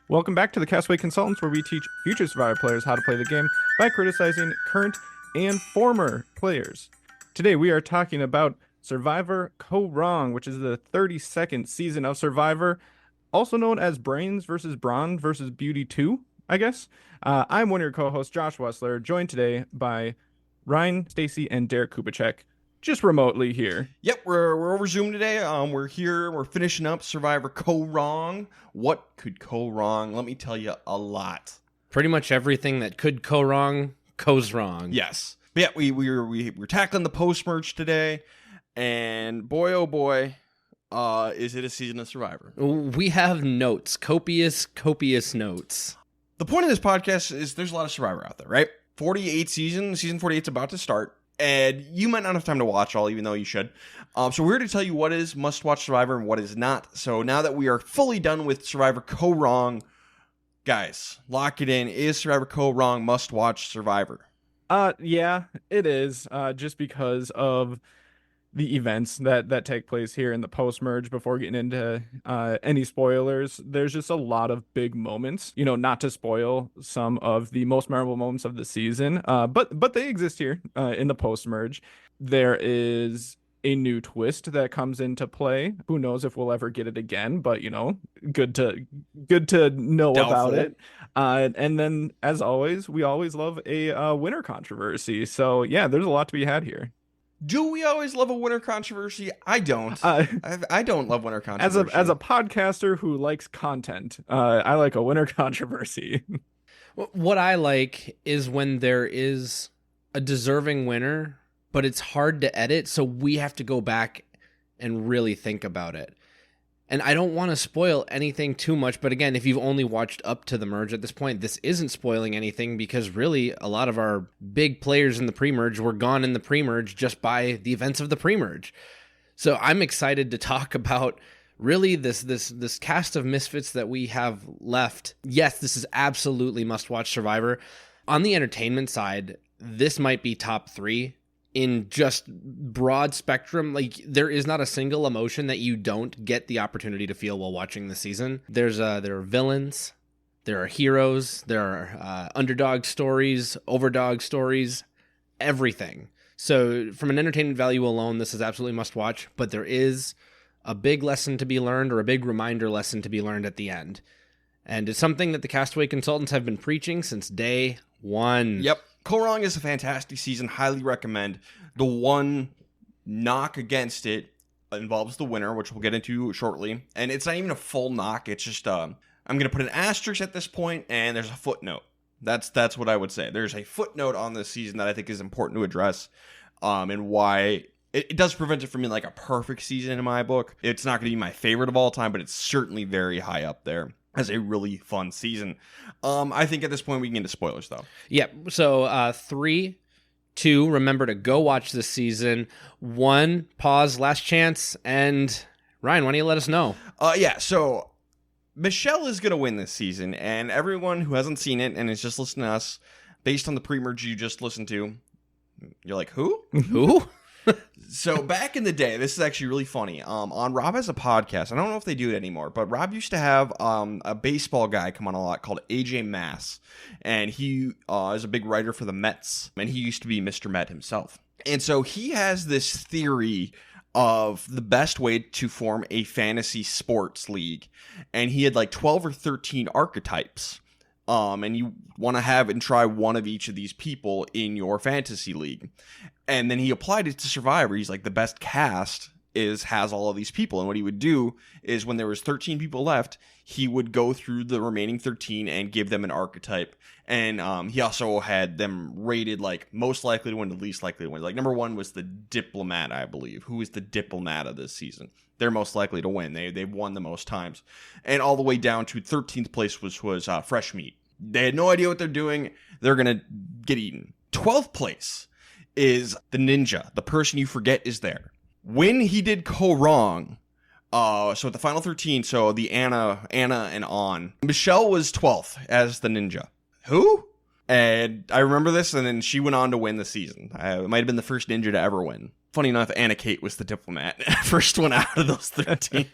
Welcome back to the Castaway Consultants, where we teach future Survivor players how to play the game by criticizing current and former players. Today we are talking about Survivor Koh Rong, which is the 32nd season of Survivor, also known as Brains versus Brawn versus Beauty 2, I guess. I'm one of your co-hosts, Josh Wessler, joined today by Ryan, Stacy, and Derek Kubicek, just remotely here. Yep, we're over Zoom today. We're here. We're finishing up Survivor Koh Rong. What could go wrong? Let me tell you a lot. Pretty much everything that could go wrong goes wrong. Yes. But yeah, we're tackling the Postmerge today, and boy, oh boy, is it a season of Survivor. We have notes, copious notes. The point of this podcast is there's a lot of Survivor out there, right? 48 seasons. Season 48 is about to start. And you might not have time to watch all, even though you should. So we're here to tell you what is must-watch Survivor and what is not. So now that we are fully done with Survivor Koh Rong, guys, lock it in. Is Survivor Koh Rong must-watch Survivor? Yeah, it is. Just because of the events that take place here in the post-merge. Before getting into any spoilers, there's just a lot of big moments, not to spoil some of the most memorable moments of the season, but they exist here in the post-merge. There is a new twist that comes into play. Who knows if we'll ever get it again, but good to know Doubtful. about it. And then, as always, we always love a winner controversy. So yeah, there's a lot to be had here. Do we always love a winner controversy? I don't. I don't love winner controversy. As a podcaster who likes content, I like a winner controversy. What I like is when there is a deserving winner, but it's hard to edit, so we have to go back and really think about it. And I don't want to spoil anything too much, but again, if you've only watched up to the merge at this point, this isn't spoiling anything because really a lot of our big players in the pre-merge were gone in the pre-merge just by the events of the pre-merge. So I'm excited to talk about really this cast of misfits that we have left. Yes, this is absolutely must-watch Survivor. On the entertainment side, this might be top 3. In just broad spectrum, like there is not a single emotion that you don't get the opportunity to feel while watching the season. There are villains, there are heroes, there are underdog stories, overdog stories, everything. So from an entertainment value alone, this is absolutely must watch, but there is a big lesson to be learned or a big reminder lesson to be learned at the end. And it's something that the Castaway Consultants have been preaching since day one. Yep. Koh Rong is a fantastic season. Highly recommend. The one knock against it involves the winner, which we'll get into shortly. And it's not even a full knock. It's just, I'm going to put an asterisk at this point, and there's a footnote. That's what I would say. There's a footnote on this season that I think is important to address, and why it does prevent it from being like a perfect season in my book. It's not going to be my favorite of all time, but it's certainly very high up there as a really fun season. I think at this point we can get into spoilers, though. Yep. So 3, 2, remember to go watch this season. 1, pause, last chance. And Ryan, why don't you let us know? So Michelle is going to win this season, and everyone who hasn't seen it and is just listening to us, based on the pre-merge you just listened to, you're like, who? Who? So back in the day, this is actually really funny. On Rob Has a Podcast, I don't know if they do it anymore, but Rob used to have a baseball guy come on a lot called AJ Mass, and he is a big writer for the Mets, and he used to be Mr. Met himself. And so he has this theory of the best way to form a fantasy sports league, and he had like 12 or 13 archetypes. And you want to have and try one of each of these people in your fantasy league. And then he applied it to Survivor. He's like, the best cast has all of these people. And what he would do is when there was 13 people left, he would go through the remaining 13 and give them an archetype. And he also had them rated like most likely to win to least likely to win. Like number 1 was the Diplomat, I believe. Who is the Diplomat of this season? They're most likely to win. They've won the most times. And all the way down to 13th place was Fresh Meat. They had no idea what they're doing. They're going to get eaten. 12th place is the Ninja. The person you forget is there. When he did Koh Rong, so at the final 13, so the Anna and On, Michelle was 12th as the Ninja. Who? And I remember this, and then she went on to win the season. It might have been the first Ninja to ever win. Funny enough, Anna Kate was the Diplomat. First one out of those 13.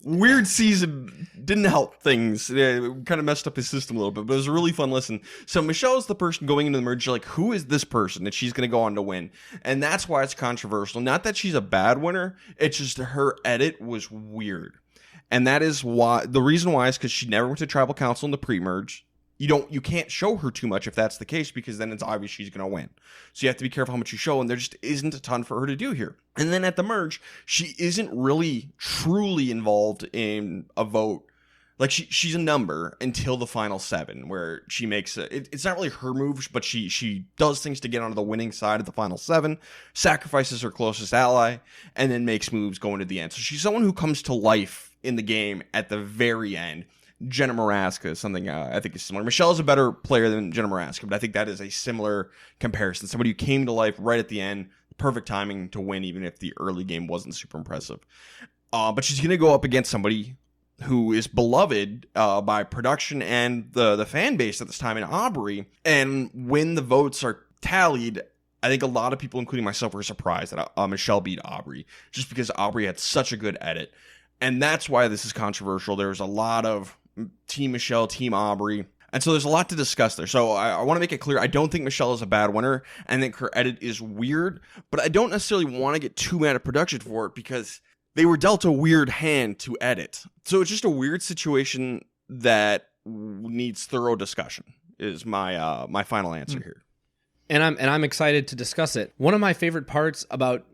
weird season didn't help things. It kind of messed up his system a little bit, but it was a really fun listen. So Michelle's the person going into the merge, like, who is this person that she's going to go on to win? And that's why it's controversial. Not that she's a bad winner, it's just her edit was weird. And that is why, the reason why is because she never went to tribal council in the pre-merge. You can't show her too much if that's the case, because then it's obvious she's going to win. So you have to be careful how much you show, and there just isn't a ton for her to do here. And then at the merge, she isn't really truly involved in a vote. Like, she's a number until the final 7, where she makes it's not really her move, but she does things to get onto the winning side of the final 7, sacrifices her closest ally, and then makes moves going to the end. So she's someone who comes to life in the game at the very end. Jenna Maraska is something I think is similar. Michelle is a better player than Jenna Maraska, but I think that is a similar comparison. Somebody who came to life right at the end, perfect timing to win, even if the early game wasn't super impressive. But she's going to go up against somebody who is beloved by production and the fan base at this time in Aubrey. And when the votes are tallied, I think a lot of people, including myself, were surprised that Michelle beat Aubrey, just because Aubrey had such a good edit. And that's why this is controversial. There's a lot of Team Michelle, Team Aubrey. And so there's a lot to discuss there. So I want to make it clear, I don't think Michelle is a bad winner. I think her edit is weird, but I don't necessarily want to get too mad at production for it, because they were dealt a weird hand to edit. So it's just a weird situation that needs thorough discussion, is my my final answer here. And I'm excited to discuss it. One of my favorite parts about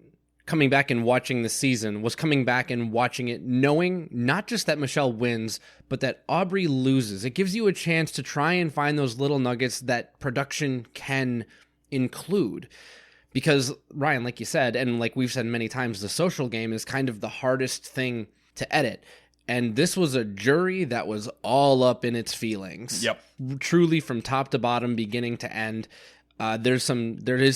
coming back and watching the season was coming back and watching it knowing not just that Michelle wins, but that Aubrey loses. It gives you a chance to try and find those little nuggets that production can include. Because, Ryan, like you said, and like we've said many times, the social game is kind of the hardest thing to edit. And this was a jury that was all up in its feelings. Yep. Truly from top to bottom, beginning to end. There is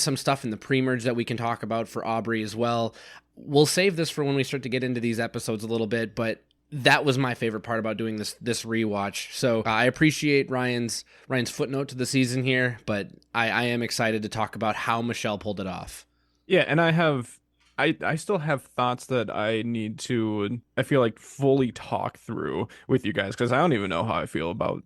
some stuff in the pre-merge that we can talk about for Aubrey as well. We'll save this for when we start to get into these episodes a little bit, but that was my favorite part about doing this rewatch. So I appreciate Ryan's footnote to the season here, but I am excited to talk about how Michelle pulled it off. Yeah, and I still have thoughts that I need to, I feel like, fully talk through with you guys, because I don't even know how I feel about,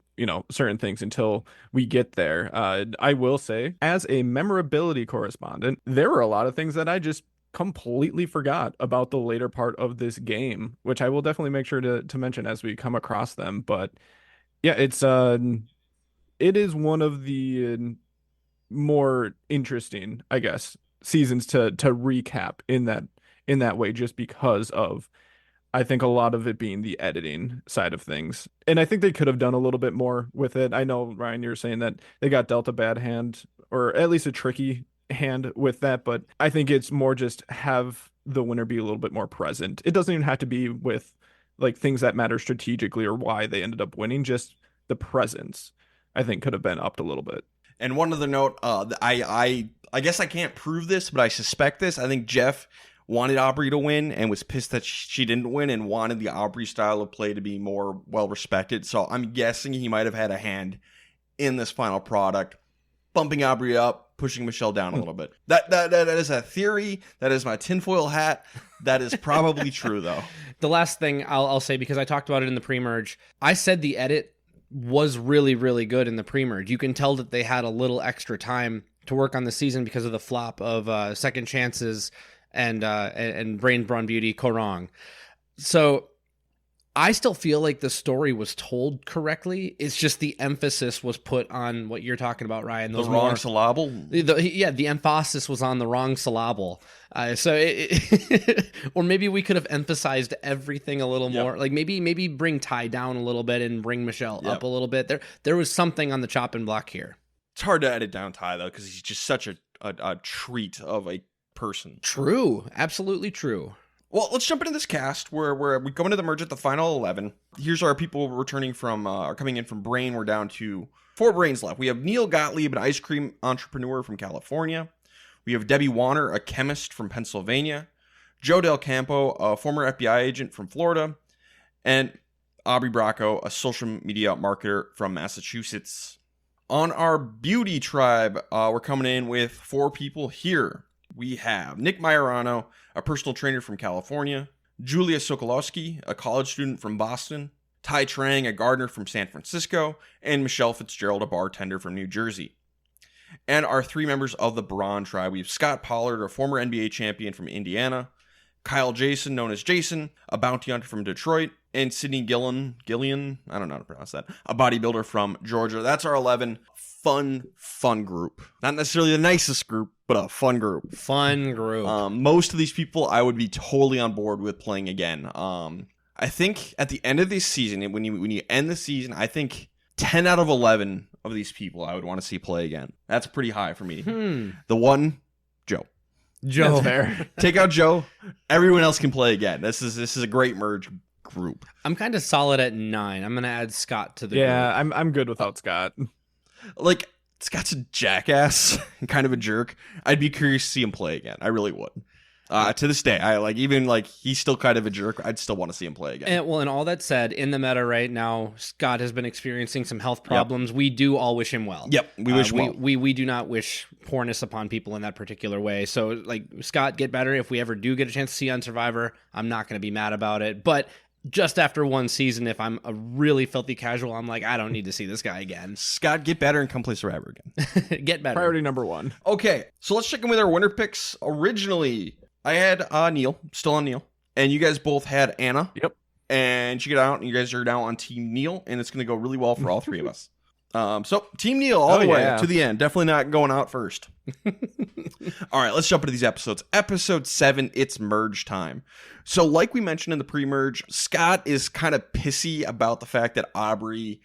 certain things until we get there. I will say, as a memorability correspondent, there were a lot of things that I just completely forgot about the later part of this game, which I will definitely make sure to mention as we come across them. But yeah, it is one of the more interesting, I guess, seasons to recap in that way, just because of, I think, a lot of it being the editing side of things. And I think they could have done a little bit more with it. I know, Ryan, you're saying that they got dealt a bad hand, or at least a tricky hand with that, but I think it's more just have the winner be a little bit more present. It doesn't even have to be with like things that matter strategically or why they ended up winning, just the presence, I think, could have been upped a little bit. And one other note, I guess I can't prove this, but I suspect this. I think Jeff wanted Aubrey to win and was pissed that she didn't win, and wanted the Aubrey style of play to be more well respected. So I'm guessing he might have had a hand in this final product, bumping Aubrey up, pushing Michelle down a little bit. That is a theory. That is my tinfoil hat. That is probably true, though. The last thing I'll say, because I talked about it in the pre-merge, I said the edit was really, really good in the pre-merge. You can tell that they had a little extra time to work on the season because of the flop of Second Chances and Brain Brawn Beauty Koah Rong. So I still feel like the story was told correctly. It's just the emphasis was put on what you're talking about, Ryan. The wrong syllable? The emphasis was on the wrong syllable. Or maybe we could have emphasized everything a little more. Like maybe bring Ty down a little bit and bring Michelle up a little bit. There was something on the chopping block here. It's hard to edit down Ty, though, because he's just such a treat of a person. True. Absolutely true. Well, let's jump into this cast where we go into the merge at the final 11. Here's our people returning from, are coming in from Brain. We're down to 4 brains left. We have Neil Gottlieb, an ice cream entrepreneur from California. We have Debbie Warner, a chemist from Pennsylvania. Joe Del Campo, a former FBI agent from Florida. And Aubrey Bracco, a social media marketer from Massachusetts. On our beauty tribe, we're coming in with 4 people here. We have Nick Majorano, a personal trainer from California. Julia Sokolowski, a college student from Boston, Ty Trang, a gardener from San Francisco, and Michelle Fitzgerald, a bartender from New Jersey. And our 3 members of the Braun tribe, we have Scott Pollard, a former NBA champion from Indiana, Kyle Jason, known as Jason, a bounty hunter from Detroit, and Sydney Gillian, I don't know how to pronounce that, a bodybuilder from Georgia. That's our 11. Fun group. Not necessarily the nicest group, but a fun group. Fun group. Most of these people I would be totally on board with playing again. I think at the end of this season, when you end the season, I think 10 out of 11 of these people I would want to see play again. That's pretty high for me. The one, Joe. Joe. That's fair. Take out Joe. Everyone else can play again. This is a great merge group. I'm kind of solid at 9. I'm going to add Scott to the Yeah, group. I'm good without Scott. Like, Scott's a jackass and kind of a jerk. I'd be curious to see him play again. I really would. To this day, he's still kind of a jerk. I'd still want to see him play again. And all that said, in the meta right now, Scott has been experiencing some health problems. Yep. We do all wish him well. Yep, we wish well. We do not wish poorness upon people in that particular way. So, like, Scott, get better. If we ever do get a chance to see you on Survivor, I'm not going to be mad about it. But just after one season, if I'm a really filthy casual, I'm like, I don't need to see this guy again. Scott, get better and come play Survivor again. Get better. Priority number 1. Okay, so let's check in with our winner picks. Originally, I had Neil, still on Neil, and you guys both had Anna. Yep. And she got out, and you guys are now on Team Neil, and it's going to go really well for all 3 of us. So Team Neil all the way to the end. Definitely not going out first. All right, let's jump into these episodes. Episode 7, it's merge time. So like we mentioned in the pre-merge, Scott is kind of pissy about the fact that Aubrey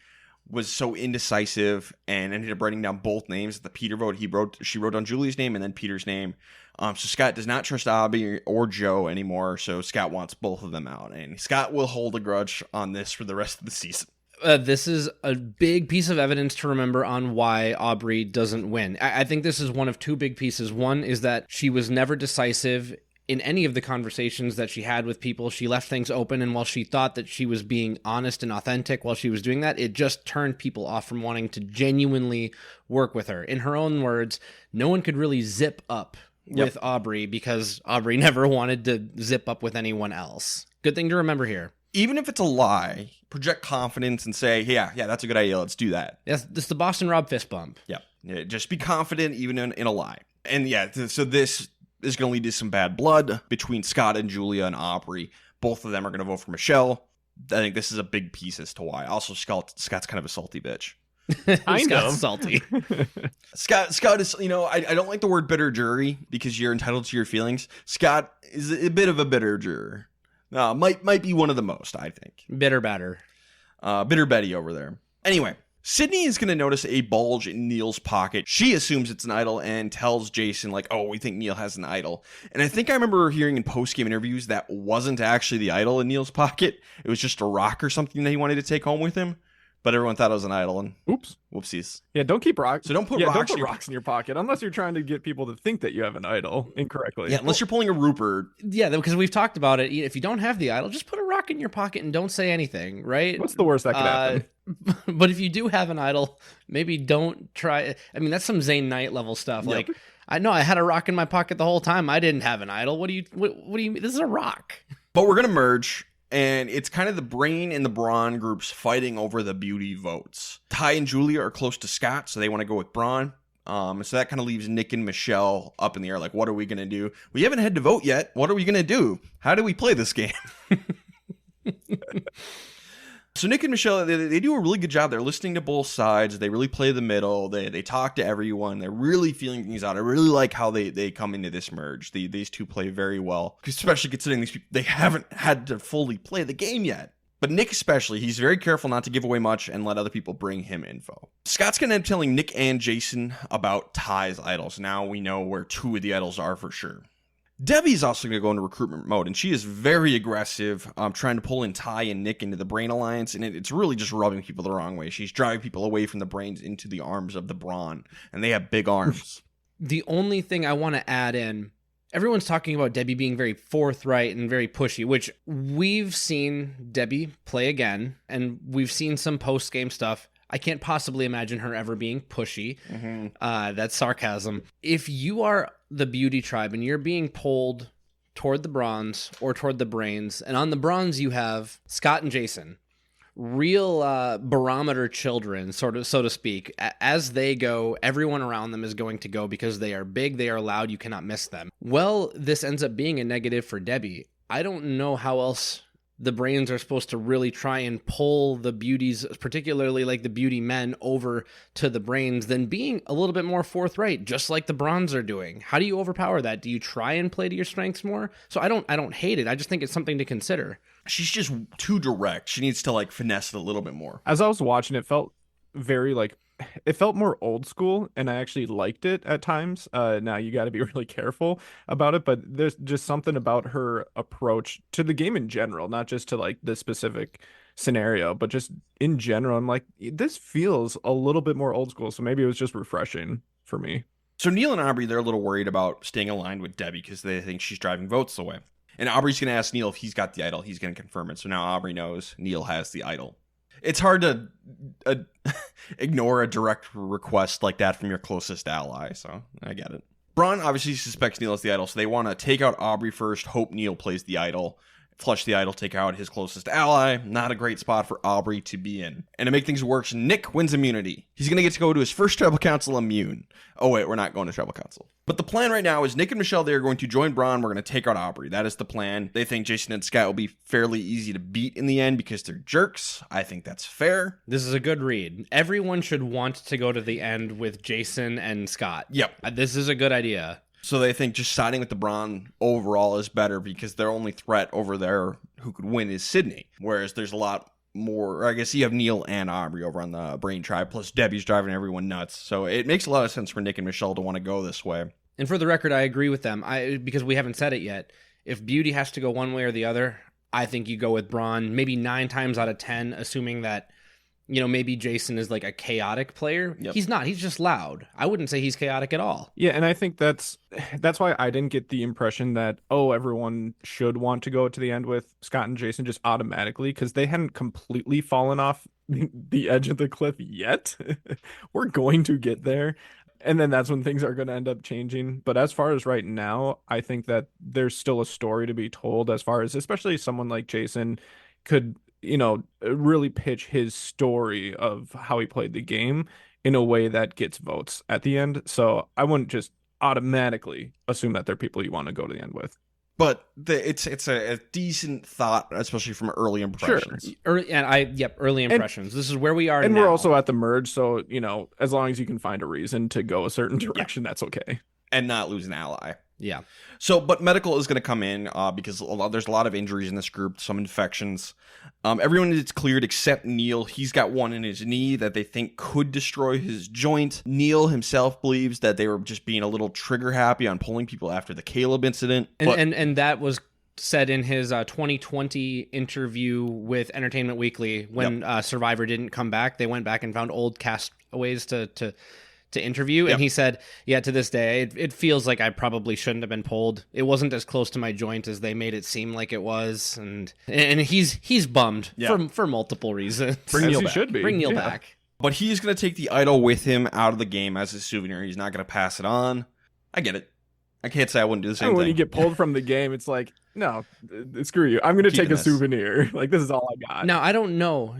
was so indecisive and ended up writing down both names. The Peter vote, she wrote down Julie's name and then Peter's name. So Scott does not trust Aubrey or Joe anymore, so Scott wants both of them out. And Scott will hold a grudge on this for the rest of the season. This is a big piece of evidence to remember on why Aubrey doesn't win. I think this is one of 2 big pieces. One is that she was never decisive in any of the conversations that she had with people. She left things open, and while she thought that she was being honest and authentic while she was doing that, it just turned people off from wanting to genuinely work with her. In her own words, no one could really zip up with Aubrey because Aubrey never wanted to zip up with anyone else. Good thing to remember here. Even if it's a lie, project confidence and say, yeah, that's a good idea. Let's do that. Yes, this is the Boston Rob fist bump. Yeah, just be confident even in a lie. And so this is going to lead to some bad blood between Scott and Julia and Aubrey. Both of them are going to vote for Michelle. I think this is a big piece as to why. Also, Scott's kind of a salty bitch. Scott's salty. Scott is, I don't like the word bitter jury because you're entitled to your feelings. Scott is a bit of a bitter juror. Might be one of the most, I think. Bitter batter. Bitter Betty over there. Anyway, Sydney is going to notice a bulge in Neil's pocket. She assumes it's an idol and tells Jason, like, oh, we think Neil has an idol. And I think I remember hearing in post-game interviews that wasn't actually the idol in Neil's pocket. It was just a rock or something that he wanted to take home with him. But everyone thought it was an idol, and whoopsies. Yeah, don't keep rocks. So don't put rocks in your pocket unless you're trying to get people to think that you have an idol incorrectly. Yeah, unless you're pulling a Rupert. Yeah, because we've talked about it. If you don't have the idol, just put a rock in your pocket and don't say anything, right? What's the worst that could happen? But if you do have an idol, maybe don't try. I mean, that's some Zayn Knight level stuff. Yep. Like, I know I had a rock in my pocket the whole time. I didn't have an idol. What do you mean? This is a rock. But we're going to merge. And it's kind of the Brain and the Braun groups fighting over the beauty votes. Ty and Julia are close to Scott, so they want to go with Braun. So that kind of leaves Nick and Michelle up in the air. Like, what are we going to do? We haven't had to vote yet. What are we going to do? How do we play this game? So Nick and Michelle, they do a really good job. They're listening to both sides. They really play the middle. They talk to everyone. They're really feeling things out. I really like how they come into this merge. These 2 play very well, especially considering these people, they haven't had to fully play the game yet. But Nick especially, he's very careful not to give away much and let other people bring him info. Scott's going to end up telling Nick and Jason about Ty's idols. Now we know where 2 of the idols are for sure. Debbie's also going to go into recruitment mode, and she is very aggressive, trying to pull in Ty and Nick into the Brain Alliance, and it's really just rubbing people the wrong way. She's driving people away from the Brains into the arms of the Braun, and they have big arms. The only thing I want to add in, everyone's talking about Debbie being very forthright and very pushy, which we've seen Debbie play again, and we've seen some post-game stuff. I can't possibly imagine her ever being pushy. Mm-hmm. That's sarcasm. If you are the beauty tribe and you're being pulled toward the bronze or toward the brains. And on the bronze, you have Scott and Jason, real barometer children, sort of, so to speak. As they go, everyone around them is going to go because they are big, they are loud, you cannot miss them. Well, this ends up being a negative for Debbie. I don't know how else the brains are supposed to really try and pull the beauties, particularly like the beauty men, over to the brains than being a little bit more forthright, just like the bronze are doing. How do you overpower that? Do you try and play to your strengths more? So I don't hate it. I just think it's something to consider. She's just too direct. She needs to like finesse it a little bit more. As I was watching, it felt very like it felt more old school, and I actually liked it at times. Now you got to be really careful about it, but there's just something about her approach to the game in general, not just to like this specific scenario, but just in general. I'm like, this feels a little bit more old school, so maybe it was just refreshing for me. So Neil and Aubrey, they're a little worried about staying aligned with Debbie because they think she's driving votes away. And Aubrey's going to ask Neil if he's got the idol. He's going to confirm it. So now Aubrey knows Neil has the idol. It's hard to ignore a direct request like that from your closest ally, so I get it. Braun obviously suspects Neil is the idol, so they want to take out Aubrey first, hope Neil plays the idol, flush the idol, take out his closest ally. Not a great spot for Aubrey to be in. And to make things worse, Nick wins immunity. He's going to get to go to his first tribal council immune. Oh wait, we're not going to tribal council. But the plan right now is Nick and Michelle, they are going to join Braun. We're going to take out Aubrey. That is the plan. They think Jason and Scott will be fairly easy to beat in the end because they're jerks. I think that's fair. This is a good read. Everyone should want to go to the end with Jason and Scott. Yep. This is a good idea. So they think just siding with the Braun overall is better because their only threat over there who could win is Sydney. Whereas there's a lot more, I guess you have Neil and Aubrey over on the Brain Tribe, plus Debbie's driving everyone nuts. So it makes a lot of sense for Nick and Michelle to want to go this way. And for the record, I agree with them. Because we haven't said it yet. If beauty has to go one way or the other, I think you go with Braun. Maybe 9 times out of 10, assuming that, you know, maybe Jason is like a chaotic player. Yep. He's not. He's just loud. I wouldn't say he's chaotic at all. Yeah, and I think that's why I didn't get the impression that, oh, everyone should want to go to the end with Scott and Jason just automatically, because they hadn't completely fallen off the edge of the cliff yet. We're going to get there. And then that's when things are going to end up changing. But as far as right now, I think that there's still a story to be told, as far as especially someone like Jason could, you know, really pitch his story of how he played the game in a way that gets votes at the end. So I wouldn't just automatically assume that they're people you want to go to the end with. But it's a decent thought, especially from early impressions. Sure. Early impressions. This is where we are and now. We're also at the merge, so, you know, as long as you can find a reason to go a certain direction, that's okay. And not lose an ally. Yeah. So, but medical is going to come in because there's a lot of injuries in this group, some infections. Everyone is cleared except Neil. He's got one in his knee that they think could destroy his joint. Neil himself believes that they were just being a little trigger happy on pulling people after the Caleb incident. And that was said in his 2020 interview with Entertainment Weekly when Survivor didn't come back. They went back and found old castaways to interview, and he said, yeah, to this day it feels like I probably shouldn't have been pulled. It wasn't as close to my joint as they made it seem like it was, and he's bummed for multiple reasons. Bring Neil back. Bring Neil back. But he's going to take the idol with him out of the game as a souvenir. He's not going to pass it on. I get it. I can't say I wouldn't do the same thing. When you get pulled from the game, it's like, no, screw you. I'm going to take a souvenir. Like, this is all I got. Now, I don't know.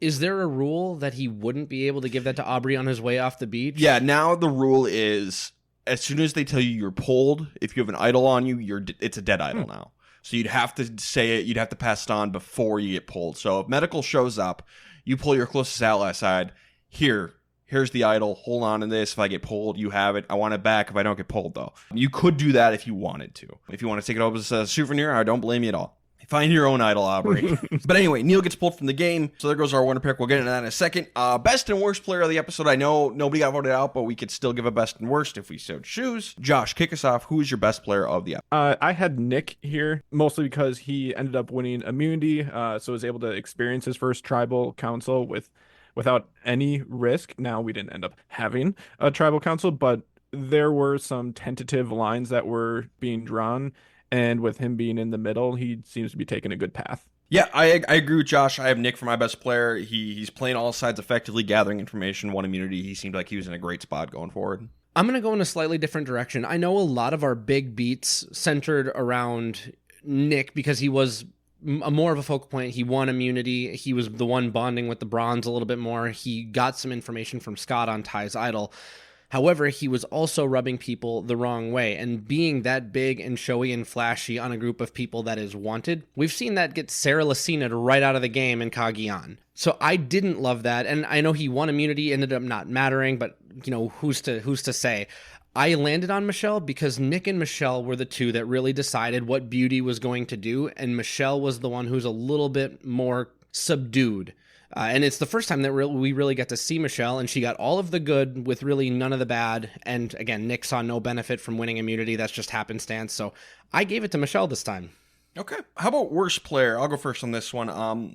Is there a rule that he wouldn't be able to give that to Aubrey on his way off the beach? Yeah, now the rule is as soon as they tell you you're pulled, if you have an idol on you, it's a dead idol now. So you'd have to say it, you'd have to pass it on before you get pulled. So if medical shows up, you pull your closest ally aside, here's the idol, hold on to this. If I get pulled, you have it. I want it back if I don't get pulled, though. You could do that if you wanted to. If you want to take it over as a souvenir, I don't blame you at all. Find your own idol, Aubrey. But anyway, Neil gets pulled from the game. So there goes our winner pick. We'll get into that in a second. Best and worst player of the episode. I know nobody got voted out, but we could still give a best and worst if we so choose. Josh, kick us off. Who is your best player of the episode? I had Nick here, mostly because he ended up winning immunity, so was able to experience his first tribal council without any risk. Now, we didn't end up having a tribal council, but there were some tentative lines that were being drawn. And with him being in the middle, he seems to be taking a good path. Yeah, I agree with Josh. I have Nick for my best player. He's playing all sides effectively, gathering information, won immunity. He seemed like he was in a great spot going forward. I'm going to go in a slightly different direction. I know a lot of our big beats centered around Nick because he was more of a focal point. He won immunity. He was the one bonding with the Bronze a little bit more. He got some information from Scott on Ty's idol. However, he was also rubbing people the wrong way, and being that big and showy and flashy on a group of people that is wanted, we've seen that get Sarah Lacina right out of the game in Kagian. So I didn't love that, and I know he won immunity, ended up not mattering, but who's to say? I landed on Michelle because Nick and Michelle were the two that really decided what Beauty was going to do, and Michelle was the one who's a little bit more subdued. And it's the first time that we really get to see Michelle, and she got all of the good with really none of the bad. And again, Nick saw no benefit from winning immunity. That's just happenstance. So I gave it to Michelle this time. Okay. How about worst player? I'll go first on this one.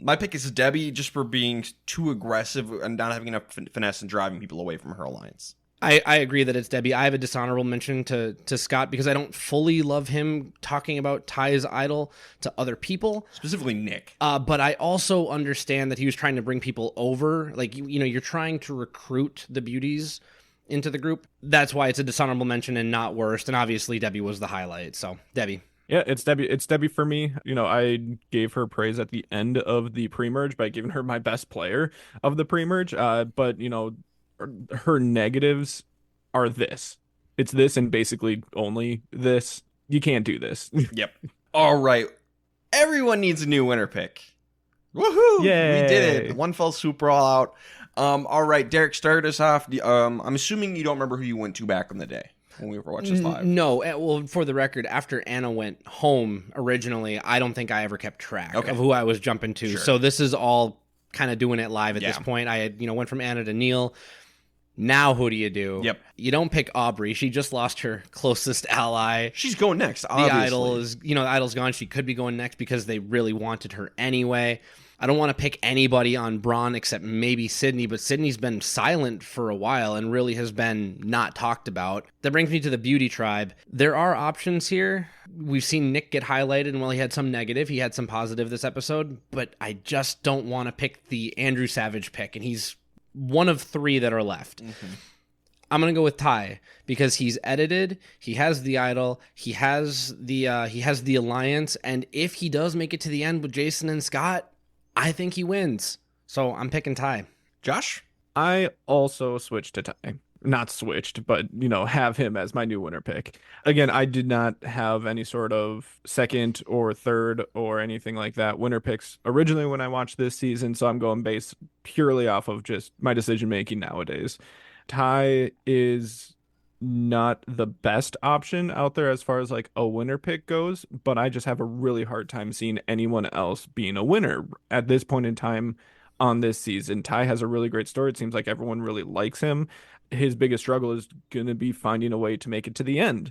My pick is Debbie, just for being too aggressive and not having enough finesse and driving people away from her alliance. I agree that it's Debbie. I have a dishonorable mention to Scott because I don't fully love him talking about Ty's idol to other people. Specifically Nick. But I also understand that he was trying to bring people over. Like, you're trying to recruit the beauties into the group. That's why it's a dishonorable mention and not worst. And obviously Debbie was the highlight. So, Debbie. Yeah, it's Debbie. It's Debbie for me. I gave her praise at the end of the pre-merge by giving her my best player of the pre-merge. But her negatives are this. It's this and basically only this. You can't do this. Yep. All right. Everyone needs a new winner pick. Woohoo! Yay. We did it. One fell swoop, we're all out. All right, Derek, start us off. I'm assuming you don't remember who you went to back in the day when we were watching this live. No. Well, for the record, after Anna went home originally, I don't think I ever kept track of who I was jumping to. Sure. So this is all kind of doing it live at this point. I had, went from Anna to Neil. Now who do you do? Yep. You don't pick Aubrey. She just lost her closest ally. She's going next, obviously. The idol is, the idol's gone. She could be going next because they really wanted her anyway. I don't want to pick anybody on Braun except maybe Sydney, but Sydney's been silent for a while and really has been not talked about. That brings me to the Beauty Tribe. There are options here. We've seen Nick get highlighted, and while he had some negative, he had some positive this episode, but I just don't want to pick the Andrew Savage pick, and he's one of three that are left. Mm-hmm. I'm gonna go with Ty because he's edited. He has the idol. He has the alliance, and if he does make it to the end with Jason and Scott, I think he wins. So I'm picking Ty. Josh? I also switched to Ty. Not switched, but, have him as my new winner pick. Again, I did not have any sort of second or third or anything like that winner picks originally when I watched this season, so I'm going based purely off of just my decision making nowadays. Ty is not the best option out there as far as like a winner pick goes, but I just have a really hard time seeing anyone else being a winner at this point in time on this season. Ty has a really great story. It seems like everyone really likes him. His biggest struggle is going to be finding a way to make it to the end,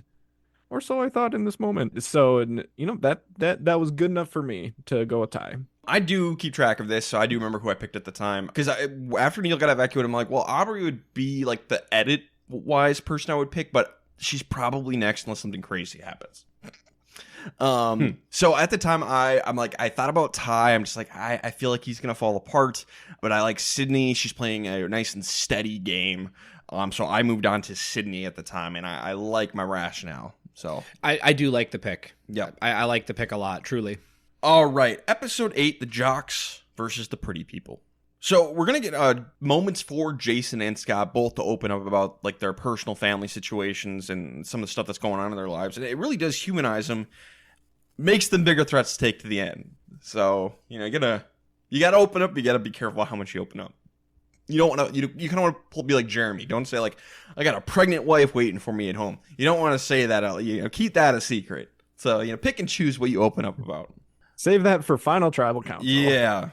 or so I thought in this moment. So, that was good enough for me to go with Ty. I do keep track of this, so I do remember who I picked at the time. Because after Neil got evacuated, I'm like, well, Aubrey would be like the edit-wise person I would pick, but she's probably next unless something crazy happens. So at the time, I'm like, I thought about Ty. I'm just like, I feel like he's gonna fall apart, but I like Sydney. She's playing a nice and steady game. So I moved on to Sydney at the time, and I like my rationale. So I do like the pick. Yeah, I like the pick a lot, truly. All right, episode 8, the jocks versus the pretty people. So we're gonna get moments for Jason and Scott both to open up about like their personal family situations and some of the stuff that's going on in their lives, and it really does humanize them, makes them bigger threats to take to the end. So you gotta open up. You gotta be careful how much you open up. You don't want to. You kind of want to be like Jeremy. Don't say like, I got a pregnant wife waiting for me at home. You don't want to say that. Keep that a secret. So pick and choose what you open up about. Save that for final tribal council. Yeah.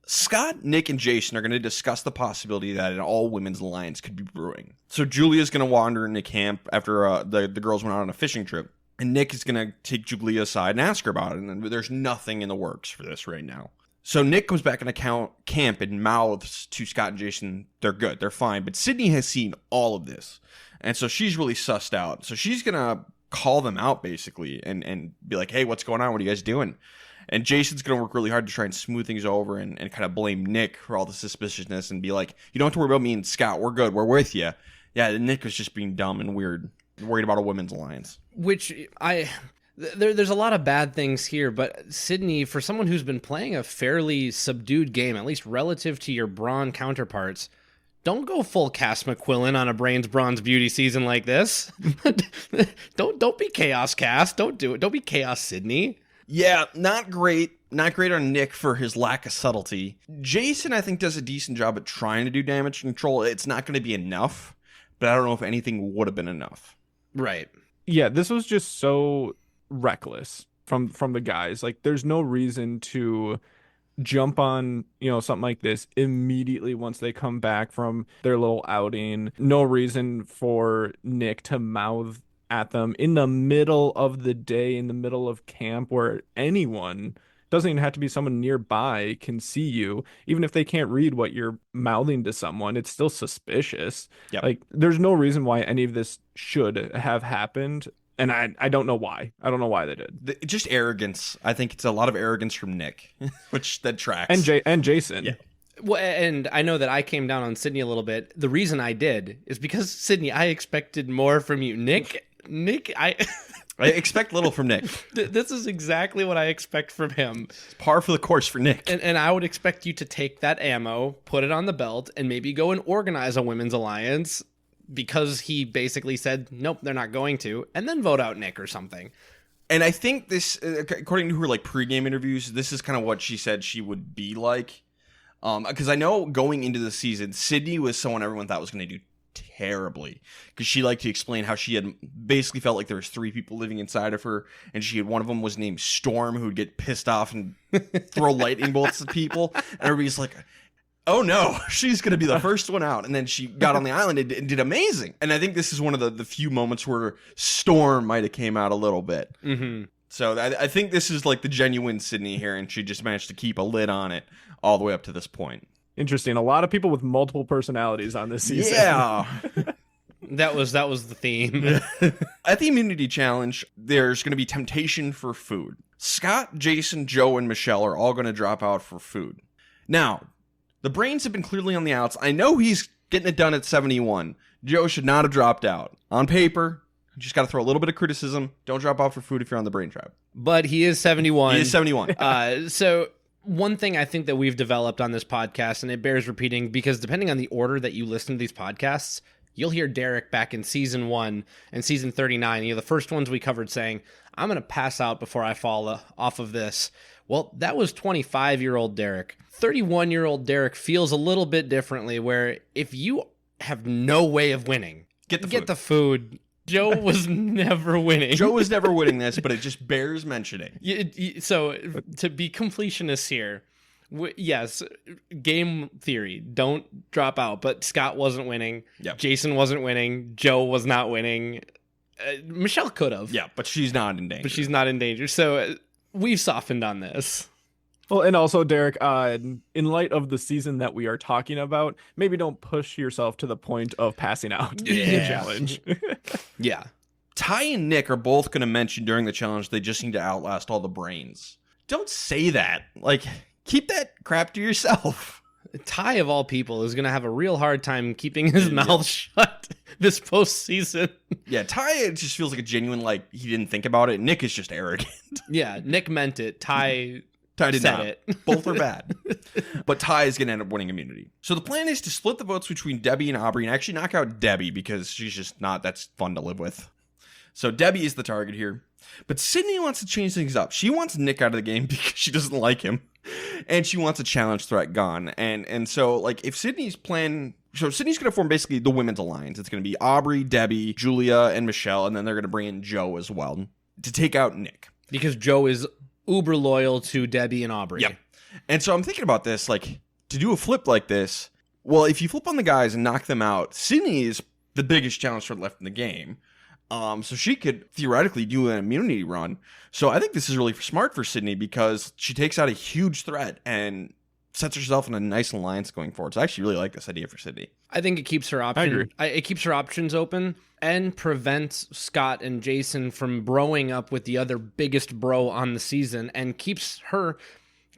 Scott, Nick, and Jason are going to discuss the possibility that an all-women's alliance could be brewing. So Julia's going to wander into camp after the girls went out on a fishing trip. And Nick is going to take Julia aside and ask her about it. And there's nothing in the works for this right now. So Nick comes back into camp and mouths to Scott and Jason, they're good, they're fine. But Sydney has seen all of this. And so she's really sussed out. So she's going to call them out, basically, and be like, hey, what's going on? What are you guys doing? And Jason's going to work really hard to try and smooth things over and kind of blame Nick for all the suspiciousness and be like, you don't have to worry about me and Scott. We're good. We're with you. Yeah, Nick was just being dumb and weird, worried about a women's alliance. Which there's a lot of bad things here, but Sydney, for someone who's been playing a fairly subdued game, at least relative to your Braun counterparts, don't go full Cass McQuillan on a Brains Bronze Beauty season like this. Don't be Chaos Cass. Don't do it. Don't be Chaos Sydney. Yeah, not great. Not great on Nick for his lack of subtlety. Jason, I think, does a decent job at trying to do damage control. It's not going to be enough, but I don't know if anything would have been enough. Right. Yeah, this was just so reckless from the guys. Like, there's no reason to jump on, something like this immediately once they come back from their little outing. No reason for Nick to mouth at them in the middle of the day, in the middle of camp, where anyone, doesn't even have to be someone nearby, can see you. Even if they can't read what you're mouthing to someone, it's still suspicious. Yep. Like, there's no reason why any of this should have happened. And I don't know why. I don't know why they did. Just arrogance. I think it's a lot of arrogance from Nick, which that tracks. And Jason. Yeah. Well, and I know that I came down on Sydney a little bit. The reason I did is because, Sydney, I expected more from you. Nick, I expect little from Nick. This is exactly what I expect from him. It's par for the course for Nick. And I would expect you to take that ammo, put it on the belt, and maybe go and organize a women's alliance, because he basically said, nope, they're not going to, and then vote out Nick or something. And I think this, according to her pregame interviews, this is kind of what she said she would be like. Because I know going into the season, Sydney was someone everyone thought was going to do terribly, because she liked to explain how she had basically felt like there was 3 people living inside of her, and one of them was named Storm, who would get pissed off and throw lightning bolts at people, and everybody's like, oh no, she's going to be the first one out. And then she got on the island and did amazing. And I think this is one of the few moments where Storm might have came out a little bit. Mm-hmm. So I think this is the genuine Sydney here, and she just managed to keep a lid on it all the way up to this point. Interesting. A lot of people with multiple personalities on this season. Yeah. That was the theme. At the immunity challenge, there's going to be temptation for food. Scott, Jason, Joe, and Michelle are all going to drop out for food. Now, the brains have been clearly on the outs. I know he's getting it done at 71. Joe should not have dropped out. On paper, you just got to throw a little bit of criticism. Don't drop out for food if you're on the brain tribe. But he is 71. He is 71. So one thing I think that we've developed on this podcast, and it bears repeating, because depending on the order that you listen to these podcasts, you'll hear Derek back in season 1 and season 39. The first ones we covered saying, I'm going to pass out before I fall off of this. Well, that was 25-year-old Derek. 31-year-old Derek feels a little bit differently, where if you have no way of winning, get the food. Joe was never winning. Joe was never winning this, but it just bears mentioning. So to be completionists here, yes, game theory, don't drop out. But Scott wasn't winning. Yep. Jason wasn't winning. Joe was not winning. Michelle could have. Yeah, but she's not in danger. So we've softened on this. Well, and also, Derek, in light of the season that we are talking about, maybe don't push yourself to the point of passing out in the challenge. Yeah. Ty and Nick are both going to mention during the challenge they just need to outlast all the brains. Don't say that. Keep that crap to yourself. Ty, of all people, is going to have a real hard time keeping his mouth shut this postseason. Yeah, Ty, it just feels like a genuine, he didn't think about it. Nick is just arrogant. Yeah, Nick meant it. Ty did said not. It. Both are bad. But Ty is going to end up winning immunity. So the plan is to split the votes between Debbie and Aubrey and actually knock out Debbie, because she's just not, that's fun to live with. So Debbie is the target here. But Sydney wants to change things up. She wants Nick out of the game because she doesn't like him. And she wants a challenge threat gone. And so, if Sydney's plan... So Sydney's going to form basically the women's alliance. It's going to be Aubrey, Debbie, Julia, and Michelle. And then they're going to bring in Joe as well to take out Nick. Because Joe is uber loyal to Debbie and Aubrey. Yep. And so I'm thinking about this, to do a flip like this, well, if you flip on the guys and knock them out, Sydney is the biggest challenge threat left in the game. So she could theoretically do an immunity run. So I think this is really smart for Sydney, because she takes out a huge threat and sets herself in a nice alliance going forward. So I actually really like this idea for Sydney. I think it keeps her it keeps her options open and prevents Scott and Jason from broing up with the other biggest bro on the season, and keeps her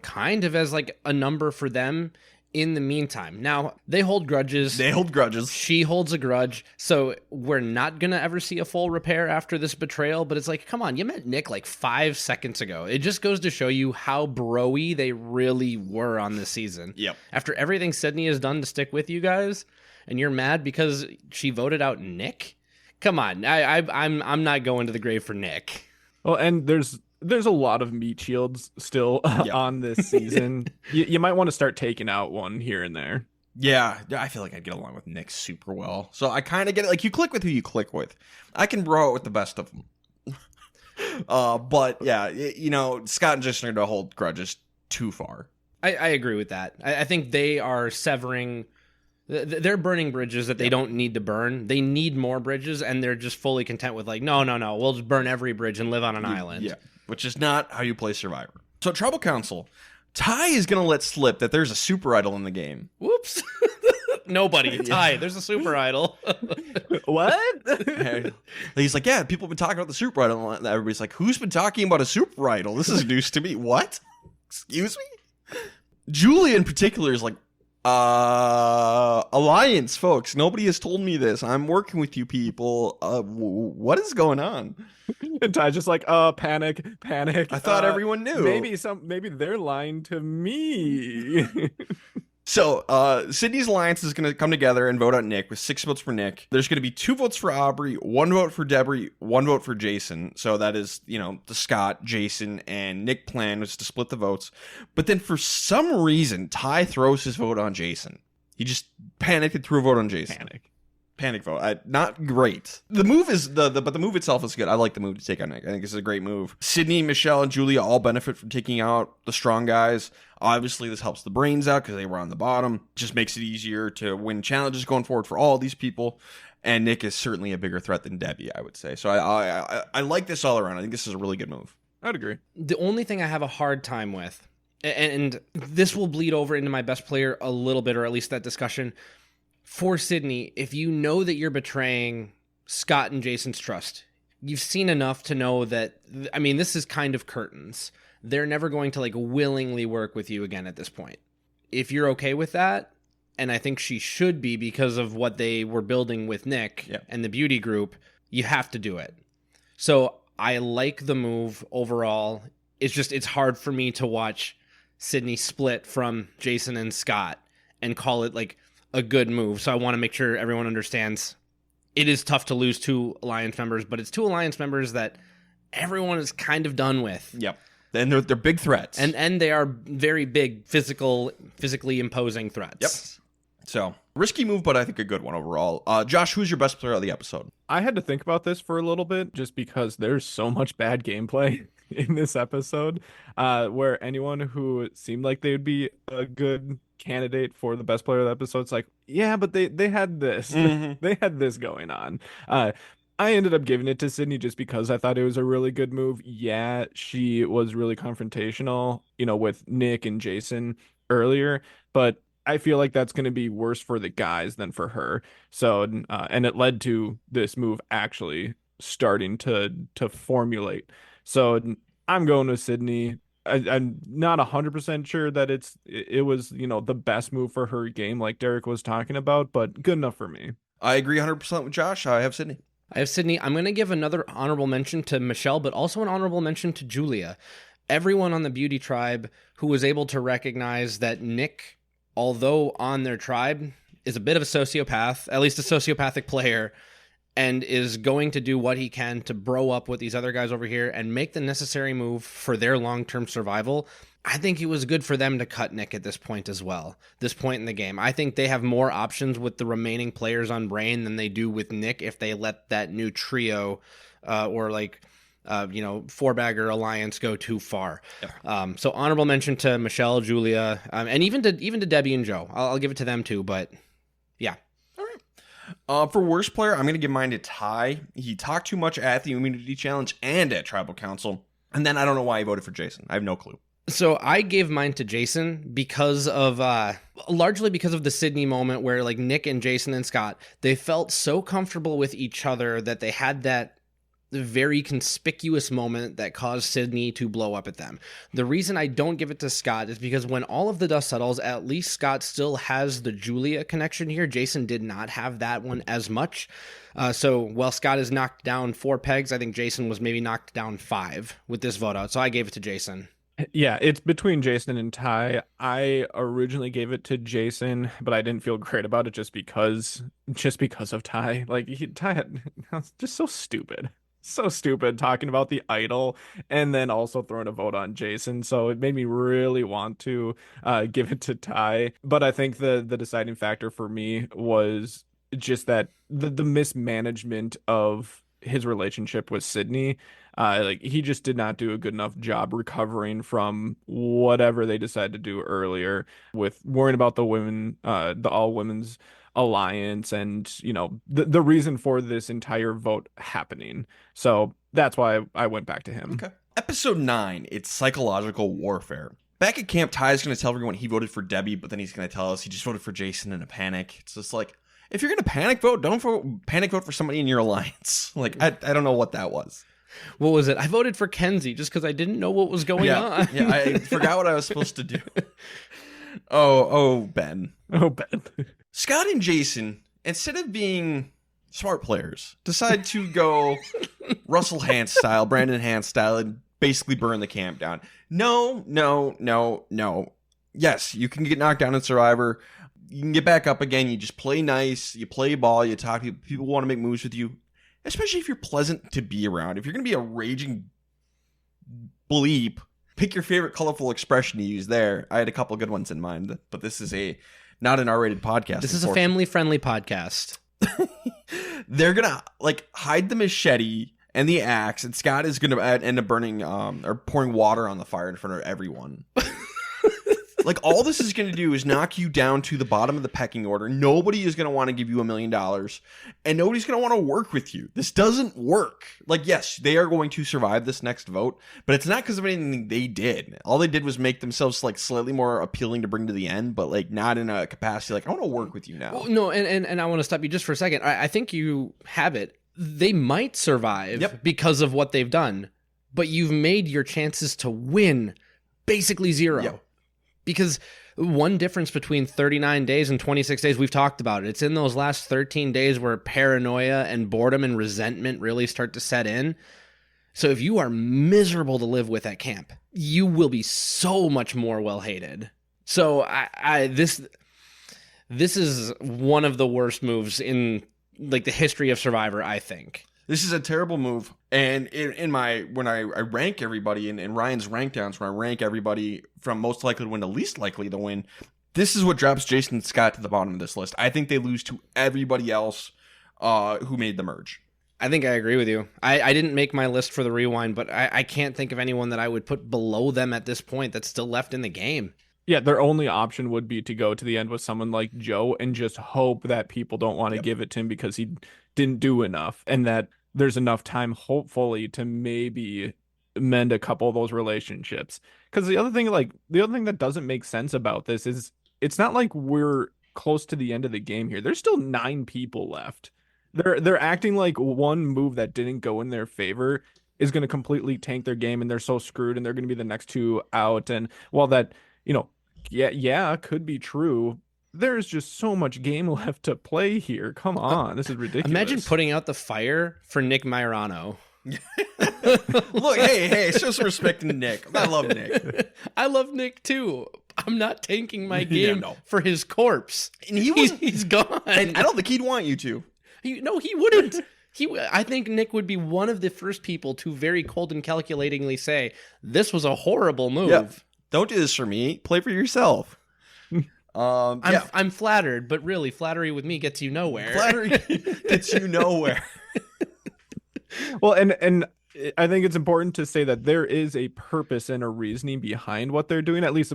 kind of as a number for them in the meantime. Now, they hold grudges. They hold grudges. She holds a grudge. So we're not going to ever see a full repair after this betrayal. But it's like, come on, you met Nick like 5 seconds ago. It just goes to show you how bro-y they really were on this season. Yep. After everything Sydney has done to stick with you guys, and you're mad because she voted out Nick? Come on. I'm not going to the grave for Nick. Well, and there's a lot of meat shields still on this season. You might want to start taking out one here and there. Yeah, I feel like I'd get along with Nick super well. So I kind of get it. Like, you click with who you click with. I can bro it with the best of them. But yeah, Scott and Jason are going to hold grudges too far. I agree with that. I think they are severing... They're burning bridges that they don't need to burn. They need more bridges, and they're just fully content with like, no, we'll just burn every bridge and live on an island. Yeah, which is not how you play Survivor. So Tribal Council, Ty is going to let slip that there's a super idol in the game. Whoops. Nobody. Ty, there's a super idol. What? He's like, yeah, people have been talking about the super idol. And everybody's like, who's been talking about a super idol? This is news to me. What? Excuse me? Julia in particular is like, Alliance, folks. Nobody has told me this. I'm working with you people. What is going on? And Ty's just like, panic. I thought everyone knew. Maybe they're lying to me. So, Sydney's Alliance is going to come together and vote out Nick with 6 votes for Nick. There's going to be 2 votes for Aubrey, 1 vote for Debbie, 1 vote for Jason. So that is, the Scott, Jason, and Nick plan was to split the votes. But then for some reason, Ty throws his vote on Jason. He just panicked and threw a vote on Jason. Panic vote. Not great. The move is but the move itself is good. I like the move to take out Nick. I think this is a great move. Sydney, Michelle, and Julia all benefit from taking out the strong guys. Obviously, this helps the brains out because they were on the bottom. Just makes it easier to win challenges going forward for all these people. And Nick is certainly a bigger threat than Debbie, I would say. So I like this all around. I think this is a really good move. I'd agree. The only thing I have a hard time with, and this will bleed over into my best player a little bit, or at least that discussion. For Sydney, if you know that you're betraying Scott and Jason's trust, you've seen enough to know that, this is kind of curtains. They're never going to willingly work with you again at this point. If you're okay with that, and I think she should be because of what they were building with Nick and the beauty group, you have to do it. So I like the move overall. It's hard for me to watch Sydney split from Jason and Scott and call it a good move. So I want to make sure everyone understands it is tough to lose 2 Alliance members, but it's 2 Alliance members that everyone is kind of done with. Yep. And they're big threats. And they are very big physically imposing threats. Yep. So, risky move, but I think a good one overall. Josh, who's your best player of the episode? I had to think about this for a little bit just because there's so much bad gameplay in this episode where anyone who seemed like they would be a good candidate for the best player of the episode, it's like, yeah, but they had this. Mm-hmm. They had this going on. I ended up giving it to Sydney just because I thought it was a really good move. Yeah, she was really confrontational, with Nick and Jason earlier, but I feel like that's going to be worse for the guys than for her. So, and it led to this move actually starting to formulate. So I'm going with Sydney. I'm not 100% sure that it was, the best move for her game like Derek was talking about, but good enough for me. I agree 100% with Josh. I have Sydney. I'm going to give another honorable mention to Michelle, but also an honorable mention to Julia. Everyone on the Beauty Tribe who was able to recognize that Nick, although on their tribe, is a bit of a sociopath, at least a sociopathic player, and is going to do what he can to bro up with these other guys over here and make the necessary move for their long-term survival. I think it was good for them to cut Nick at this point as well, this point in the game. I think they have more options with the remaining players on Brain than they do with Nick if they let that new trio or 4-bagger alliance go too far. Yep. So honorable mention to Michelle, Julia, and even to Debbie and Joe. I'll give it to them too, but yeah. For worst player, I'm going to give mine to Ty. He talked too much at the Immunity Challenge and at Tribal Council. And then I don't know why he voted for Jason. I have no clue. So I gave mine to Jason because of, largely because of the Sydney moment where Nick and Jason and Scott, they felt so comfortable with each other that they had that very conspicuous moment that caused Sydney to blow up at them. The reason I don't give it to Scott is because when all of the dust settles, at least Scott still has the Julia connection here. Jason did not have that one as much. So while Scott is knocked down 4 pegs, I think Jason was maybe knocked down 5 with this vote out. So I gave it to Jason. Yeah, it's between Jason and Ty. I originally gave it to Jason, but I didn't feel great about it just because of Ty. Like Ty had, was just so stupid. So stupid talking about the idol and then also throwing a vote on Jason. So it made me really want to give it to Ty. But I think the deciding factor for me was just that the mismanagement of his relationship with Sydney. Like he just did not do a good enough job recovering from whatever they decided to do earlier with worrying about the women, the all women's alliance, and the reason for this entire vote happening. So that's why I went back to him. Okay. Episode 9, it's psychological warfare. Back at camp, Ty's going to tell everyone he voted for Debbie, but then he's going to tell us he just voted for Jason in a panic. It's just like, if you're going to panic vote, don't panic vote for somebody in your alliance. Like, I don't know what that was. What was it? I voted for Kenzie just because I didn't know what was going on. Yeah, I forgot what I was supposed to do. Oh, Ben. Oh, Ben. Scott and Jason, instead of being smart players, decide to go Russell Hantz style, Brandon Hantz style, and basically burn the camp down. No. Yes, you can get knocked down in Survivor. You can get back up again. You just play nice. You play ball. You talk to people. People want to make moves with you. Especially if you're pleasant to be around. If you're going to be a raging bleep, pick your favorite colorful expression to use there. I had a couple good ones in mind, but this is not an R-rated podcast. This is a family-friendly podcast. They're going to hide the machete and the axe, and Scott is going to end up burning or pouring water on the fire in front of everyone. Like, all this is going to do is knock you down to the bottom of the pecking order. Nobody is going to want to give you $1 million, and nobody's going to want to work with you. This doesn't work. Like, yes, they are going to survive this next vote, but it's not because of anything they did. All they did was make themselves, slightly more appealing to bring to the end, but, not in a capacity, I want to work with you now. Well, no, and I want to stop you just for a second. I think you have it. They might survive because of what they've done, but you've made your chances to win basically zero. Yep. Because one difference between 39 days and 26 days, we've talked about it. It's in those last 13 days where paranoia and boredom and resentment really start to set in. So if you are miserable to live with at camp, you will be so much more well-hated. So this is one of the worst moves in the history of Survivor, I think. This is a terrible move. And when I rank everybody in Ryan's rank downs, when I rank everybody from most likely to win to least likely to win, this is what drops Jason and Scott to the bottom of this list. I think they lose to everybody else who made the merge. I think I agree with you. I didn't make my list for the rewind, but I can't think of anyone that I would put below them at this point that's still left in the game. Yeah, their only option would be to go to the end with someone like Joe and just hope that people don't want to give it to him because he didn't do enough, and that there's enough time, hopefully, to maybe mend a couple of those relationships. Because the other thing that doesn't make sense about this is it's not like we're close to the end of the game here. There's still 9 people left. They're acting like one move that didn't go in their favor is going to completely tank their game, and they're so screwed, and they're going to be the next 2 out. And while that, could be true, there's just so much game left to play here. Come on, this is ridiculous. Imagine putting out the fire for Nick Mairano. Look, hey, show some respect to Nick. I love Nick. I love Nick too. I'm not tanking my game for his corpse. And he's gone. And I don't think he'd want you to. He wouldn't. I think Nick would be one of the first people to very cold and calculatingly say, this was a horrible move. Yep. Don't do this for me. Play for yourself. I'm flattered, but really, flattery with me gets you nowhere. Flattery gets you nowhere. Well, and I think it's important to say that there is a purpose and a reasoning behind what they're doing, at least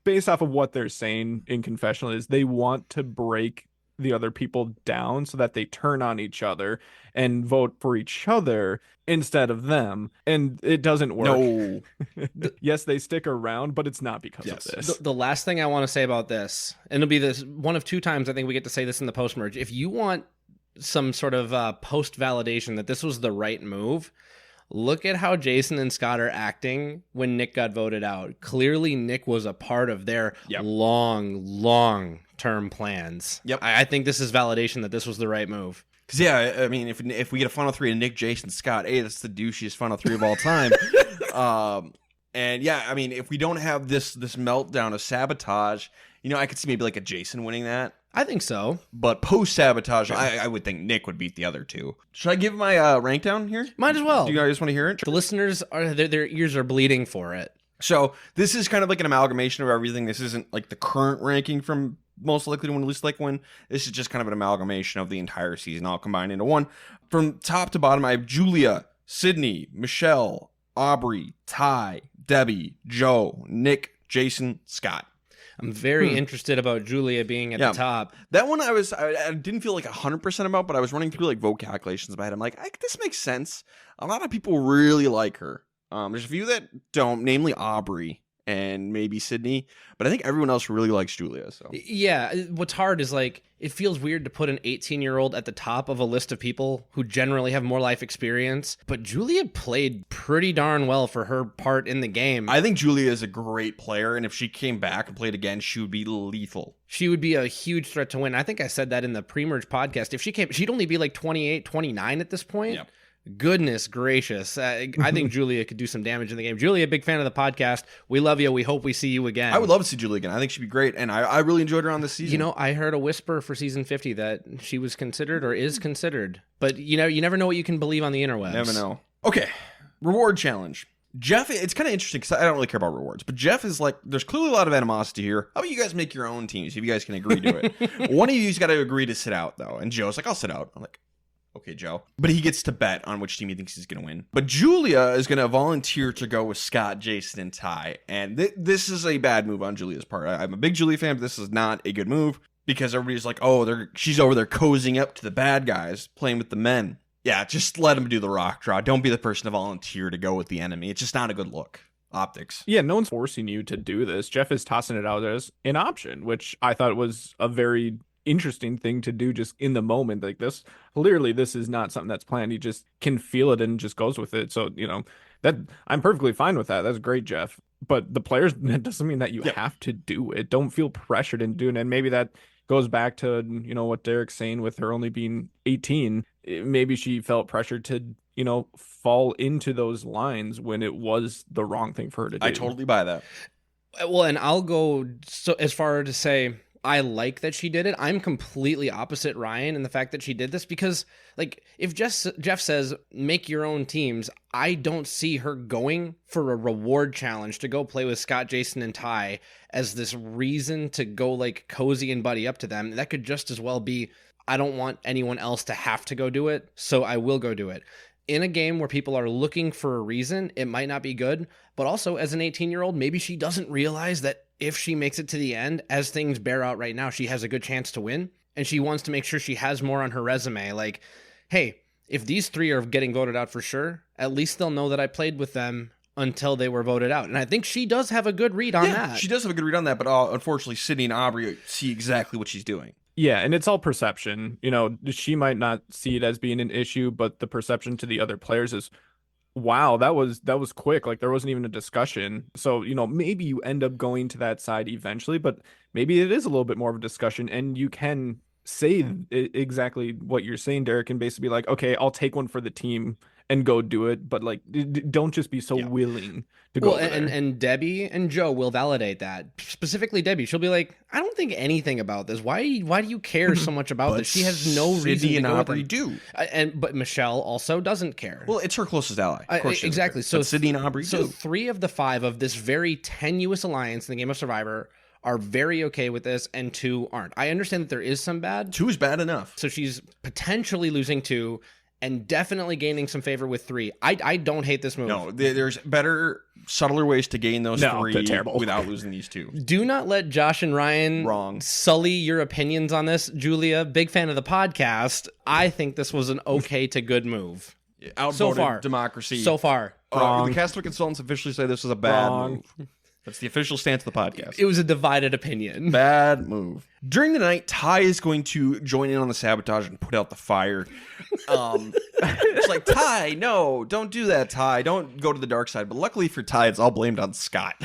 based off of what they're saying in confessional, is they want to break the other people down so that they turn on each other and vote for each other instead of them. And it doesn't work. No. Yes, they stick around, but it's not because of this. The last thing I want to say about this, and it'll be this one of 2 times I think we get to say this in the post-merge. If you want some sort of post validation that this was the right move, look at how Jason and Scott are acting when Nick got voted out. Clearly, Nick was a part of their long term plans. Yep. I think this is validation that this was the right move. Because, yeah, I mean, if we get a final three of Nick, Jason, Scott, that's the douchiest final three of all time. And, yeah, I mean, if we don't have this meltdown of sabotage, I could see maybe like a Jason winning that. I think so. But post-sabotage, I would think Nick would beat the other two. Should I give my rank down here? Might as well. Do you guys want to hear it? The listeners, their ears are bleeding for it. So this is kind of like an amalgamation of everything. This isn't like the current ranking from most likely to win, least likely win. This is just kind of an amalgamation of the entire season, all combined into one. From top to bottom, I have Julia, Sydney, Michelle, Aubrey, Ty, Debbie, Joe, Nick, Jason, Scott. I'm very interested about Julia being at the top. That one I didn't feel like 100% about, but I was running through like vote calculations in my head. I'm like, this makes sense. A lot of people really like her. There's a few that don't, namely Aubrey and maybe Sydney, but I think everyone else really likes Julia. So yeah, what's hard is like it feels weird to put an 18-year-old at the top of a list of people who generally have more life experience, but Julia played pretty darn well for her part in the game. I think Julia is a great player, and if she came back and played again, she would be lethal. She would be a huge threat to win. I think I said that in the pre-merge podcast. If she came, she'd only be like 28, 29 at this point. Yep. Goodness gracious. I think Julia could do some damage in the game. Julia, big fan of the podcast. We love you. We hope we see you again. I would love to see Julia again. I think she'd be great, and I really enjoyed her on this season. I heard a whisper for season 50 that she was considered or is considered. But, you never know what you can believe on the interwebs. Never know. Okay, reward challenge. Jeff, it's kind of interesting because I don't really care about rewards, but Jeff is like, there's clearly a lot of animosity here. How about you guys make your own teams if you guys can agree to it? One of you's got to agree to sit out, though. And Joe's like, I'll sit out. I'm like, okay, Joe. But he gets to bet on which team he thinks he's going to win. But Julia is going to volunteer to go with Scott, Jason, and Ty. And this is a bad move on Julia's part. I'm a big Julia fan, but this is not a good move because everybody's like, oh, she's over there cozying up to the bad guys, playing with the men. Yeah, just let him do the rock draw. Don't be the person to volunteer to go with the enemy. It's just not a good look. Optics. Yeah, no one's forcing you to do this. Jeff is tossing it out as an option, which I thought was a very interesting thing to do just in the moment like this. Clearly this is not something that's planned. He just can feel it and just goes with it. So that I'm perfectly fine with that. That's great, Jeff. But the players, that doesn't mean that you have to do it. Don't feel pressured in doing it. And maybe that goes back to what Derek's saying with her only being 18. Maybe she felt pressured to fall into those lines when it was the wrong thing for her to do. I totally buy that. Well, and I'll go so as far to say I like that she did it. I'm completely opposite Ryan in the fact that she did this because, like, if Jeff says make your own teams, I don't see her going for a reward challenge to go play with Scott, Jason, and Ty as this reason to go like cozy and buddy up to them. That could just as well be, I don't want anyone else to have to go do it, so I will go do it. In a game where people are looking for a reason, it might not be good, but also as an 18-year-old, maybe she doesn't realize that if she makes it to the end, as things bear out right now, she has a good chance to win, and she wants to make sure she has more on her resume. Like, hey, if these three are getting voted out for sure, at least they'll know that I played with them until they were voted out. And I think she does have a good read on that. She does have a good read on that, but unfortunately, Sydney and Aubrey see exactly what she's doing. Yeah, and it's all perception. She might not see it as being an issue, but the perception to the other players is, wow, that was quick. Like there wasn't even a discussion. So, maybe you end up going to that side eventually, but maybe it is a little bit more of a discussion and you can say exactly what you're saying, Derek, and basically be like, okay, I'll take one for the team and go do it, but like don't just be so willing to go. Well, and Debbie and Joe will validate that. Specifically Debbie, she'll be like, I don't think anything about this. Why do you care so much about this? She has no reason to go Aubrey do. But Michelle also doesn't care. Well, it's her closest ally. Of course exactly. So Sydney and Aubrey do. So 3 of the 5 of this very tenuous alliance in the game of Survivor are very okay with this, and 2 aren't. I understand that there is some bad. 2 is bad enough. So she's potentially losing 2 and definitely gaining some favor with 3. I don't hate this move. No, there's better, subtler ways to gain those 3 terrible. Without losing these 2. Do not let Josh and Ryan sully your opinions on this. Julia, big fan of the podcast. I think this was an okay to good move. Outvoted so far. democracy. So far. The Castaway Consultants officially say this was a bad move. That's the official stance of the podcast. It was a divided opinion. Bad move. During the night, Ty is going to join in on the sabotage and put out the fire. It's like, Ty, no, don't do that, Ty. Don't go to the dark side. But luckily for Ty, it's all blamed on Scott.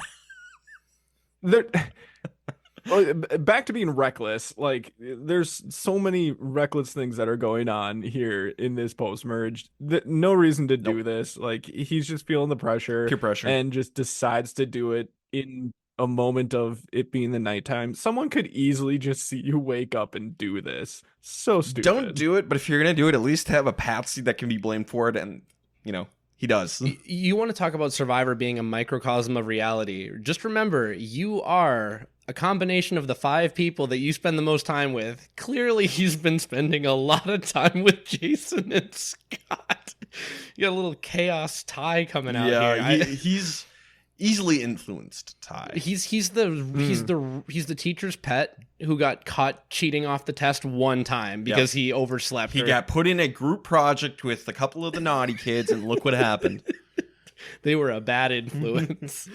Back to being reckless. Like, there's so many reckless things that are going on here in this post-merge. No reason to do this. Like, he's just feeling the pressure. Peer pressure. And just decides to do it in a moment of it being the nighttime. Someone could easily just see you wake up and do this. So stupid. Don't do it, but if you're going to do it, at least have a patsy that can be blamed for it. And, you know, he does. You want to talk about Survivor being a microcosm of reality. Just remember, you are a combination of the 5 people that you spend the most time with. Clearly, he's been spending a lot of time with Jason and Scott. You got a little chaos Ty coming out here. Yeah, he's easily influenced, Ty. He's the teacher's pet who got caught cheating off the test one time because he overslept. He got put in a group project with a couple of the naughty kids, and look what happened. They were a bad influence.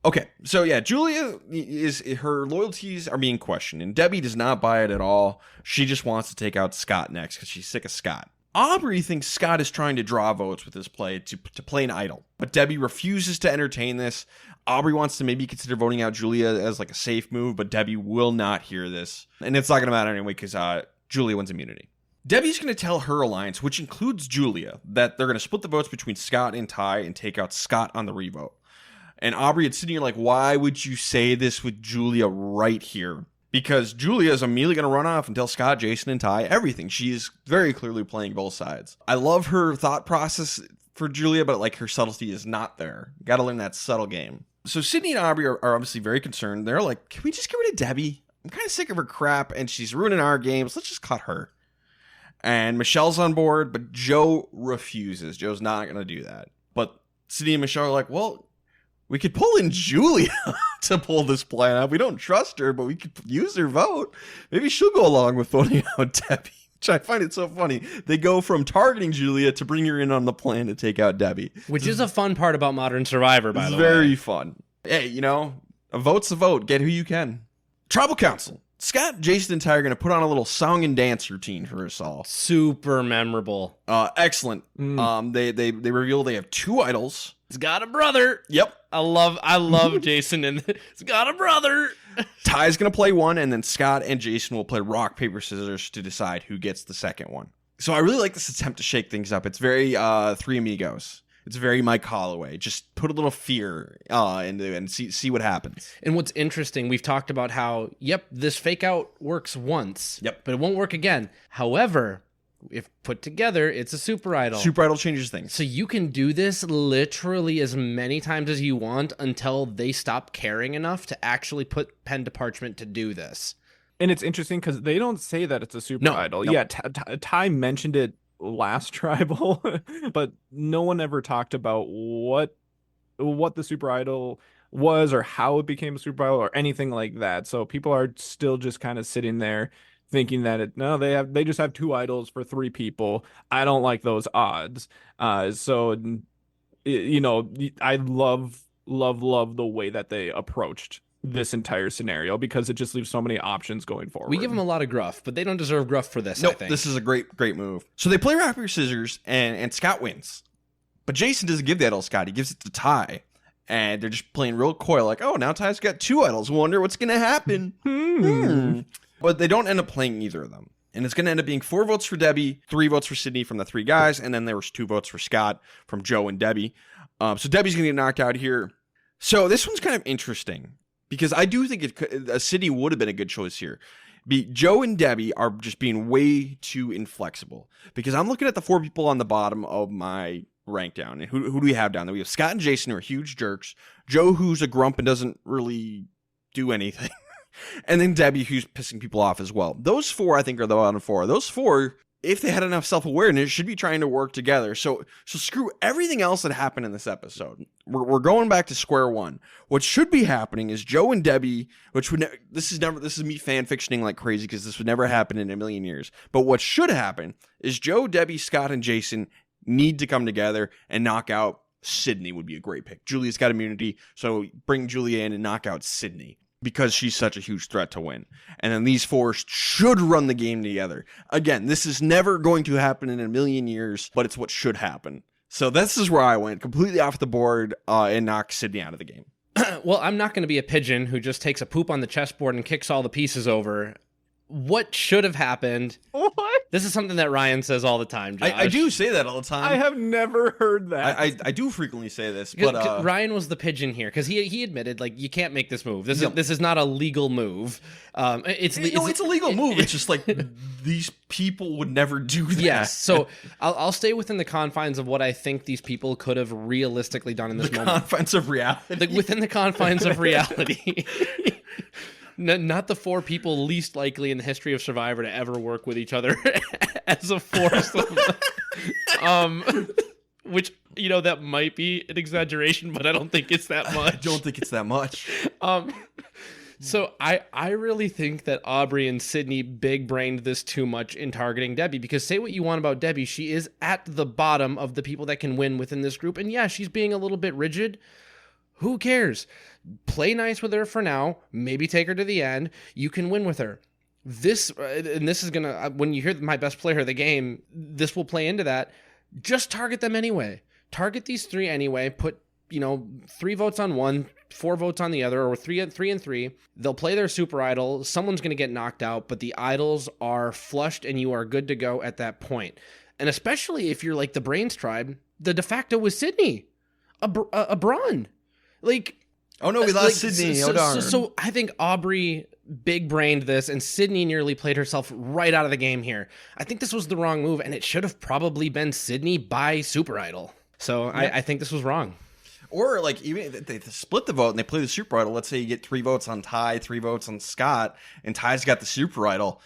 Okay, so yeah, her loyalties are being questioned, and Debbie does not buy it at all. She just wants to take out Scott next because she's sick of Scott. Aubrey thinks Scott is trying to draw votes with his play to play an idol, but Debbie refuses to entertain this. Aubrey wants to maybe consider voting out Julia as like a safe move, but Debbie will not hear this, and it's not going to matter anyway because Julia wins immunity. Debbie's going to tell her alliance, which includes Julia, that they're going to split the votes between Scott and Ty and take out Scott on the revote. And Aubrey is sitting here like, why would you say this with Julia right here? Because Julia is immediately going to run off and tell Scott, Jason, and Ty everything. She is very clearly playing both sides. I love her thought process for Julia, but like her subtlety is not there. Got to learn that subtle game. So Sydney and Aubrey are obviously very concerned. They're like, can we just get rid of Debbie? I'm kind of sick of her crap, and she's ruining our games. Let's just cut her. And Michelle's on board, but Joe refuses. Joe's not going to do that. But Sydney and Michelle are like, well, we could pull in Julia to pull this plan out. We don't trust her, but we could use her vote. Maybe she'll go along with voting out Debbie, which I find it so funny. They go from targeting Julia to bring her in on the plan to take out Debbie. Which is a fun part about Modern Survivor, by the way. Very fun. Hey, you know, a vote's a vote. Get who you can. Tribal Council. Scott, Jason, and Ty are going to put on a little song and dance routine for us all. Super memorable. Excellent. They reveal they have 2 idols. He's got a brother. Yep. I love Jason, and he's got a brother. Ty's going to play one, and then Scott and Jason will play rock, paper, scissors to decide who gets the second one. So I really like this attempt to shake things up. It's very Three Amigos. It's very Mike Holloway. Just put a little fear into it and see what happens. And what's interesting, we've talked about how, this fake out works once, but it won't work again. However, if put together, it's a super idol. Super idol changes things. So you can do this literally as many times as you want until they stop caring enough to actually put pen to parchment to do this. And it's interesting because they don't say that it's a super idol. No. Yeah, Ty mentioned it last tribal, but no one ever talked about what the super idol was or how it became a super idol or anything like that. So people are still just kind of sitting there thinking that they just have 2 idols for 3 people. I don't like those odds. So you know, I love the way that they approached this entire scenario because it just leaves so many options going forward. We give them a lot of gruff, but they don't deserve gruff for this. Nope, I think this is a great move. So they play rock, paper, scissors, and Scott wins. But Jason doesn't give the idol to Scott. He gives it to Ty. And they're just playing real coy, like, oh, now Ty's got 2 idols. Wonder what's going to happen. But they don't end up playing either of them. And it's going to end up being 4 votes for Debbie, 3 votes for Sydney from the 3 guys, and then there was 2 votes for Scott from Joe and Debbie. So Debbie's going to get knocked out here. So this one's kind of interesting because I do think Sydney would have been a good choice here. Joe and Debbie are just being way too inflexible because I'm looking at the 4 people on the bottom of my rank down. And who do we have down there? We have Scott and Jason, who are huge jerks. Joe, who's a grump and doesn't really do anything. And then Debbie, who's pissing people off as well. Those 4, I think, are the bottom 4. Those 4, if they had enough self-awareness, should be trying to work together. So screw everything else that happened in this episode. We're going back to square one. What should be happening is Joe and Debbie, which this is me fan fictioning like crazy because this would never happen in a million years. But what should happen is Joe, Debbie, Scott, and Jason need to come together and knock out Sydney would be a great pick. Julia's got immunity, so bring Julia in and knock out Sydney because she's such a huge threat to win. And then these four should run the game together. Again, this is never going to happen in a million years, but it's what should happen. So this is where I went, completely off the board, and knock Sydney out of the game. Well, I'm not going to be a pigeon who just takes a poop on the chessboard and kicks all the pieces over. What should have happened? What? This is something that Ryan says all the time, Josh. I do say that all the time. I have never heard that. I do frequently say this, but Ryan was the pigeon here because he admitted like you can't make this move. This is not a legal move. It's a legal move. It's just like these people would never do that. Yes, so I'll stay within the confines of what I think these people could have realistically done in this moment. Confines of reality. Within the confines of reality. Not the four people least likely in the history of Survivor to ever work with each other as a force. Which, that might be an exaggeration, but I don't think it's that much. I don't think it's that much. So I really think that Aubrey and Sydney big-brained this too much in targeting Debbie, because say what you want about Debbie, she is at the bottom of the people that can win within this group. And yeah, she's being a little bit rigid. Who cares? Play nice with her for now. Maybe take her to the end. You can win with her. This is going to, when you hear my best player of the game, this will play into that. Just target them anyway. Target these three anyway. Put, 3 votes on one, 4 votes on the other, or 3 and 3. They'll play their super idol. Someone's going to get knocked out, but the idols are flushed and you are good to go at that point. And especially if you're like the Brains tribe, the de facto was Sydney. A Braun. Like, oh no, we lost Sydney. So I think Aubrey big-brained this, and Sydney nearly played herself right out of the game here. I think this was the wrong move, and it should have probably been Sydney by Super Idol. So yeah. I think this was wrong. Or like even if they split the vote and they play the Super Idol. Let's say you get 3 votes on Ty, 3 votes on Scott, and Ty's got the Super Idol.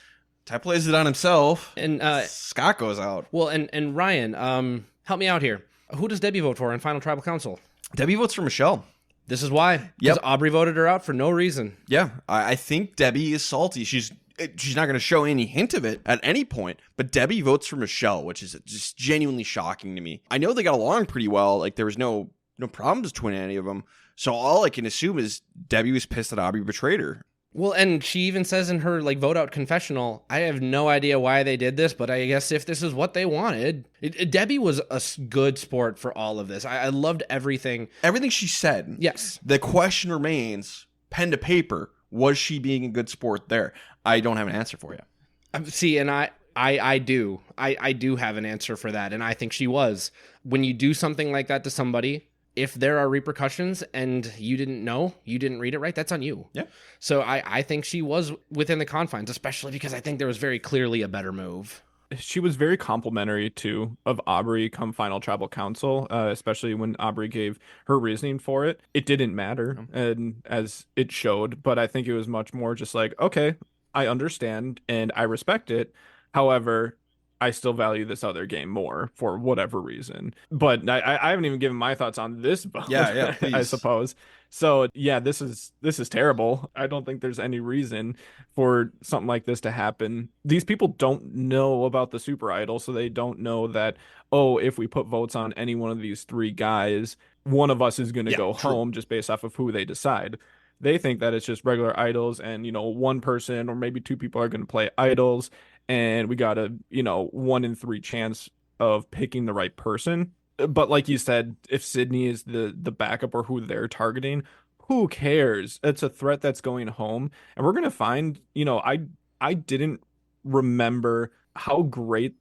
Ty plays it on himself, and Scott goes out. Well, and Ryan, help me out here. Who does Debbie vote for in Final Tribal Council? Debbie votes for Michelle. This is why. Because Aubrey voted her out for no reason. Yeah, I think Debbie is salty. She's not going to show any hint of it at any point. But Debbie votes for Michelle, which is just genuinely shocking to me. I know they got along pretty well. Like there was no problems between any of them. So all I can assume is Debbie was pissed that Aubrey betrayed her. Well, and she even says in her vote out confessional, I have no idea why they did this, but I guess if this is what they wanted. Debbie was a good sport for all of this. I loved everything. Everything she said. Yes. The question remains, pen to paper, was she being a good sport there? I don't have an answer for you. See, and I do. I do have an answer for that, and I think she was. When you do something like that to somebody, if there are repercussions and you didn't know, you didn't read it right, that's on you. Yeah. So I think she was within the confines, especially because I think there was very clearly a better move. She was very complimentary too of Aubrey come Final Tribal Council, especially when Aubrey gave her reasoning for it. It didn't matter, and as it showed, but I think it was much more just like, okay, I understand and I respect it. However, I still value this other game more for whatever reason. But I haven't even given my thoughts on this vote. Yeah, I suppose. So yeah, this is terrible. I don't think there's any reason for something like this to happen. These people don't know about the Super Idol, so they don't know that, oh, if we put votes on any one of these 3 guys, one of us is going to go home just based off of who they decide. They think that it's just regular idols and, one person or maybe 2 people are going to play idols. And we got a, 1 in 3 chance of picking the right person. But like you said, if Sydney is the backup or who they're targeting, who cares? It's a threat that's going home. And we're going to find, I didn't remember how great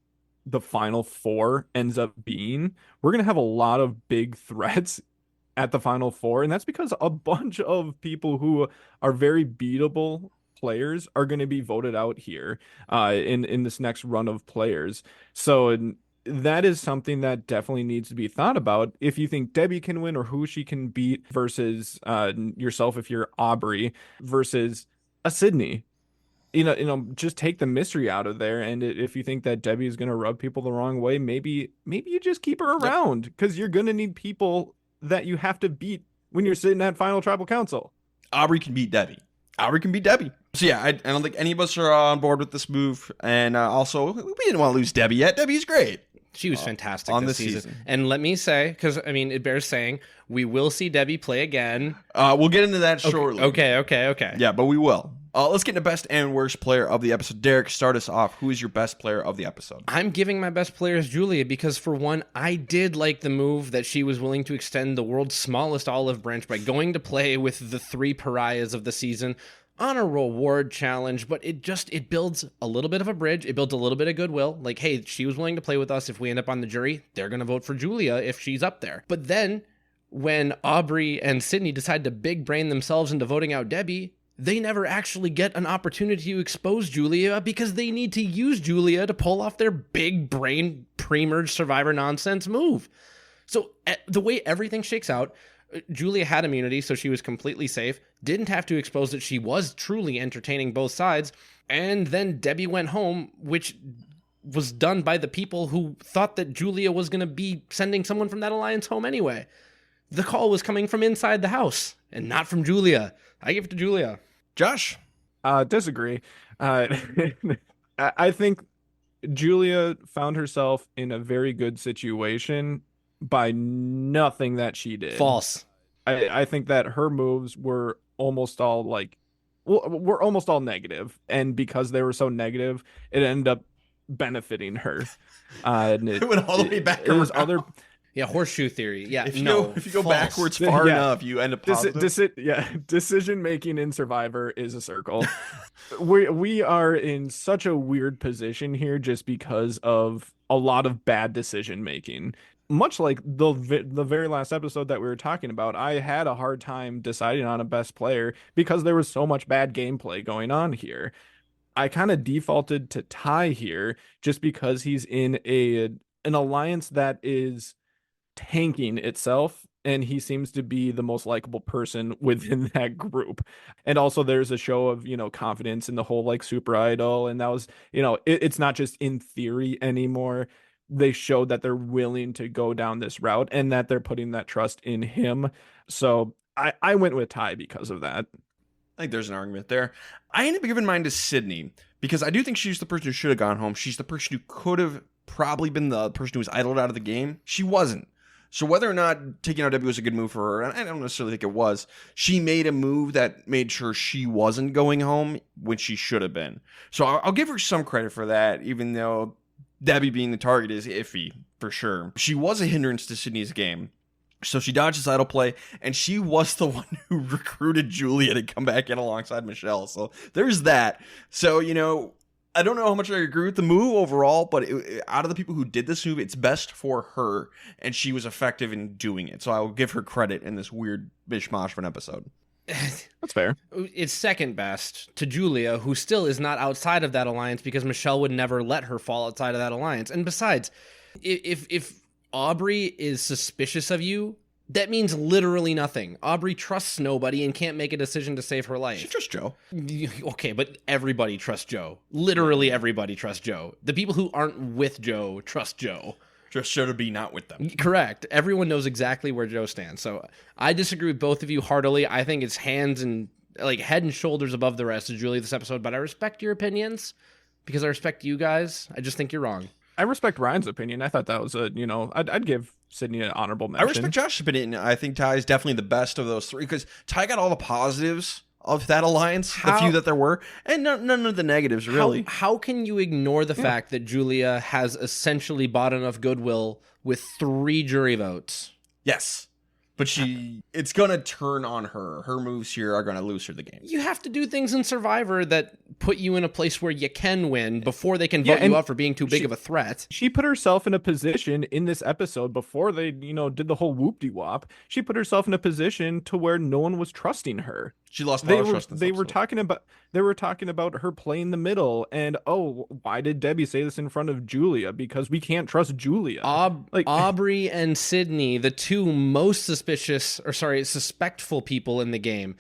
the Final 4 ends up being. We're going to have a lot of big threats at the Final 4. And that's because a bunch of people who are very beatable players are going to be voted out here in this next run of players. So that is something that definitely needs to be thought about if you think Debbie can win or who she can beat versus yourself if you're Aubrey versus a Sydney. Just take the mystery out of there. And if you think that Debbie is going to rub people the wrong way, maybe you just keep her around because you're going to need people that you have to beat when you're sitting at Final Tribal Council. Aubrey can beat Debbie. So yeah, I don't think any of us are on board with this move. And also, we didn't want to lose Debbie yet. Debbie's great. She was fantastic on this the season. And let me say, because, I mean, it bears saying, we will see Debbie play again. We'll get into that shortly. Okay. Yeah, but we will. Let's get into best and worst player of the episode. Derek, start us off. Who is your best player of the episode? I'm giving my best player as Julia because, for one, I did like the move that she was willing to extend the world's smallest olive branch by going to play with the 3 pariahs of the season on a reward challenge, but it builds a little bit of a bridge. It builds a little bit of goodwill. Like, hey, she was willing to play with us. If we end up on the jury, they're going to vote for Julia if she's up there. But then when Aubrey and Sydney decide to big brain themselves into voting out Debbie, they never actually get an opportunity to expose Julia because they need to use Julia to pull off their big brain pre-merge Survivor nonsense move. So the way everything shakes out, Julia had immunity, so she was completely safe, didn't have to expose that she was truly entertaining both sides, and then Debbie went home, which was done by the people who thought that Julia was going to be sending someone from that alliance home anyway. The call was coming from inside the house, and not from Julia. I give it to Julia. Josh? Disagree. I think Julia found herself in a very good situation by nothing that she did. False. I think that her moves were almost all were almost all negative, and because they were so negative, it ended up benefiting her. And it went all the way back it was around. Yeah, horseshoe theory. Yeah, if you go backwards far enough, you end up positive. Decision making in Survivor is a circle. we are in such a weird position here just because of a lot of bad decision making. Much like the very last episode that we were talking about, I had a hard time deciding on a best player because there was so much bad gameplay going on here. I kind of defaulted to Ty here just because he's in an alliance that is tanking itself, and he seems to be the most likable person within that group. And also there's a show of, confidence in the whole like super idol, and that was, it's not just in theory anymore. They showed that they're willing to go down this route and that they're putting that trust in him. So I went with Ty because of that. I think there's an argument there. I ended up giving mine to Sydney because I do think she's the person who should have gone home. She's the person who could have probably been the person who was idled out of the game. She wasn't. So whether or not taking out Debbie was a good move for her, and I don't necessarily think it was, she made a move that made sure she wasn't going home when she should have been. So I'll give her some credit for that, even though Debbie being the target is iffy, for sure. She was a hindrance to Sydney's game. So she dodged his idle play, and she was the one who recruited Julia to come back in alongside Michelle. So there's that. So, I don't know how much I agree with the move overall, but out of the people who did this move, it's best for her, and she was effective in doing it. So I will give her credit in this weird mishmash of an episode. That's fair. It's second best to Julia, who still is not outside of that alliance because Michelle would never let her fall outside of that alliance. And besides, if Aubrey is suspicious of you, that means literally nothing. Aubrey trusts nobody and can't make a decision to save her life. She trusts Joe. Okay, but everybody trusts Joe. Literally everybody trusts Joe. The people who aren't with Joe trust Joe. Just should have been not with them. Correct. Everyone knows exactly where Joe stands. So I disagree with both of you heartily. I think it's head and shoulders above the rest of Julia this episode, but I respect your opinions because I respect you guys. I just think you're wrong. I respect Ryan's opinion. I thought that was I'd give Sydney an honorable mention. I respect Josh's opinion. I think Ty is definitely the best of those three because Ty got all the positives of that alliance, the few that there were, and none of the negatives, really. How can you ignore the fact that Julia has essentially bought enough goodwill with 3 jury votes? Yes. But it's going to turn on her. Her moves here are going to lose her the game. You have to do things in Survivor that put you in a place where you can win before they can vote you out for being too big of a threat. She put herself in a position in this episode before they, did the whole whoop-de-wop. She put herself in a position to where no one was trusting her. She lost a lot of trust in this They were talking about her playing the middle, and why did Debbie say this in front of Julia? Because we can't trust Julia. Aubrey and Sydney, the two most suspectful people in the game,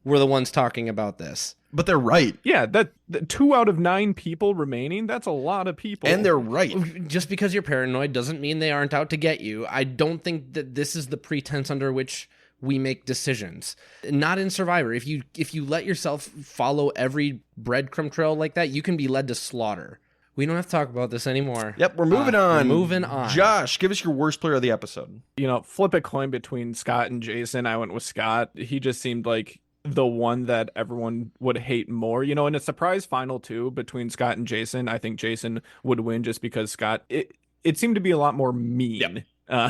were the ones talking about this. But they're right. Yeah, that 2 out of 9 people remaining, that's a lot of people. And they're right. Just because you're paranoid doesn't mean they aren't out to get you. I don't think that this is the pretense under which we make decisions. Not in Survivor. If you let yourself follow every breadcrumb trail like that, you can be led to slaughter. We don't have to talk about this anymore. Yep, we're moving on. Moving on. Josh, give us your worst player of the episode. Flip a coin between Scott and Jason. I went with Scott. He just seemed like the one that everyone would hate more. In a surprise final two between Scott and Jason, I think Jason would win just because Scott, it seemed to be a lot more mean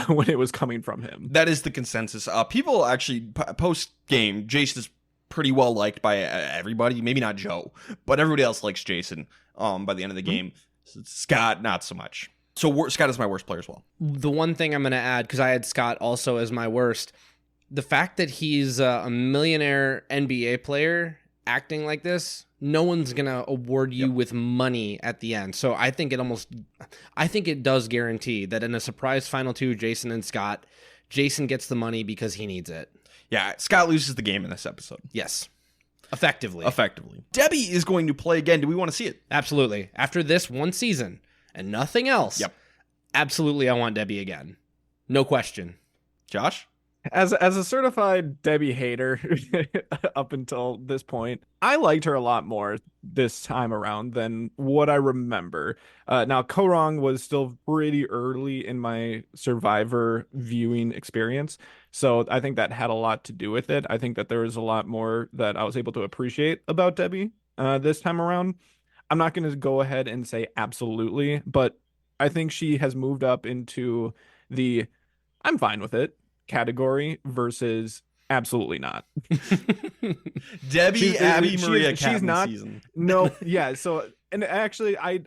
when it was coming from him. That is the consensus. People actually, post-game, Jason is pretty well liked by everybody. Maybe not Joe, but everybody else likes Jason by the end of the game. Scott, not so much. So Scott is my worst player as well. The one thing I'm going to add, because I had Scott also as my worst, the fact that he's a millionaire NBA player acting like this, no one's going to award you with money at the end. So I think it does guarantee that in a surprise final two, Jason and Scott, Jason gets the money because he needs it. Yeah, Scott loses the game in this episode. Yes. Effectively. Debbie is going to play again. Do we want to see it? Absolutely. After this one season and nothing else. Yep. Absolutely, I want Debbie again. No question. Josh? As a certified Debbie hater up until this point, I liked her a lot more this time around than what I remember. Now, Koah Rong was still pretty early in my Survivor viewing experience, so I think that had a lot to do with it. I think that there was a lot more that I was able to appreciate about Debbie this time around. I'm not going to go ahead and say absolutely, but I think she has moved up into the I'm fine with it category versus absolutely not. Debbie, Abby, Maria, she's not. Season. No, yeah. So, and actually, I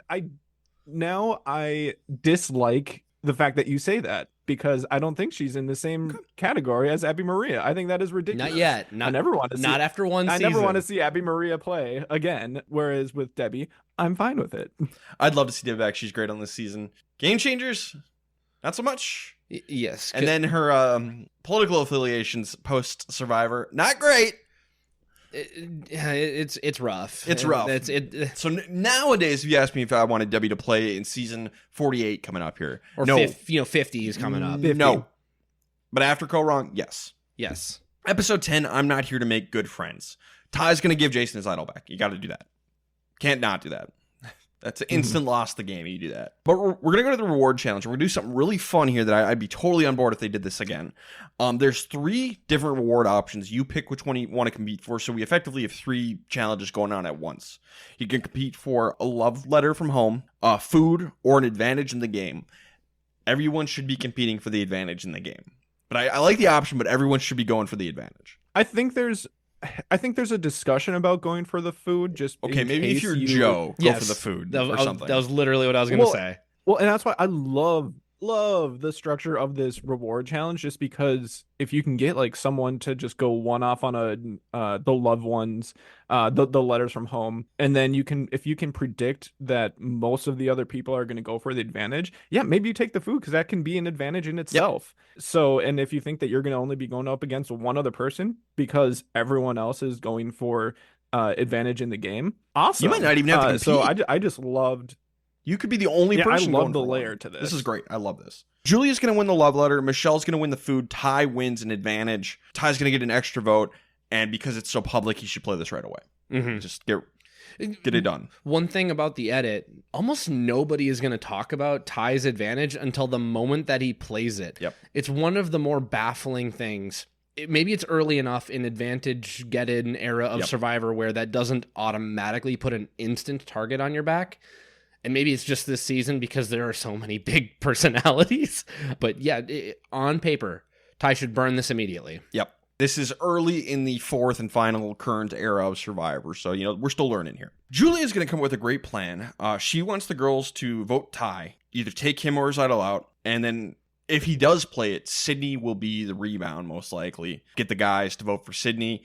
dislike the fact that you say that because I don't think she's in the same category as Abby Maria. I think that is ridiculous. Not yet. I never want to see. Not after one season. I never want to see Abby Maria play again. Whereas with Debbie, I'm fine with it. I'd love to see Debbie back. She's great on this season. Game Changers, not so much. Yes. And then her political affiliations post Survivor, not great. It's rough. It's rough. So nowadays, if you ask me if I wanted Debbie to play in season 48 coming up here, or no. 50 is coming up. 50. No. But after Koah Rong, yes. Yes. Episode 10, I'm not here to make good friends. Ty's going to give Jason his idol back. You got to do that. Can't not do that. That's an instant loss to the game if you do that. But we're going to go to the reward challenge. We're going to do something really fun here that I'd be totally on board if they did this again. There's 3 different reward options. You pick which one you want to compete for. So we effectively have 3 challenges going on at once. You can compete for a love letter from home, food, or an advantage in the game. Everyone should be competing for the advantage in the game. But I like the option, but everyone should be going for the advantage. I think there's a discussion about going for the food. Just okay, maybe if you're Joe, go for the food or something. That was literally what I was going to say. Well, and that's why I love the structure of this reward challenge, just because if you can get like someone to just go one off on the loved ones, the letters from home, and then if you can predict that most of the other people are going to go for the advantage, yeah, maybe you take the food because that can be an advantage in itself. Yep. So, and if you think that you're going to only be going up against one other person because everyone else is going for advantage in the game, awesome. You might not even have to compete. So I just loved. You could be the only person. I love the layer to this. This is great. I love this. Julia's going to win the love letter. Michelle's going to win the food. Ty wins an advantage. Ty's going to get an extra vote. And because it's so public, he should play this right away. Mm-hmm. Just get it done. One thing about the edit, almost nobody is going to talk about Ty's advantage until the moment that he plays it. Yep. It's one of the more baffling things. Maybe it's early enough in advantage get-in era of Survivor where that doesn't automatically put an instant target on your back. And maybe it's just this season because there are so many big personalities. But yeah, on paper, Ty should burn this immediately. Yep. This is early in the 4th and final current era of Survivor. So, we're still learning here. Julia's going to come with a great plan. She wants the girls to vote Ty, either take him or his idol out. And then if he does play it, Sydney will be the rebound, most likely. Get the guys to vote for Sydney.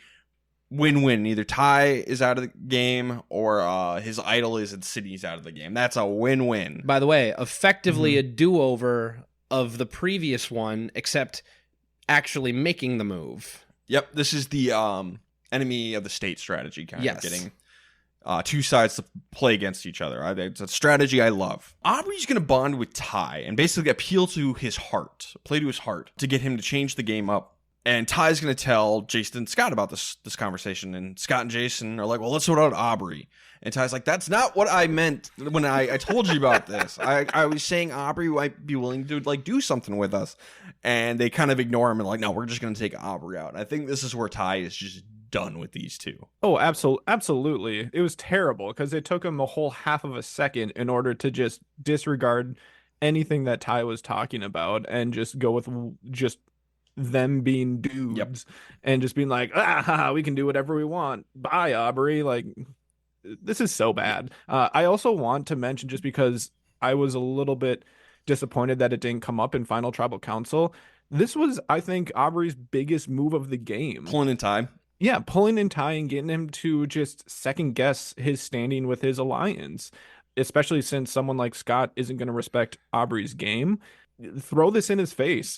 Win-win. Either Ty is out of the game or his idol is and Sydney's out of the game. That's a win-win. By the way, effectively a do-over of the previous one, except actually making the move. Yep, this is the enemy of the state strategy, kind of getting 2 sides to play against each other. It's a strategy I love. Aubrey's going to bond with Ty and basically appeal to his heart, play to his heart, to get him to change the game up And Ty's going to tell Jason and Scott about this conversation. And Scott and Jason are like, well, let's sort out Aubrey. And Ty's like, that's not what I meant when I told you about this. I was saying Aubrey might be willing to like do something with us. And they kind of ignore him and like, no, we're just going to take Aubrey out. I think this is where Ty is just done with these two. Oh, absolutely. It was terrible because it took him a whole half of a second in order to just disregard anything that Ty was talking about and just go with just them being dudes and just being like, we can do whatever we want. Bye, Aubrey. Like, this is so bad. I also want to mention, just because I was a little bit disappointed that it didn't come up in Final Tribal Council, this was, I think, Aubrey's biggest move of the game. Pulling in Ty. Yeah, pulling in Ty and getting him to just second guess his standing with his alliance, especially since someone like Scott isn't going to respect Aubrey's game. Throw this in his face.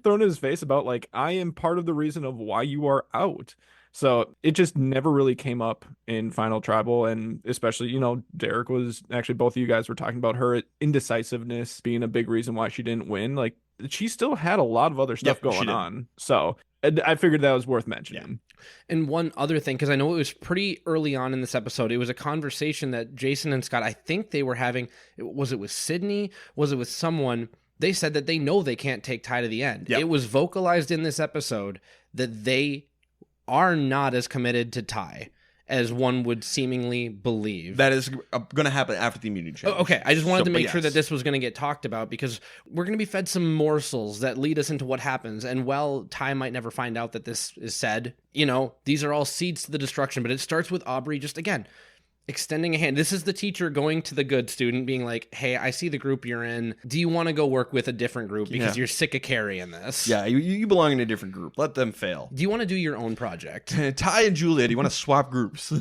Throw it in his face about like, I am part of the reason of why you are out. So it just never really came up in Final Tribal. And especially, Derek was actually, both of you guys were talking about her indecisiveness being a big reason why she didn't win. Like, she still had a lot of other stuff going on. So I figured that was worth mentioning. And one other thing, because I know it was pretty early on in this episode, it was a conversation that Jason and Scott, I think they were having. Was it with Sydney? Was it with someone? They said that they know they can't take Ty to the end. It was vocalized in this episode that they are not as committed to Ty as one would seemingly believe. That is going to happen after the immunity challenge. Okay, I just wanted to make sure that this was going to get talked about, because we're going to be fed some morsels that lead us into what happens. And while Ty might never find out that this is said, these are all seeds to the destruction. But it starts with Aubrey just, again, extending a hand. This is the teacher going to the good student being like, hey, I see the group you're in. Do you want to go work with a different group because you're sick of carrying this? Yeah, you belong in a different group. Let them fail. Do you want to do your own project? Ty and Julia, do you want to swap groups?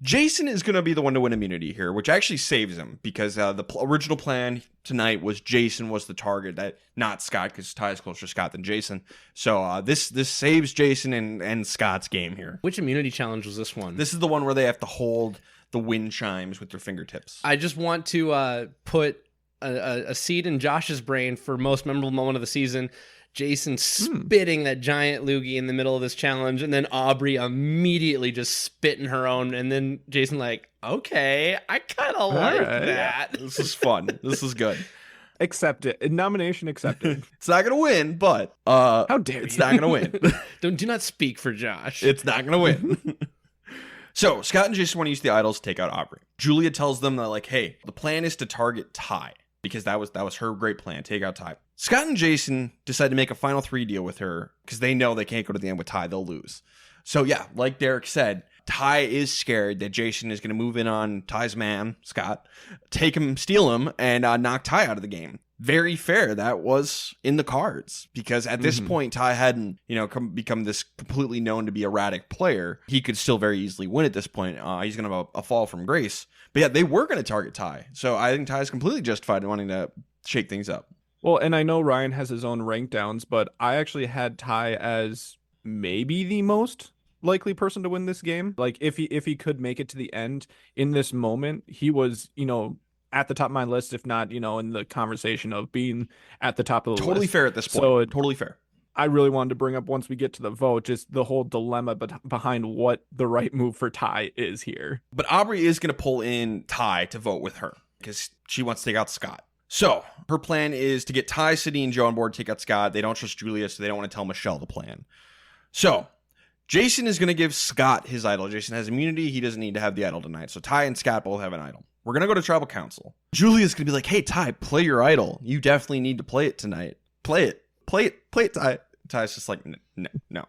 Jason is going to be the one to win immunity here, which actually saves him, because the original plan tonight was Jason was the target, not Scott, because Ty is closer to Scott than Jason. So this saves Jason and Scott's game here. Which immunity challenge was this one? This is the one where they have to hold the wind chimes with their fingertips. I just want to put a seed in Josh's brain for most memorable moment of the season. Jason spitting that giant loogie in the middle of this challenge, and then Aubrey immediately just spitting her own, and then Jason like, okay, I kind of like that. This is fun. This is good. Accept it. Nomination accepted. It's not going to win, but how dare you? It's not going to win. Do not speak for Josh. It's not going to win. So Scott and Jason want to use the idols to take out Aubrey. Julia tells them that, like, hey, the plan is to target Ty, because that was her great plan, take out Ty. Scott and Jason decide to make a final 3 deal with her because they know they can't go to the end with Ty. They'll lose. So yeah, like Derek said, Ty is scared that Jason is going to move in on Ty's man, Scott, take him, steal him, and knock Ty out of the game. Very fair. That was in the cards, because at this point, Ty hadn't, become this completely known to be erratic player. He could still very easily win at this point. He's going to have a fall from grace. But yeah, they were going to target Ty. So I think Ty's completely justified in wanting to shake things up. Well, and I know Ryan has his own rank downs, but I actually had Ty as maybe the most likely person to win this game. Like, if he could make it to the end in this moment, he was, at the top of my list, if not, in the conversation of being at the top of the list. Totally fair at this point. So totally fair. I really wanted to bring up, once we get to the vote, just the whole dilemma behind what the right move for Ty is here. But Aubrey is going to pull in Ty to vote with her because she wants to take out Scott. So her plan is to get Ty, Sydney, and Joe on board, take out Scott. They don't trust Julia, so they don't want to tell Michelle the plan. So Jason is going to give Scott his idol. Jason has immunity. He doesn't need to have the idol tonight. So Ty and Scott both have an idol. We're going to go to Tribal Council. Julia's going to be like, hey, Ty, play your idol. You definitely need to play it tonight. Play it, Ty. Ty's just like, no.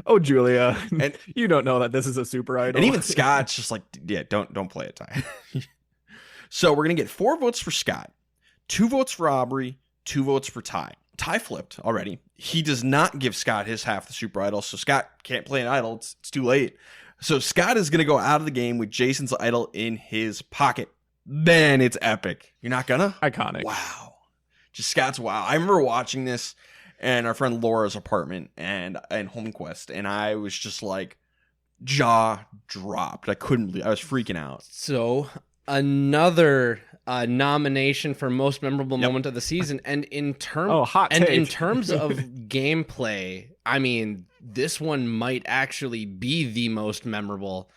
Oh, Julia, and you don't know that this is a super idol. And even Scott's just like, yeah, don't play it, Ty. So we're going to get 4 votes for Scott, 2 votes for Aubrey, 2 votes for Ty. Ty flipped already. He does not give Scott his half the super idol, so Scott can't play an idol. It's too late. So Scott is going to go out of the game with Jason's idol in his pocket. Man, it's epic. You're not gonna? Iconic. Wow. Just Scott's wow. I remember watching this in our friend Laura's apartment and Home Quest, and I was just like, jaw dropped. I couldn't believe. I was freaking out. So Another nomination for most memorable Yep. moment of the season, and in hot take. terms of gameplay, I mean, this one might actually be the most memorable.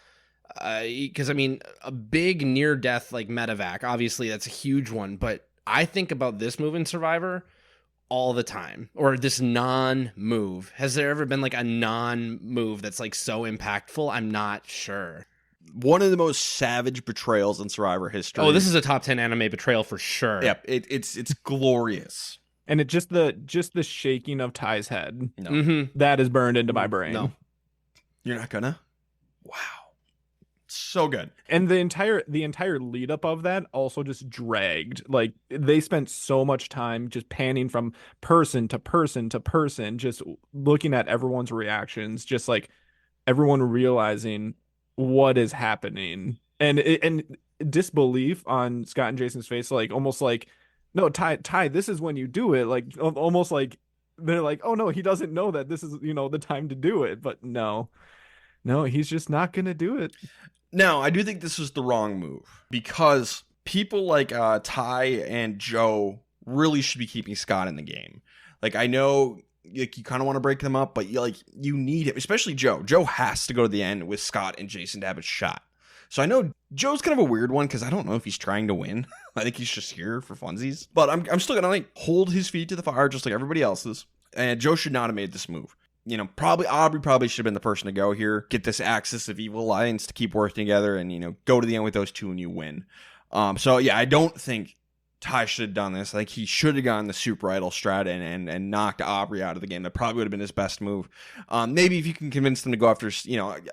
Because I mean, a big near death like medevac, obviously that's a huge one, but I think about this move in Survivor all the time, or this non-move. Has there ever been like a non-move that's like so impactful? I'm not sure. One of the most savage betrayals in Survivor history. Oh, this is a top 10 anime betrayal for sure. Yep, it's glorious. And it just the shaking of Ty's head No, that is burned into my brain. No. you're not gonna. Wow, so good. And the entire lead up of that also just dragged. Like they spent so much time just panning from person to person to person, just looking at everyone's reactions, just like everyone realizing what is happening, and disbelief on Scott and Jason's face, like almost like, no, Ty, this is when you do it, like almost like they're like, oh no, he doesn't know that this is the time to do it, but no, he's just not gonna do it. Now, I do think this was the wrong move because people like Ty and Joe really should be keeping Scott in the game. Like, I know like you kind of want to break them up, but you need him, especially Joe. Joe has to go to the end with Scott and Jason to have a shot. So I know Joe's kind of a weird one because I don't know if he's trying to win. I think he's just here for funsies. But I'm still gonna like hold his feet to the fire just like everybody else's. And Joe should not have made this move. Probably Aubrey should have been the person to go here, get this axis of evil alliance to keep working together, and go to the end with those two and you win. So yeah, I don't think Ty should have done this. I think he should have gone the super idol strat and knocked Aubrey out of the game. That probably would have been his best move. Maybe if you can convince them to go after,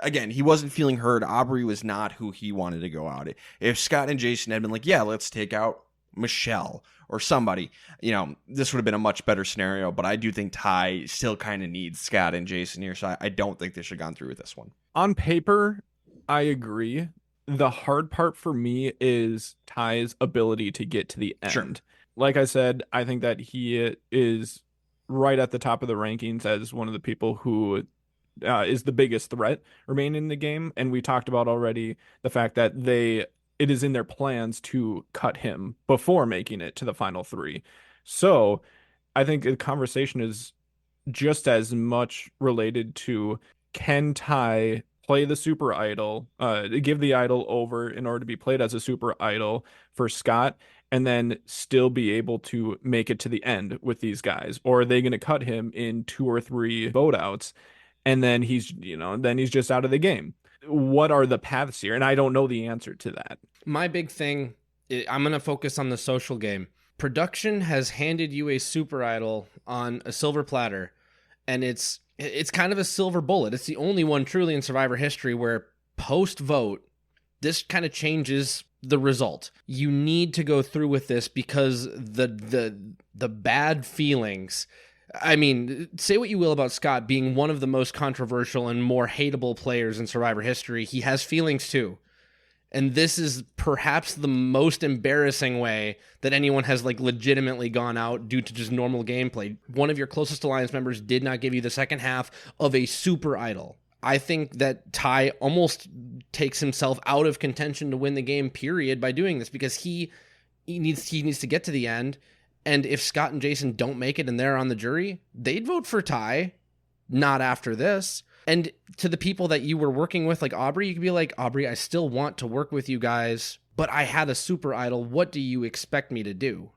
again, he wasn't feeling heard. Aubrey was not who he wanted to go out. If Scott and Jason had been like, yeah, let's take out Michelle or somebody, this would have been a much better scenario. But I do think Ty still kind of needs Scott and Jason here. So I don't think they should have gone through with this one. On paper, I agree. The hard part for me is Ty's ability to get to the end. Sure. Like I said, I think that he is right at the top of the rankings as one of the people who is the biggest threat remaining in the game. And we talked about already the fact that it is in their plans to cut him before making it to the final three. So I think the conversation is just as much related to, can Ty play the super idol, give the idol over in order to be played as a super idol for Scott, and then still be able to make it to the end with these guys? Or are they going to cut him in 2 or 3 vote outs and then he's just out of the game? What are the paths here? And I don't know the answer to that. My big thing, I'm going to focus on the social game. Production has handed you a super idol on a silver platter, and it's kind of a silver bullet. It's the only one truly in Survivor history where post-vote, this kind of changes the result. You need to go through with this because the bad feelings. I mean, say what you will about Scott being one of the most controversial and more hateable players in Survivor history. He has feelings too. And this is perhaps the most embarrassing way that anyone has like legitimately gone out due to just normal gameplay. One of your closest alliance members did not give you the second half of a super idol. I think that Ty almost takes himself out of contention to win the game, period, by doing this, because he needs to get to the end. And if Scott and Jason don't make it and they're on the jury, they'd vote for Ty, not after this. And to the people that you were working with, like Aubrey, you could be like, Aubrey, I still want to work with you guys, but I had a super idol. What do you expect me to do?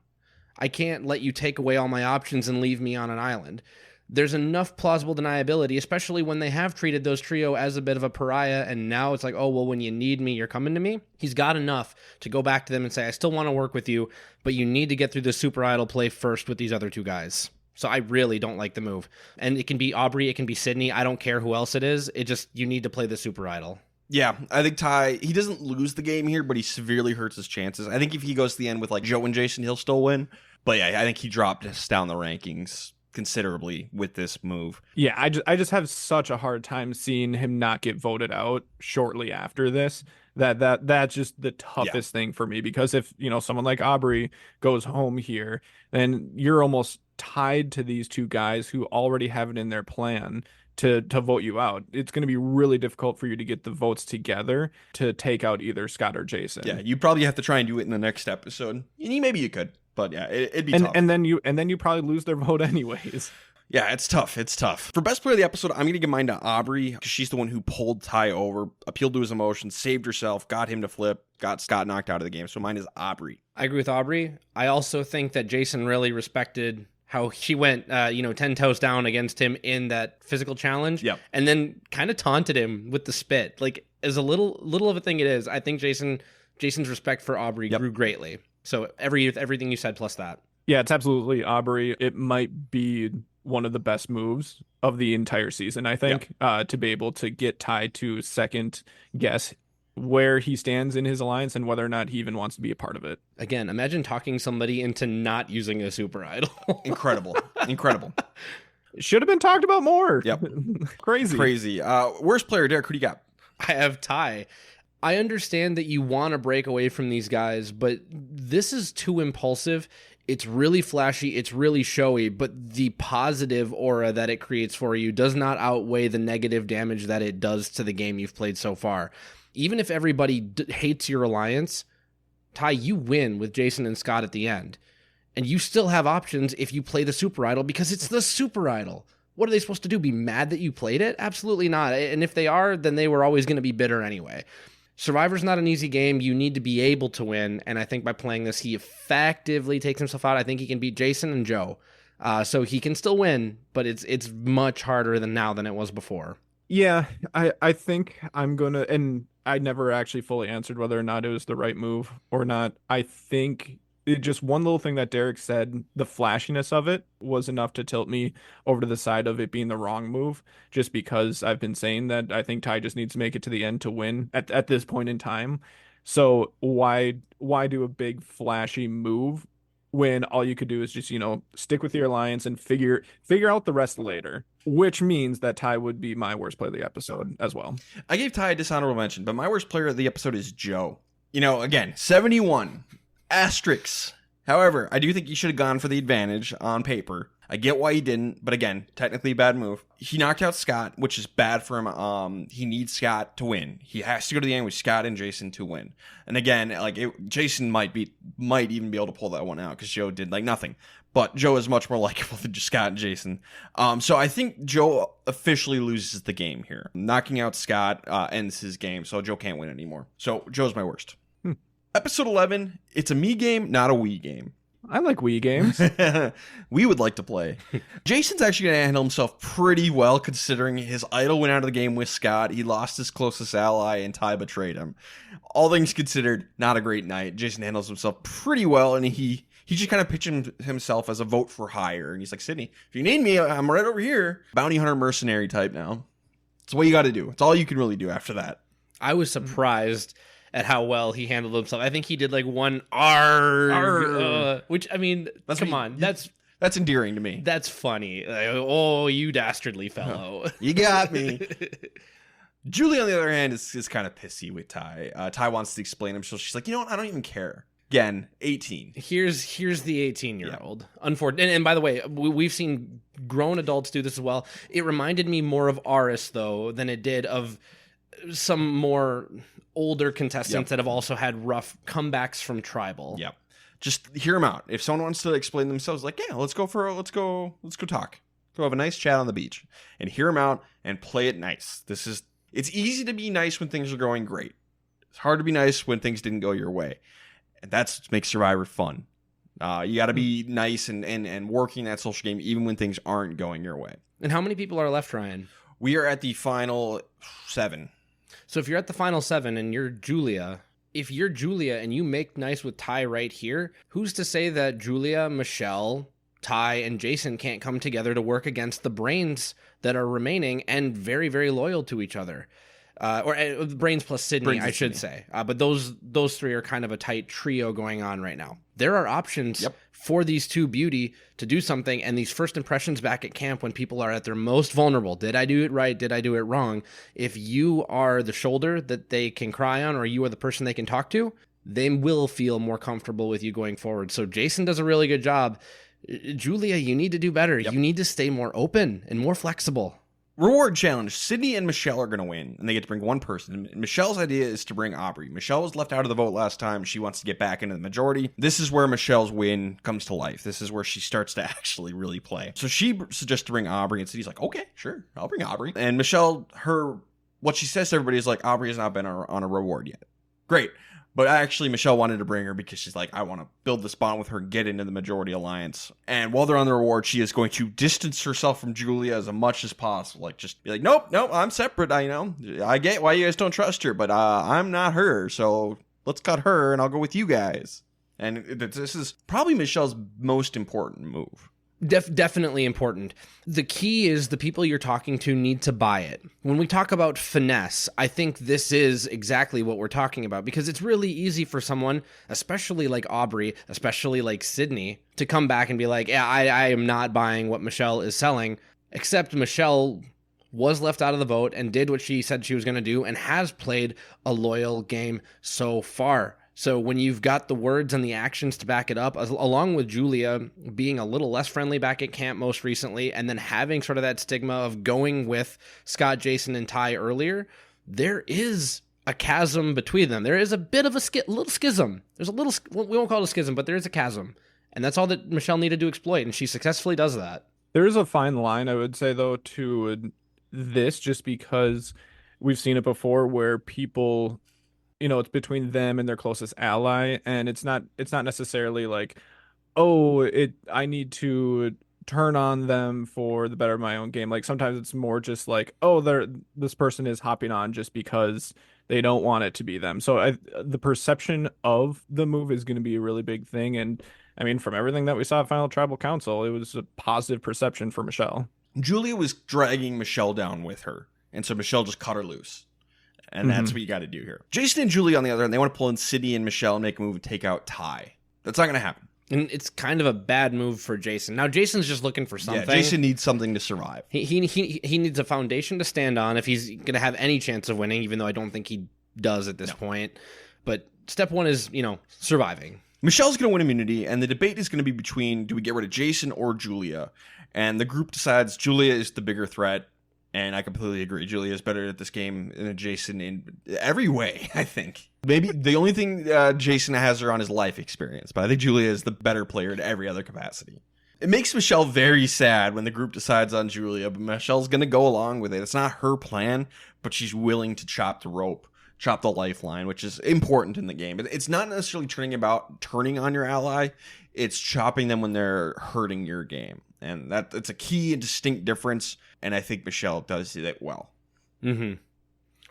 I can't let you take away all my options and leave me on an island. There's enough plausible deniability, especially when they have treated those trio as a bit of a pariah, and now it's like, oh, well, when you need me, you're coming to me. He's got enough to go back to them and say, I still want to work with you, but you need to get through the super idol play first with these other 2 guys. So I really don't like the move. And it can be Aubrey, it can be Sydney. I don't care who else it is. You need to play the super idol. Yeah, I think Ty, he doesn't lose the game here, but he severely hurts his chances. I think if he goes to the end with like Joe and Jason, he'll still win. But yeah, I think he dropped us down the rankings considerably with this move. Yeah, I just have such a hard time seeing him not get voted out shortly after this. That's just the Yeah. toughest thing for me because if, someone like Aubrey goes home here, then you're almost tied to these two guys who already have it in their plan to vote you out. It's going to be really difficult for you to get the votes together to take out either Scott or Yeah, Jason. you probably have to try and do it in the next episode. And maybe you could, but yeah, it'd be And tough. and then you probably lose their vote anyways. Yeah, it's tough. It's tough. For best player of the episode, I'm going to give mine to Aubrey because she's the one who pulled Ty over, appealed to his emotions, saved herself, got him to flip, got Scott knocked out of the game. So mine is Aubrey. I agree with Aubrey. I also think that Jason really respected how she went, 10 toes down against him in that physical challenge. Yep. And then kind of taunted him with the spit. Like, as a little of a thing it is, I think Jason's respect for Aubrey grew greatly. So everything you said plus that. Yeah, it's absolutely Aubrey. It might be one of the best moves of the entire season, I think, to be able to get Ty to second guess where he stands in his alliance and whether or not he even wants to be a part of it. Again, imagine talking somebody into not using a super idol. Incredible. Incredible. It should have been talked about more. Yep. Crazy. Crazy. Worst player, Derek, who do you got? I have Ty. I understand that you want to break away from these guys, but this is too impulsive. It's really flashy, it's really showy, but the positive aura that it creates for you does not outweigh the negative damage that it does to the game you've played so far. Even if everybody hates your alliance, Ty, you win with Jason and Scott at the end. And you still have options if you play the super idol because it's the super idol. What are they supposed to do? Be mad that you played it? Absolutely not. And if they are, then they were always going to be bitter anyway. Survivor's not an easy game. You need to be able to win. And I think by playing this, he effectively takes himself out. I think he can beat Jason and Joe. So he can still win, but it's much harder than it was before. Yeah, I think I'm gonna, and I never actually fully answered whether or not it was the right move or not. I think just one little thing that Derek said, the flashiness of it was enough to tilt me over to the side of it being the wrong move, just because I've been saying that I think Ty just needs to make it to the end to win at this point in time. So why do a big flashy move when all you could do is just, stick with your alliance and figure out the rest later, which means that Ty would be my worst player of the episode as well. I gave Ty a dishonorable mention, but my worst player of the episode is Joe. Again, 71. Asterisks. However, I do think he should have gone for the advantage on paper. I get why he didn't, but again, technically a bad move. He knocked out Scott, which is bad for him. He needs Scott to win. He has to go to the end with Scott and Jason to win. And again, Jason might even be able to pull that one out because Joe did nothing. But Joe is much more likable than just Scott and Jason. So I think Joe officially loses the game here. Knocking out Scott ends his game, so Joe can't win anymore. So Joe's my worst. Episode 11, it's a me game, not a we game. I like Wii games. We would like to play. Jason's actually going to handle himself pretty well considering his idol went out of the game with Scott. He lost his closest ally and Ty betrayed him. All things considered, not a great night. Jason handles himself pretty well, and he just kind of pitched himself as a vote for hire. And he's like, Sydney, if you need me, I'm right over here. Bounty hunter mercenary type now. It's what you got to do. It's all you can really do after that. I was surprised at how well he handled himself. I think he did one arg, which, I mean, come on. That's endearing to me. That's funny. Oh, you dastardly fellow. You got me. Julie, on the other hand, is kind of pissy with Ty. Ty wants to explain himself. She's like, you know what? I don't even care. Again, 18. Here's the 18-year-old. Unfortunately, and by the way, we've seen grown adults do this as well. It reminded me more of Aris, though, than it did of some more older contestants that have also had rough comebacks from tribal. Yep. Just hear them out. If someone wants to explain themselves, let's go talk. Go have a nice chat on the beach and hear them out and play it nice. It's easy to be nice when things are going great. It's hard to be nice when things didn't go your way. And that's what makes Survivor fun. You got to be nice and working that social game even when things aren't going your way. And how many people are left, Ryan? We are at the final 7. So if you're at the final 7 and you're Julia, if you're Julia and you make nice with Ty right here, who's to say that Julia, Michelle, Ty, and Jason can't come together to work against the brains that are remaining and very, very loyal to each other? Brains plus Sydney, Brains I and should Sydney. say. But those three are kind of a tight trio going on right now. There are options for these two beauty to do something, and these first impressions back at camp when people are at their most vulnerable. Did I do it right? Did I do it wrong? If you are the shoulder that they can cry on, or you are the person they can talk to, they will feel more comfortable with you going forward. So Jason does a really good job. Julia, you need to do better. You need to stay more open and more flexible. Reward challenge. Sydney and Michelle are going to win, and they get to bring one person. And Michelle's idea is to bring Aubrey. Michelle was left out of the vote last time. She wants to get back into the majority. This is where Michelle's win comes to life. This is where she starts to actually really play. So she suggests to bring Aubrey, and Sydney's like, okay, sure, I'll bring Aubrey. And Michelle, what she says to everybody is like, Aubrey has not been on a reward yet. Great. But actually, Michelle wanted to bring her because she's like, I want to build this bond with her, get into the majority alliance. And while they're on the reward, she is going to distance herself from Julia as much as possible. Like, just be like, nope, I'm separate. I get why you guys don't trust her, but I'm not her. So let's cut her and I'll go with you guys. And this is probably Michelle's most important move. Definitely important. The key is the people you're talking to need to buy it. When we talk about finesse, I think this is exactly what we're talking about, because it's really easy for someone, especially like Aubrey, especially like Sydney, to come back and be like, yeah, I am not buying what Michelle is selling, except Michelle was left out of the vote and did what she said she was going to do and has played a loyal game so far. So when you've got the words and the actions to back it up, along with Julia being a little less friendly back at camp most recently, and then having sort of that stigma of going with Scott, Jason, and Ty earlier, there is a chasm between them. There is a bit of a little schism. There's a little, we won't call it a schism, but there is a chasm. And that's all that Michelle needed to exploit, and she successfully does that. There is a fine line, I would say, though, to this, just because we've seen it before where people, it's between them and their closest ally, and it's not necessarily like, oh, I need to turn on them for the better of my own game. Like sometimes it's more just like, oh, this person is hopping on just because they don't want it to be them. So the perception of the move is going to be a really big thing, and I mean, from everything that we saw at Final Tribal Council, it was a positive perception for Michelle. Julia was dragging Michelle down with her, and so Michelle just cut her loose. And that's what you got to do here. Jason and Julie, on the other hand, they want to pull in Sydney and Michelle and make a move and take out Ty. That's not going to happen. And it's kind of a bad move for Jason. Now, Jason's just looking for something. Yeah, Jason needs something to survive. He needs a foundation to stand on if he's going to have any chance of winning, even though I don't think he does at this point. But step one is, surviving. Michelle's going to win immunity, and the debate is going to be between, do we get rid of Jason or Julia? And the group decides Julia is the bigger threat. And I completely agree. Julia is better at this game than Jason in every way, I think. Maybe the only thing Jason has her on is life experience, but I think Julia is the better player in every other capacity. It makes Michelle very sad when the group decides on Julia, but Michelle's going to go along with it. It's not her plan, but she's willing to chop the rope, chop the lifeline, which is important in the game. It's not necessarily turning on your ally. It's chopping them when they're hurting your game. And it's a key and distinct difference, and I think Michelle does it well. Mm-hmm.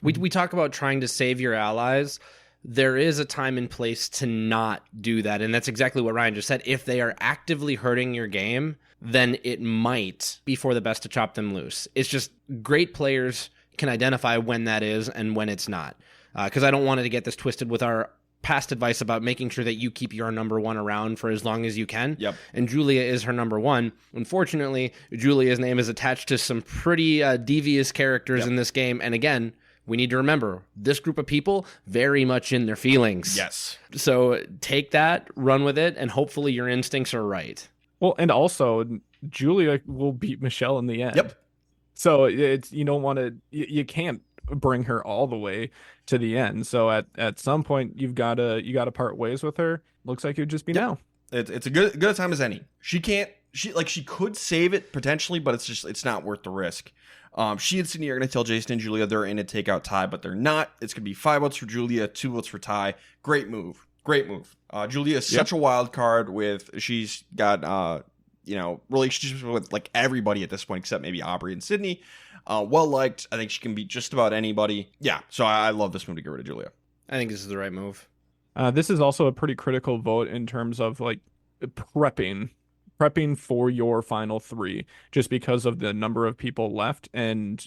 We talk about trying to save your allies. There is a time and place to not do that, and that's exactly what Ryan just said. If they are actively hurting your game, then it might be for the best to chop them loose. It's just great players can identify when that is and when it's not. Because I don't want to get this twisted with our past advice about making sure that you keep your number one around for as long as you can. Yep. And Julia is her number one. Unfortunately, Julia's name is attached to some pretty devious characters in this game. And again, we need to remember this group of people very much in their feelings. Yes. So take that, run with it, and hopefully your instincts are right. Well, and also Julia will beat Michelle in the end. Yep. So it's, you don't want to, you can't bring her all the way to the end. So at some point you got to part ways with her. Looks like it would just be now. It's a good time as any. She could save it potentially, but it's not worth the risk. She and Sydney are going to tell Jason and Julia they're in to take out Ty, but they're not. It's going to be 5 votes for Julia, 2 votes for Ty. Great move. Julia is such a wild card she's got relationships with like everybody at this point except maybe Aubrey and Sydney. Well liked. I think she can beat just about anybody. Yeah, so I love this move to get rid of Julia. I think this is the right move. This is also a pretty critical vote in terms of like prepping prepping for your final three just because of the number of people left. And,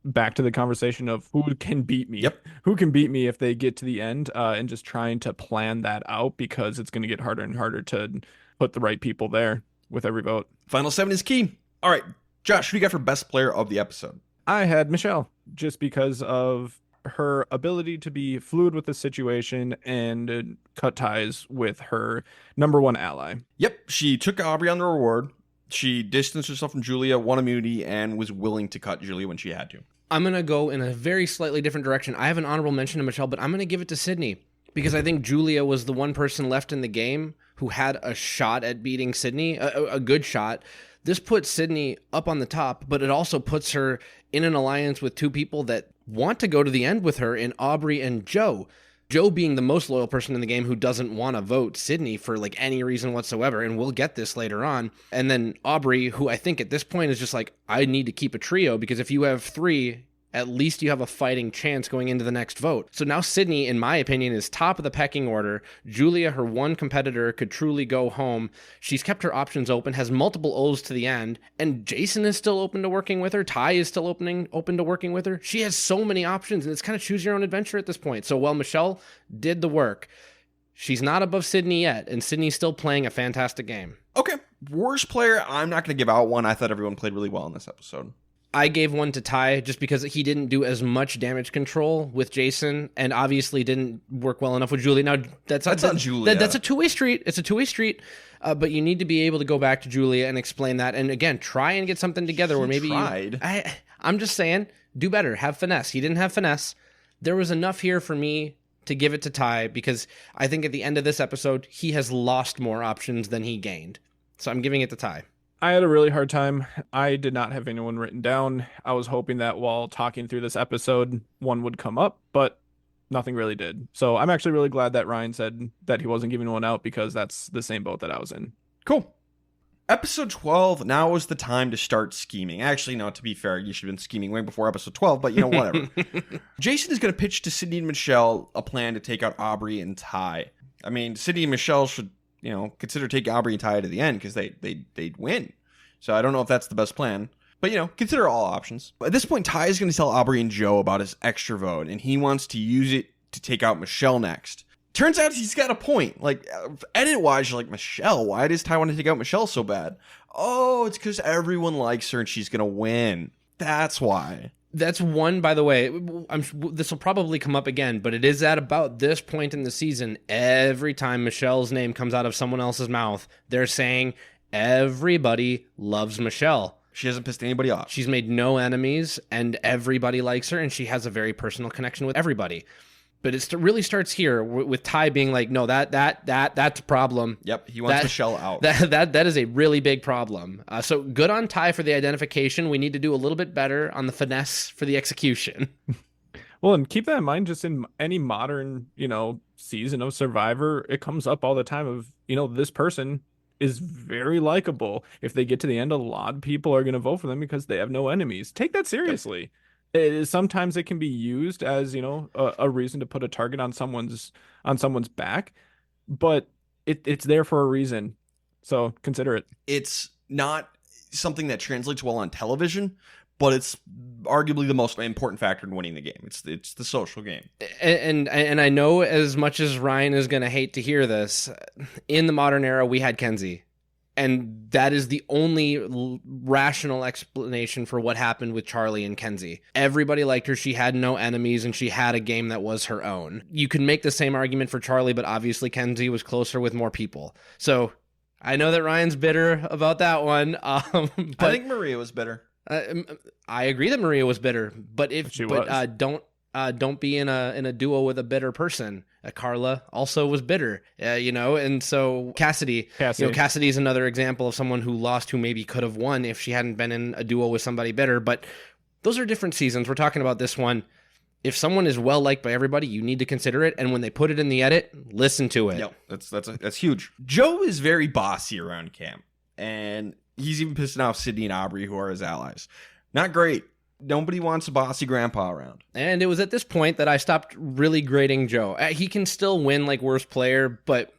back to the conversation of who can beat me, Yep. who can beat me if they get to the end, and just trying to plan that out because it's going to get harder and harder to put the right people there with every vote. Final 7 is key. All right, Josh, who do you got for best player of the episode? I had Michelle just because of her ability to be fluid with the situation and cut ties with her number one ally. Yep, she took Aubrey on the reward. She distanced herself from Julia, won immunity, and was willing to cut Julia when she had to. I'm going to go in a very slightly different direction. I have an honorable mention to Michelle, but I'm going to give it to Sydney because I think Julia was the one person left in the game who had a shot at beating Sydney, a good shot. This puts Sydney up on the top, but it also puts her in an alliance with two people that want to go to the end with her in Aubrey and Joe. Joe being the most loyal person in the game who doesn't want to vote Sydney for like any reason whatsoever, and we'll get this later on. And then Aubrey, who I think at this point is just like, I need to keep a trio because if you have three, at least you have a fighting chance going into the next vote. So now Sydney, in my opinion, is top of the pecking order. Julia, her one competitor, could truly go home. She's kept her options open, has multiple O's to the end, and Jason is still open to working with her. Ty is still open to working with her. She has so many options, and it's kind of choose your own adventure at this point. So while Michelle did the work, she's not above Sydney yet, and Sydney's still playing a fantastic game. Okay, worst player, I'm not going to give out one. I thought everyone played really well in this episode. I gave one to Ty just because he didn't do as much damage control with Jason and obviously didn't work well enough with Julia. Now, that's on Julia. That's a two-way street. It's a two-way street, but you need to be able to go back to Julia and explain that. And again, try and get something together where maybe I'm just saying, do better. Have finesse. He didn't have finesse. There was enough here for me to give it to Ty because I think at the end of this episode, he has lost more options than he gained. So I'm giving it to Ty. I had a really hard time. I did not have anyone written down. I was hoping that while talking through this episode, one would come up, but nothing really did. So I'm actually really glad that Ryan said that he wasn't giving one out because that's the same boat that I was in. Cool. Episode 12, now is the time to start scheming. Actually, no, to be fair, you should have been scheming way before episode 12, but whatever. Jason is going to pitch to Sydney and Michelle a plan to take out Aubrey and Ty. I mean, Sydney and Michelle should consider taking Aubrey and Ty to the end because they'd win. So I don't know if that's the best plan. But, consider all options. At this point, Ty is going to tell Aubrey and Joe about his extra vote, and he wants to use it to take out Michelle next. Turns out he's got a point. Like, edit-wise, you're like, Michelle? Why does Ty want to take out Michelle so bad? Oh, it's because everyone likes her and she's going to win. That's why. That's one, by the way, this will probably come up again, but it is at about this point in the season, every time Michelle's name comes out of someone else's mouth, they're saying, everybody loves Michelle. She hasn't pissed anybody off. She's made no enemies, and everybody likes her, and she has a very personal connection with everybody. But it really starts here with Ty being like, no, that's a problem. Yep, he wants Michelle out. That is a really big problem. So good on Ty for the identification. We need to do a little bit better on the finesse for the execution. Well, and keep that in mind, just in any modern, season of Survivor, it comes up all the time of, this person is very likable. If they get to the end, a lot of people are going to vote for them because they have no enemies. Take that seriously. Yep. Sometimes it can be used as a reason to put a target on someone's back, but it's there for a reason, so consider it. It's not something that translates well on television, but it's arguably the most important factor in winning the game. It's the social game. And I know as much as Ryan is going to hate to hear this, in the modern era we had Kenzie. And that is the only rational explanation for what happened with Charlie and Kenzie. Everybody liked her. She had no enemies, and she had a game that was her own. You can make the same argument for Charlie, but obviously Kenzie was closer with more people. So I know that Ryan's bitter about that one. But I think Maria was bitter. I agree that Maria was bitter, but don't be in a duo with a bitter person. Carla also was bitter, and so Cassidy. Cassidy is another example of someone who lost, who maybe could have won if she hadn't been in a duo with somebody bitter. But those are different seasons. We're talking about this one. If someone is well liked by everybody, you need to consider it. And when they put it in the edit, listen to it. Yep, that's huge. Joe is very bossy around camp, and he's even pissing off Sydney and Aubrey, who are his allies. Not great. Nobody wants a bossy grandpa around. And it was at this point that I stopped really grading Joe. He can still win like worst player, but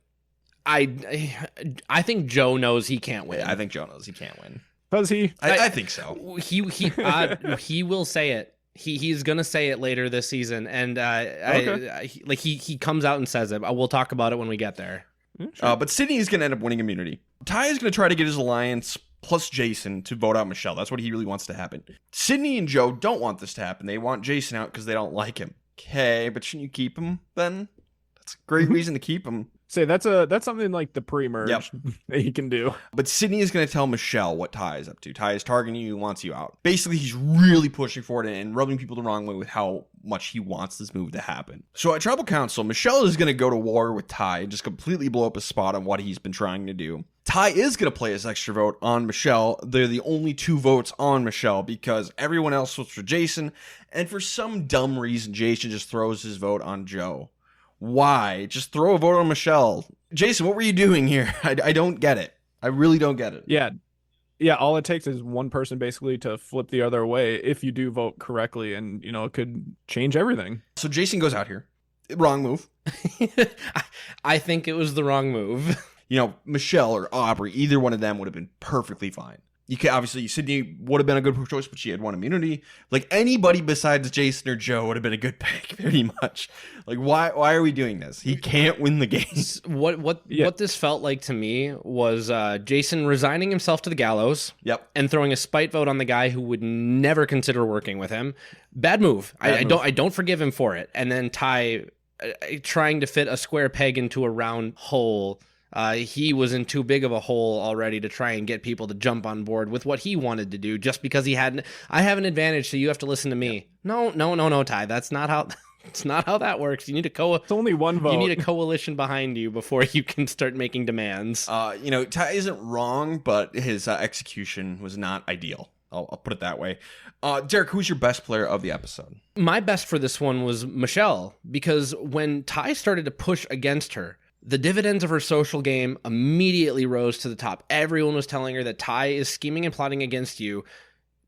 I think Joe knows he can't win. Yeah, I think Joe knows he can't win. Does he? I think so. He will say it. He's gonna say it later this season, and Okay. he comes out and says it. We'll talk about it when we get there. Sure. But Sydney is going to end up winning immunity. Ty is going to try to get his alliance plus Jason to vote out Michelle. That's what he really wants to happen. Sydney and Joe don't want this to happen. They want Jason out because they don't like him. Okay, but shouldn't you keep him then? That's a great reason to keep him. Say that's something like the pre-merge that he can do. But Sydney is going to tell Michelle what Ty is up to. Ty is targeting you, wants you out. Basically, he's really pushing for it and rubbing people the wrong way with how much he wants this move to happen. So at Tribal Council, Michelle is going to go to war with Ty and just completely blow up his spot on what he's been trying to do. Ty is going to play his extra vote on Michelle. They're the only 2 votes on Michelle because everyone else votes for Jason. And for some dumb reason, Jason just throws his vote on Joe. Why? Just throw a vote on Michelle. Jason, what were you doing here? I don't get it. I really don't get it. Yeah, all it takes is one person basically to flip the other way if you do vote correctly, and it could change everything. So Jason goes out here. Wrong move. I think it was the wrong move. Michelle or Aubrey, either one of them would have been perfectly fine. You can obviously Sydney would have been a good choice, but she had 1 immunity. Like anybody besides Jason or Joe would have been a good pick, pretty much. Like why are we doing this? He can't win the game. What this felt like to me was Jason resigning himself to the gallows. Yep. And throwing a spite vote on the guy who would never consider working with him. Bad move. I don't forgive him for it. And then Ty trying to fit a square peg into a round hole. He was in too big of a hole already to try and get people to jump on board with what he wanted to do just because he had I have an advantage, so you have to listen to me. Yep. No, Ty. That's not how it's not how that works. You need It's only one vote. You need a coalition behind you before you can start making demands. Ty isn't wrong, but his execution was not ideal. I'll put it that way. Derek, who's your best player of the episode? My best for this one was Michelle, because when Ty started to push against her, the dividends of her social game immediately rose to the top. Everyone was telling her that Ty is scheming and plotting against you,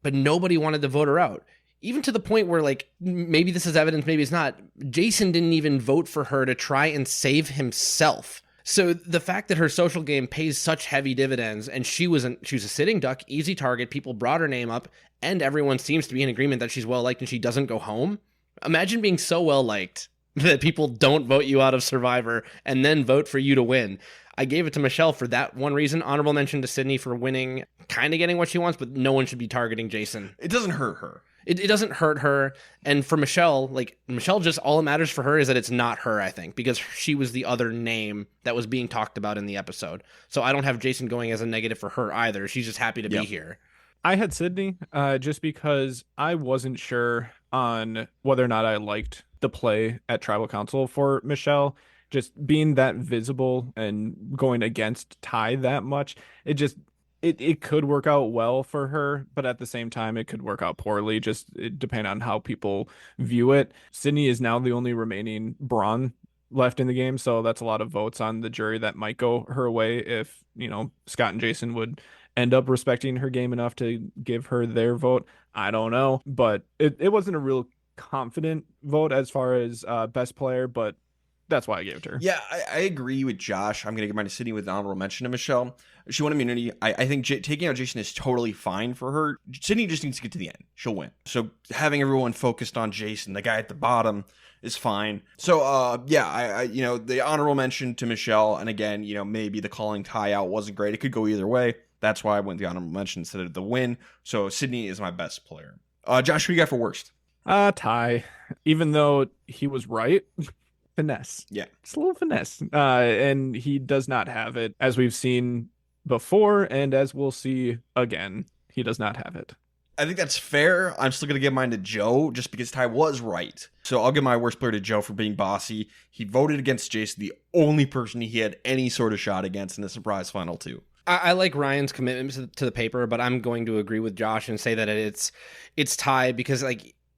but nobody wanted to vote her out. Even to the point where, maybe this is evidence, maybe it's not. Jason didn't even vote for her to try and save himself. So the fact that her social game pays such heavy dividends, and she was a sitting duck, easy target, people brought her name up, and everyone seems to be in agreement that she's well-liked and she doesn't go home. Imagine being so well-liked that people don't vote you out of Survivor and then vote for you to win. I gave it to Michelle for that one reason. Honorable mention to Sydney for winning, kind of getting what she wants, but no one should be targeting Jason. It doesn't hurt her. It doesn't hurt her. And for Michelle, Michelle, just all that matters for her is that it's not her, I think, because she was the other name that was being talked about in the episode. So I don't have Jason going as a negative for her either. She's just happy to be here. I had Sydney just because I wasn't sure on whether or not I liked the play at Tribal Council for Michelle. Just being that visible and going against Ty that much, it could work out well for her, but at the same time, it could work out poorly, just depending on how people view it. Sydney is now the only remaining Braun left in the game, so that's a lot of votes on the jury that might go her way if, Scott and Jason would end up respecting her game enough to give her their vote. I don't know, but it wasn't a real confident vote as far as best player, but that's why I gave it to her. Yeah, I agree with Josh. I'm going to give mine to Sydney with an honorable mention to Michelle. She won immunity. I think taking out Jason is totally fine for her. Sydney just needs to get to the end. She'll win. So having everyone focused on Jason, the guy at the bottom, is fine. So, I the honorable mention to Michelle, and again, maybe the calling Ty out wasn't great. It could go either way. That's why I went the honorable mention instead of the win. So Sydney is my best player. Josh, who you got for worst? Ty. Even though he was right. Finesse. Yeah. It's a little finesse. And he does not have it, as we've seen before, and as we'll see again. He does not have it. I think that's fair. I'm still going to give mine to Joe, just because Ty was right. So I'll give my worst player to Joe for being bossy. He voted against Jason, the only person he had any sort of shot against in the surprise final two. I like Ryan's commitment to the paper, but I'm going to agree with Josh and say that it's Ty, because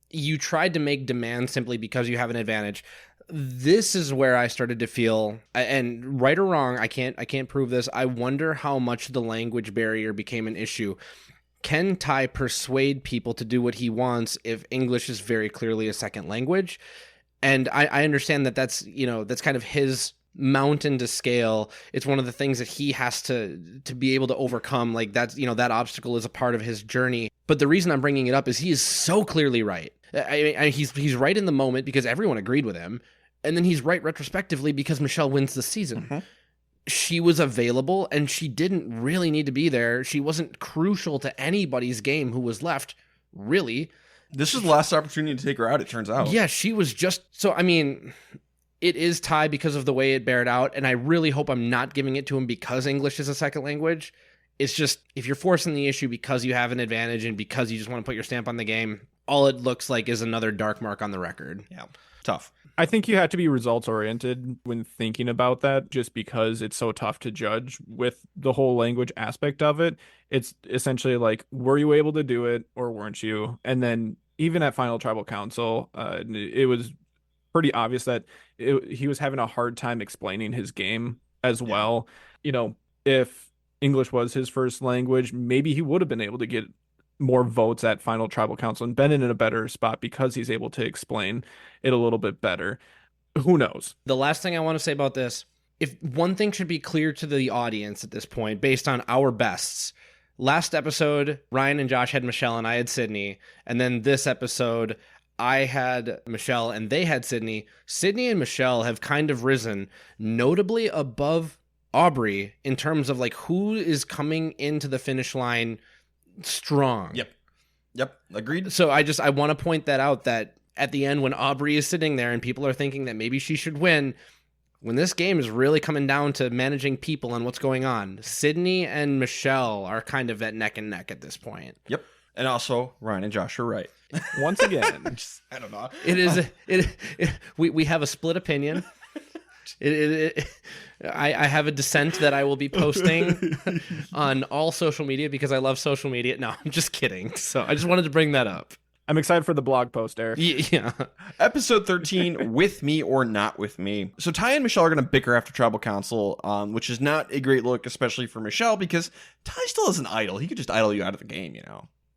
you tried to make demands simply because you have an advantage. This is where I started to feel, and right or wrong, I can't prove this. I wonder how much the language barrier became an issue. Can Ty persuade people to do what he wants if English is very clearly a second language? And I understand that that's kind of his mountain to scale. It's one of the things that he has to be able to overcome. Like that's, that obstacle is a part of his journey. But the reason I'm bringing it up is he is so clearly right. He's right in the moment because everyone agreed with him. And then he's right retrospectively because Michelle wins the season. Mm-hmm. She was available and she didn't really need to be there. She wasn't crucial to anybody's game who was left, really. This is the last opportunity to take her out, it turns out. Yeah, she was just... So, I mean, it is Thai because of the way it bared out, and I really hope I'm not giving it to him because English is a second language. It's just, if you're forcing the issue because you have an advantage and because you just want to put your stamp on the game, all it looks like is another dark mark on the record. Yeah, tough. I think you have to be results oriented when thinking about that, just because it's so tough to judge with the whole language aspect of it. It's essentially like, were you able to do it or weren't you? And then even at Final Tribal Council, it was pretty obvious that he was having a hard time explaining his game as well. If English was his first language, maybe he would have been able to get more votes at Final Tribal Council and been in a better spot because he's able to explain it a little bit better. Who knows? The last thing I want to say about this, if one thing should be clear to the audience at this point, based on our bests, last episode, Ryan and Josh had Michelle and I had Sydney. And then this episode, I had Michelle and they had Sydney. Sydney and Michelle have kind of risen notably above Aubrey in terms of like who is coming into the finish line strong. Yep. Agreed. So I want to point that out, that at the end when Aubrey is sitting there and people are thinking that maybe she should win, when this game is really coming down to managing people and what's going on, Sydney and Michelle are kind of at neck and neck at this point. Yep. And also Ryan and Josh are right. Once again, I don't know. We have a split opinion. I have a dissent that I will be posting on all social media because I love social media. No, I'm just kidding. So I just wanted to bring that up. I'm excited for the blog post, Eric. Yeah. Episode 13, With Me or Not With Me. So Ty and Michelle are going to bicker after Tribal Council, which is not a great look, especially for Michelle, because Ty still has an idol. He could just idol you out of the game,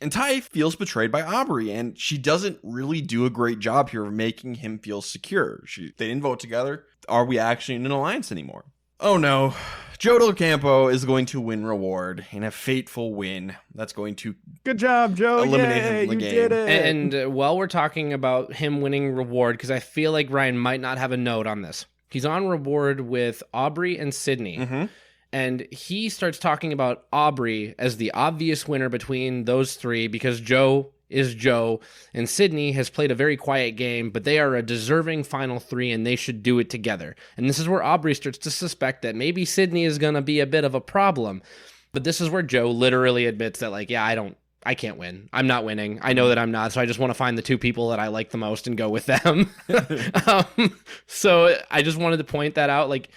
And Ty feels betrayed by Aubrey, and she doesn't really do a great job here of making him feel secure. They didn't vote together. Are we actually in an alliance anymore? Oh no. Joe Del Campo is going to win reward in a fateful win. That's going to... Good job, Joe. Eliminate him from the game. Did it. And while we're talking about him winning reward, because I feel like Ryan might not have a note on this, he's on reward with Aubrey and Sydney. Mm-hmm. And he starts talking about Aubrey as the obvious winner between those three because Joe is Joe, and Sydney has played a very quiet game, but they are a deserving final three, and they should do it together. And this is where Aubrey starts to suspect that maybe Sydney is going to be a bit of a problem. But this is where Joe literally admits that, like, yeah, I can't win. I'm not winning. I know that I'm not, so I just want to find the two people that I like the most and go with them. So I just wanted to point that out, like,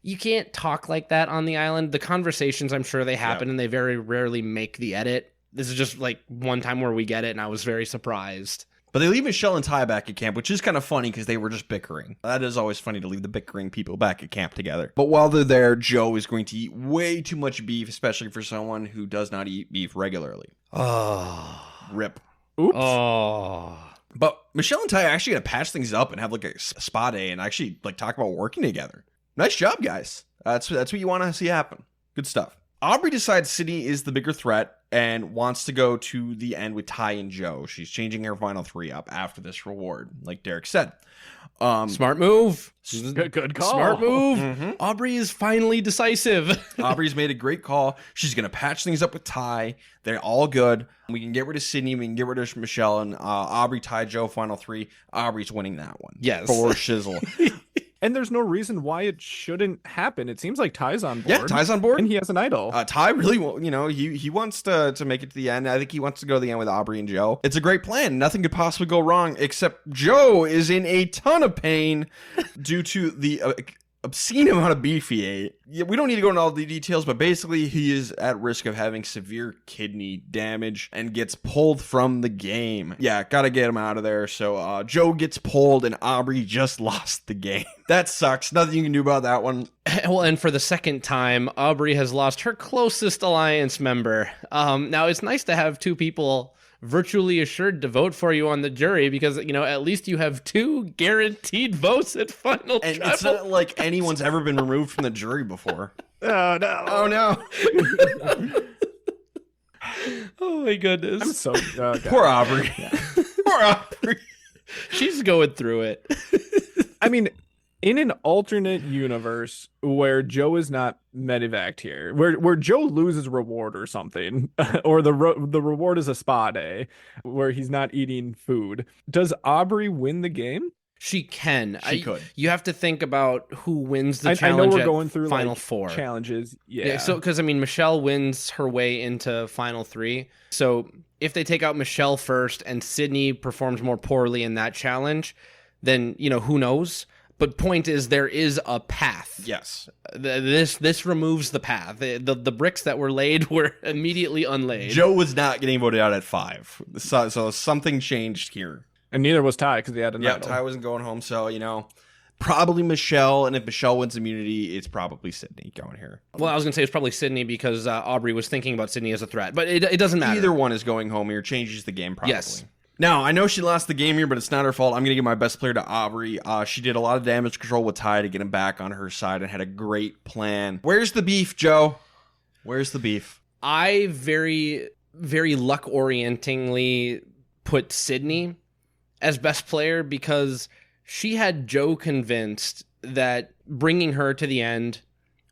you can't talk like that on the island. The conversations, I'm sure they happen, and they very rarely make the edit. This is just like one time where we get it, and I was very surprised. But they leave Michelle and Ty back at camp, which is kind of funny because they were just bickering. That is always funny to leave the bickering people back at camp together. But while they're there, Joe is going to eat way too much beef, especially for someone who does not eat beef regularly. Oh. Rip. Oops. Oh. But Michelle and Ty are actually going to patch things up and have like a spa day and actually like talk about working together. Nice job, guys. That's what you want to see happen. Good stuff. Aubrey decides Sydney is the bigger threat and wants to go to the end with Ty and Joe. She's changing her final three up after this reward, like Derek said. Smart move. Good call. Smart move. Mm-hmm. Aubrey is finally decisive. Aubrey's made a great call. She's going to patch things up with Ty. They're all good. We can get rid of Sydney. We can get rid of Michelle. And Aubrey, Ty, Joe, final three. Aubrey's winning that one. Yes. For shizzle. And there's no reason why it shouldn't happen. It seems like Ty's on board. Yeah, Ty's on board. And he has an idol. Ty really, he wants to make it to the end. I think he wants to go to the end with Aubrey and Joe. It's a great plan. Nothing could possibly go wrong, except Joe is in a ton of pain due to the obscene amount of beef he ate. Yeah, we don't need to go into all the details, but basically he is at risk of having severe kidney damage and gets pulled from the game. Yeah, gotta get him out of there. So Joe gets pulled and Aubrey just lost the game. That sucks. Nothing you can do about that one. Well, and for the second time, Aubrey has lost her closest alliance member. Now, it's nice to have two people virtually assured to vote for you on the jury because, at least you have 2 guaranteed votes at final And tribal. it's not like anyone's ever been removed from the jury before. Oh no! Oh no! Oh my goodness. I'm so Poor Aubrey. Poor Aubrey. She's going through it. I mean, in an alternate universe where Joe is not medevaced here, where Joe loses reward or something, or the reward is a spa day where he's not eating food, does Aubrey win the game? She can. She could. You have to think about who wins the I challenge. know we're going through final like, 4 challenges. Yeah. So because Michelle wins her way into final 3. So if they take out Michelle first and Sydney performs more poorly in that challenge, then who knows. But point is, there is a path. Yes. This removes the path. The bricks that were laid were immediately unlaid. Joe was not getting voted out at 5. So something changed here. And neither was Ty because he had a Yeah, medal. Ty wasn't going home. So, probably Michelle. And if Michelle wins immunity, it's probably Sydney going here. Well, I was going to say it's probably Sydney because Aubrey was thinking about Sydney as a threat. But it doesn't matter. Either one is going home here. Changes the game probably. Yes. Now, I know she lost the game here, but it's not her fault. I'm going to give my best player to Aubrey. She did a lot of damage control with Ty to get him back on her side and had a great plan. Where's the beef, Joe? Where's the beef? I very, very luck-orientingly put Sydney as best player because she had Joe convinced that bringing her to the end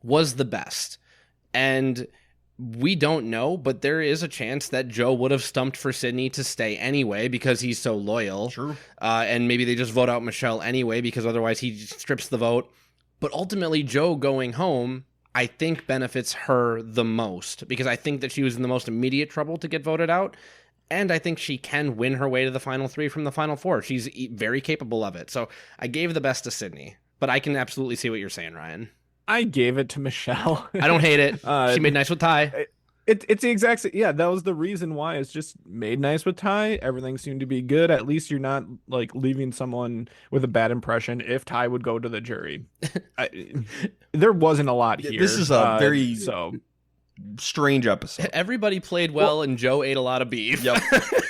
was the best. And we don't know, but there is a chance that Joe would have stumped for Sydney to stay anyway because he's so loyal. True. And maybe they just vote out Michelle anyway because otherwise he strips the vote. But ultimately, Joe going home, I think, benefits her the most because I think that she was in the most immediate trouble to get voted out. And I think she can win her way to the final 3 from the final 4. She's very capable of it. So I gave the best to Sydney. But I can absolutely see what you're saying, Ryan. I gave it to Michelle. I don't hate it. She made nice with Ty. It's the exact same. Yeah, that was the reason why. It's just made nice with Ty. Everything seemed to be good. At least you're not like leaving someone with a bad impression if Ty would go to the jury. There wasn't a lot here. This is a very strange episode. Everybody played well and Joe ate a lot of beef. Yep.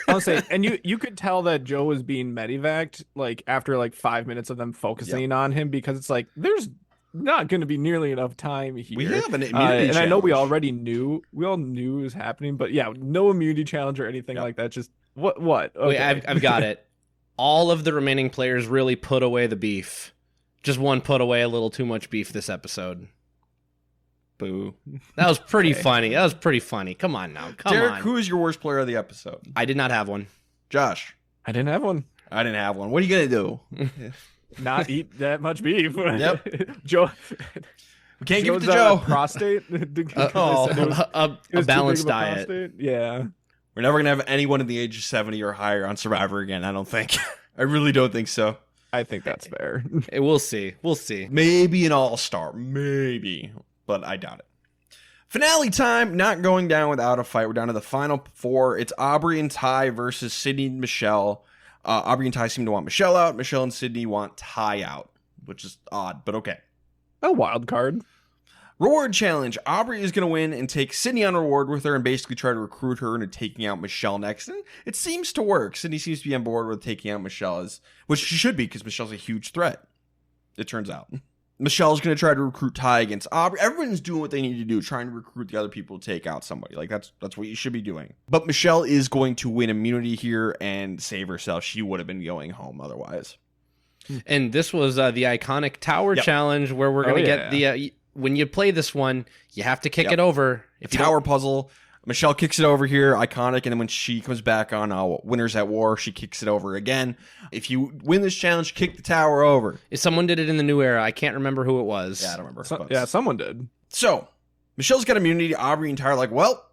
I'll say, and you could tell that Joe was being medevaced like after like 5 minutes of them focusing on him because it's like there's not going to be nearly enough time here. We have an immunity and I know we challenge. already knew. We all knew it was happening, but yeah, no immunity challenge or anything like that. Just what? Okay. Wait, I've got it. All of the remaining players really put away the beef. Just one put away a little too much beef this episode. Boo. That was pretty funny. That was pretty funny. Come on now. Come Derek, on. who is your worst player of the episode? I did not have one. Josh. I didn't have one. I didn't have one. What are you going to do? Not eat that much beef. Yep. Joe. We can't give it to Joe's, Joe. prostate. A It was too balanced big of a diet. prostate. Yeah. We're never going to have anyone in the age of 70 or higher on Survivor again, I don't think. I really don't think so. I think that's fair. We'll see. We'll see. Maybe an all-star. Maybe. But I doubt it. Finale time. Not going down without a fight. We're down to the final 4. It's Aubrey and Ty versus Sydney and Michelle. Aubrey and Ty seem to want Michelle out. Michelle and Sydney want Ty out, which is odd, but okay. A wild card. Reward challenge. Aubrey is going to win and take Sydney on reward with her and basically try to recruit her into taking out Michelle next. And it seems to work. Sydney seems to be on board with taking out Michelle, which she should be because Michelle's a huge threat, it turns out. Michelle's going to try to recruit Ty against Aubrey. Everyone's doing what they need to do, trying to recruit the other people to take out somebody. Like, that's what you should be doing. But Michelle is going to win immunity here and save herself. She would have been going home otherwise. And this was the iconic tower challenge where we're going to get the... when you play this one, you have to kick it over. If you Tower puzzle. Michelle kicks it over here, iconic, and then when she comes back on Winners at War, she kicks it over again. If you win this challenge, kick the tower over. If someone did it in the new era, I can't remember who it was. Yeah, I don't remember. Someone did. So, Michelle's got immunity. Aubrey and Ty are like, well,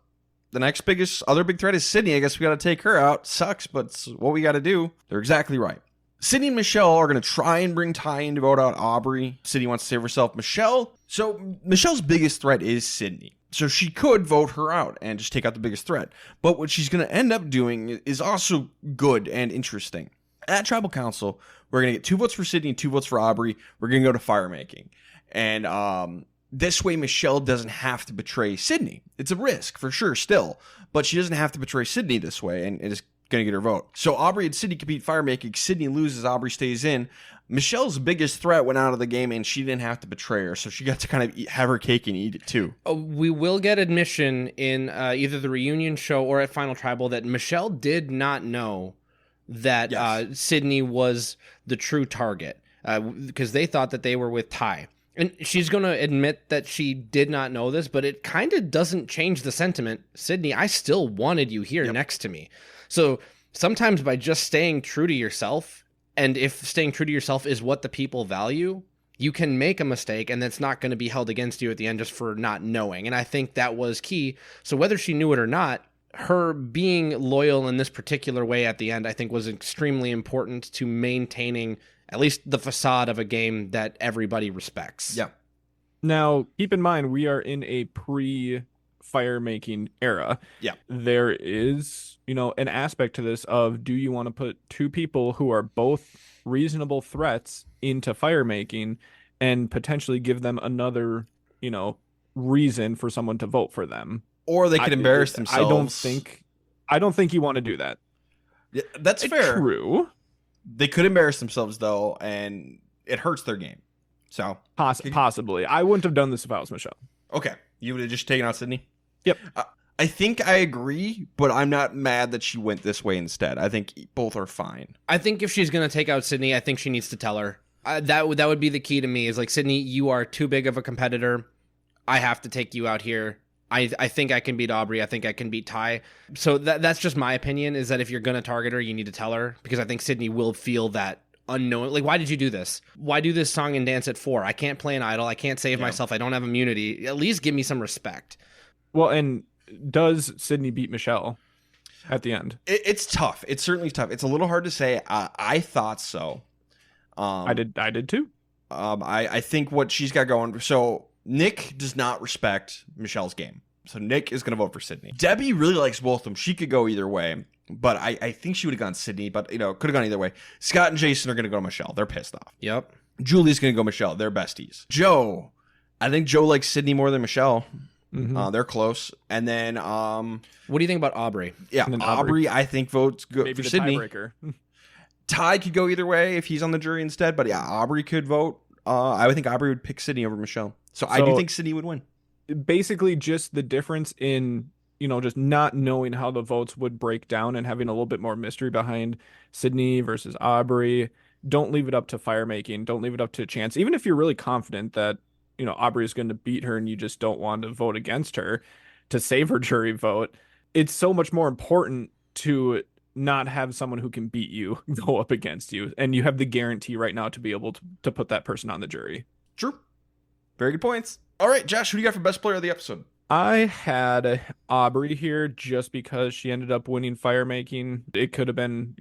the next other big threat is Sydney. I guess we got to take her out. Sucks, but it's what we got to do. They're exactly right. Sydney and Michelle are going to try and bring Ty in to vote out Aubrey. Sydney wants to save herself. Michelle's biggest threat is Sydney. So she could vote her out and just take out the biggest threat. But what she's going to end up doing is also good and interesting. At Tribal Council, we're going to get 2 votes for Sydney and 2 votes for Aubrey. We're going to go to fire making. And this way, Michelle doesn't have to betray Sydney. It's a risk, for sure, still. But she doesn't have to betray Sydney this way and just going to get her vote. So Aubrey and Sydney compete fire making. Sydney loses. Aubrey stays in. Michelle's biggest threat went out of the game, and she didn't have to betray her, so she got to kind of have her cake and eat it too. We will get admission in either the reunion show or at Final Tribal that Michelle did not know that Sydney was the true target because they thought that they were with Ty. And she's going to admit that she did not know this, but it kind of doesn't change the sentiment. Sydney, I still wanted you here next to me. So sometimes by just staying true to yourself, and if staying true to yourself is what the people value, you can make a mistake and it's not going to be held against you at the end just for not knowing. And I think that was key. So whether she knew it or not, her being loyal in this particular way at the end, I think was extremely important to maintaining at least the facade of a game that everybody respects. Yeah. Now, keep in mind, we are in a pre-fire making era. Yeah. There is, an aspect to this of, do you want to put two people who are both reasonable threats into fire making and potentially give them another, reason for someone to vote for them? Or they could embarrass themselves. I don't think you want to do that. Yeah, that's fair. True. They could embarrass themselves, though, and it hurts their game. So possibly. I wouldn't have done this if I was Michelle. Okay. You would have just taken out Sydney? Yep. I think I agree, but I'm not mad that she went this way instead. I think both are fine. I think if she's going to take out Sydney, I think she needs to tell her. That would be the key to me is like, Sydney, you are too big of a competitor. I have to take you out here. I think I can beat Aubrey. I think I can beat Ty. So that's just my opinion, is that if you're going to target her, you need to tell her, because I think Sydney will feel that unknown. Like, why did you do this? Why do this song and dance at 4? I can't play an idol. I can't save myself. I don't have immunity. At least give me some respect. Well, and does Sydney beat Michelle at the end? It's tough. It's certainly tough. It's a little hard to say. I thought so. I did too. I think what she's got going. So Nick does not respect Michelle's game. So Nick is going to vote for Sydney. Debbie really likes both of them. She could go either way, but I think she would have gone Sydney, but could have gone either way. Scott and Jason are going to go Michelle. They're pissed off. Yep. Julie's going to go Michelle. They're besties. Joe, I think Joe likes Sydney more than Michelle. Mm-hmm. They're close. And then what do you think about Aubrey? Yeah, Aubrey I think votes good maybe for the Sydney. Tiebreaker. Ty could go either way if he's on the jury instead, but yeah, Aubrey could vote. I would think Aubrey would pick Sydney over Michelle. So I do think Sydney would win. Basically just the difference in, just not knowing how the votes would break down and having a little bit more mystery behind Sydney versus Aubrey. Don't leave it up to fire making. Don't leave it up to chance. Even if you're really confident that, Aubrey is going to beat her and you just don't want to vote against her to save her jury vote. It's so much more important to not have someone who can beat you go up against you. And you have the guarantee right now to be able to put that person on the jury. True. Very good points. All right, Josh, who do you got for best player of the episode? I had Aubrey here just because she ended up winning fire making. It could have been,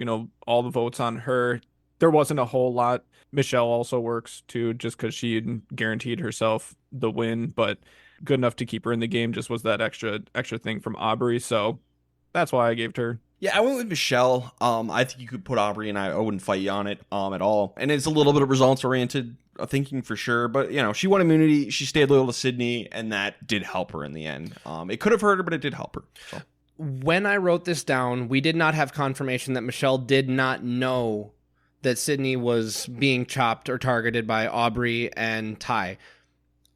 all the votes on her. There wasn't a whole lot. Michelle also works too, just because she guaranteed herself the win, but good enough to keep her in the game just was that extra thing from Aubrey. So that's why I gave it to her. Yeah, I went with Michelle. I think you could put Aubrey, and I wouldn't fight you on it at all. And it's a little bit of results-oriented thinking for sure. But, she won immunity. She stayed loyal to Sydney, and that did help her in the end. It could have hurt her, but it did help her. So. When I wrote this down, we did not have confirmation that Michelle did not know that Sydney was being chopped or targeted by Aubrey and Ty.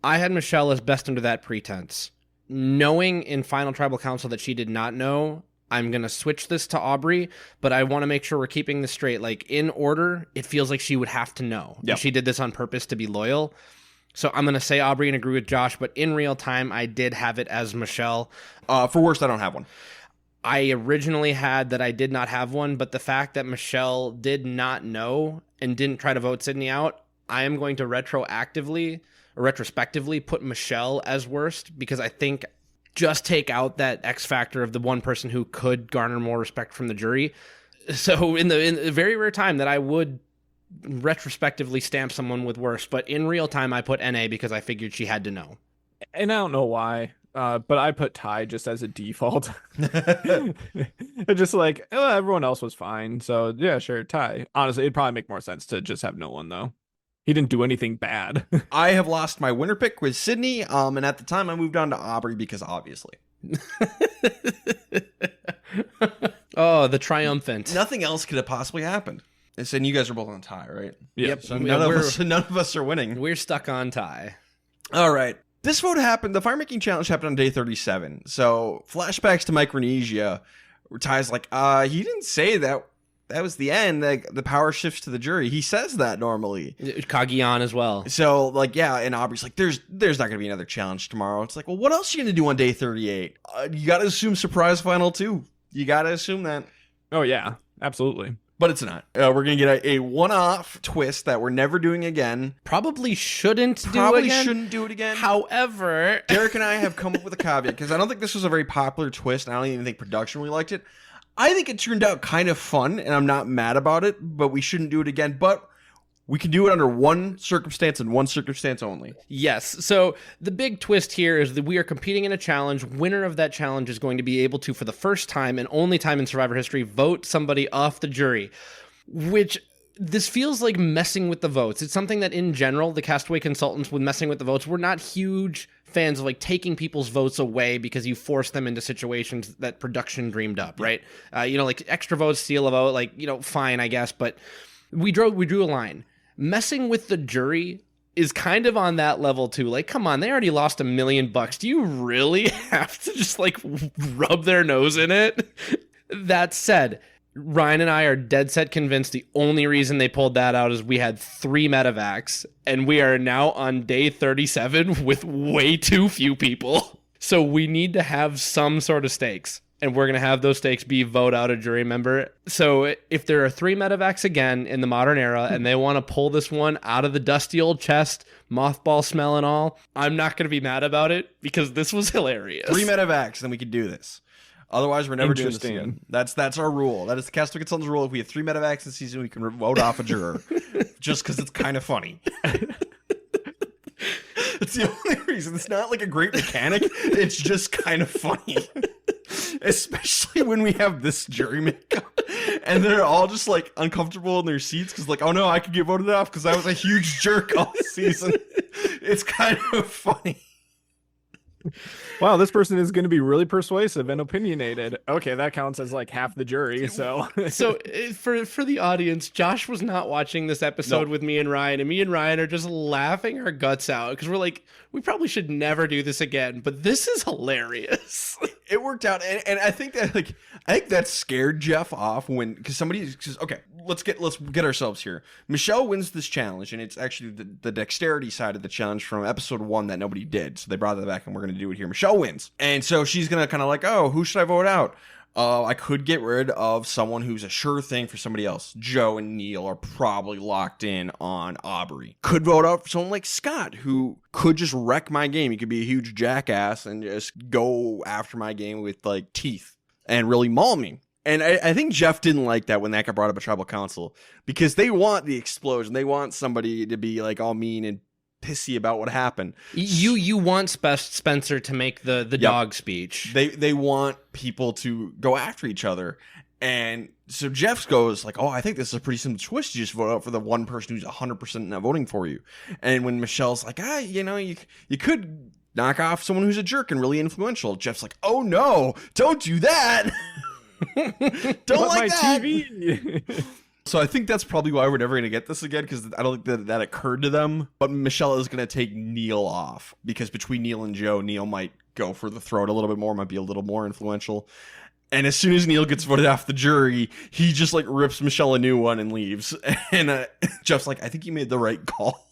I had Michelle as best under that pretense. Knowing in Final Tribal Council that she did not know, I'm going to switch this to Aubrey, but I want to make sure we're keeping this straight. Like, in order, it feels like she would have to know. Yep. She did this on purpose to be loyal. So I'm going to say Aubrey and agree with Josh, but in real time, I did have it as Michelle. For worst, I don't have one. I originally had that I did not have one, but the fact that Michelle did not know and didn't try to vote Sydney out, I am going to retrospectively put Michelle as worst, because I think just take out that X factor of the one person who could garner more respect from the jury. So in the very rare time that I would retrospectively stamp someone with worst, but in real time I put NA because I figured she had to know. And I don't know why, but I put Ty just as a default. Just like, everyone else was fine. So yeah, sure, Ty. Honestly, it'd probably make more sense to just have no one though. He didn't do anything bad. I have lost my winner pick with Sydney, and at the time I moved on to Aubrey because obviously. Oh, the triumphant. Nothing else could have possibly happened. And you guys are both on tie, right? Yep. So none of us are winning. We're stuck on tie. All right. This vote happened. The fire making challenge happened on day 37. So flashbacks to Micronesia. Where Ty's like, he didn't say that. That was the end. The power shifts to the jury. He says that normally. Kagiyan as well. So, like, yeah, and Aubrey's like, there's not going to be another challenge tomorrow. It's like, well, what else are you going to do on day 38? You got to assume surprise final 2. You got to assume that. Oh, yeah, absolutely. But it's not. We're going to get a one-off twist that we're never doing again. Probably shouldn't shouldn't do it again. However, Derek and I have come up with a caveat because I don't think this was a very popular twist, and I don't even think production really liked it. I think it turned out kind of fun, and I'm not mad about it, but we shouldn't do it again. But we can do it under one circumstance and one circumstance only. yes. So the big twist here is that we are competing in a challenge. Winner of that challenge is going to be able to, for the first time and only time in Survivor history, vote somebody off the jury, which this feels like messing with the votes. It's something that in general, the Castaway Consultants, with messing with the votes, we're not huge fans of like taking people's votes away because you force them into situations that production dreamed up, right? Like extra votes, steal a vote, like, fine, I guess. But we drew a line. Messing with the jury is kind of on that level too. Like, come on, they already lost $1 million. Do you really have to just like rub their nose in it? That said, Ryan and I are dead set convinced the only reason they pulled that out is we had 3 medevacs, and we are now on day 37 with way too few people. So we need to have some sort of stakes, and we're going to have those stakes be vote out a jury member. So if there are 3 medevacs again in the modern era, and they want to pull this one out of the dusty old chest, mothball smell and all, I'm not going to be mad about it because this was hilarious. 3 medevacs, then we could do this. Otherwise, we're never doing this again. That's our rule. That is the Castaway Consultants rule. If we have 3 medevacs this season, we can vote off a juror. Just because it's kind of funny. It's the only reason. It's not like a great mechanic. It's just kind of funny. Especially when we have this jury makeup. And they're all just like uncomfortable in their seats because like, oh no, I could get voted off because I was a huge jerk all season. It's kind of funny. Wow, this person is going to be really persuasive and opinionated. Okay, that counts as like half the jury. So for the audience, Josh was not watching this episode with me and Ryan, and me and Ryan are just laughing our guts out because we're like, we probably should never do this again, but this is hilarious. It worked out, and I think that scared Jeff off because somebody says, okay, let's get ourselves here. Michelle wins this challenge, and it's actually the dexterity side of the challenge from episode 1 that nobody did, so they brought that back, and we're going to do it here. Michelle wins, and so she's going to kind of like, oh, who should I vote out? I could get rid of someone who's a sure thing for somebody else. Joe and Neil are probably locked in on Aubrey. Could vote out for someone like Scott, who could just wreck my game. He could be a huge jackass and just go after my game with like teeth and really maul me. And I think Jeff didn't like that when that got brought up at Tribal Council because they want the explosion. They want somebody to be like all mean and pissy about what happened. You want Spencer to make the dog speech. They want people to go after each other. And so Jeff goes like, oh, I think this is a pretty simple twist. You just vote out for the one person who's 100% not voting for you. And when Michelle's like, you could knock off someone who's a jerk and really influential. Jeff's like, oh no, don't do that. Don't like that. TV. So I think that's probably why we're never going to get this again, because I don't think that occurred to them. But Michelle is going to take Neil off, because between Neil and Joe, Neil might go for the throat a little bit more, might be a little more influential. And as soon as Neil gets voted off the jury, he just like rips Michelle a new one and leaves. And Jeff's like, I think you made the right call.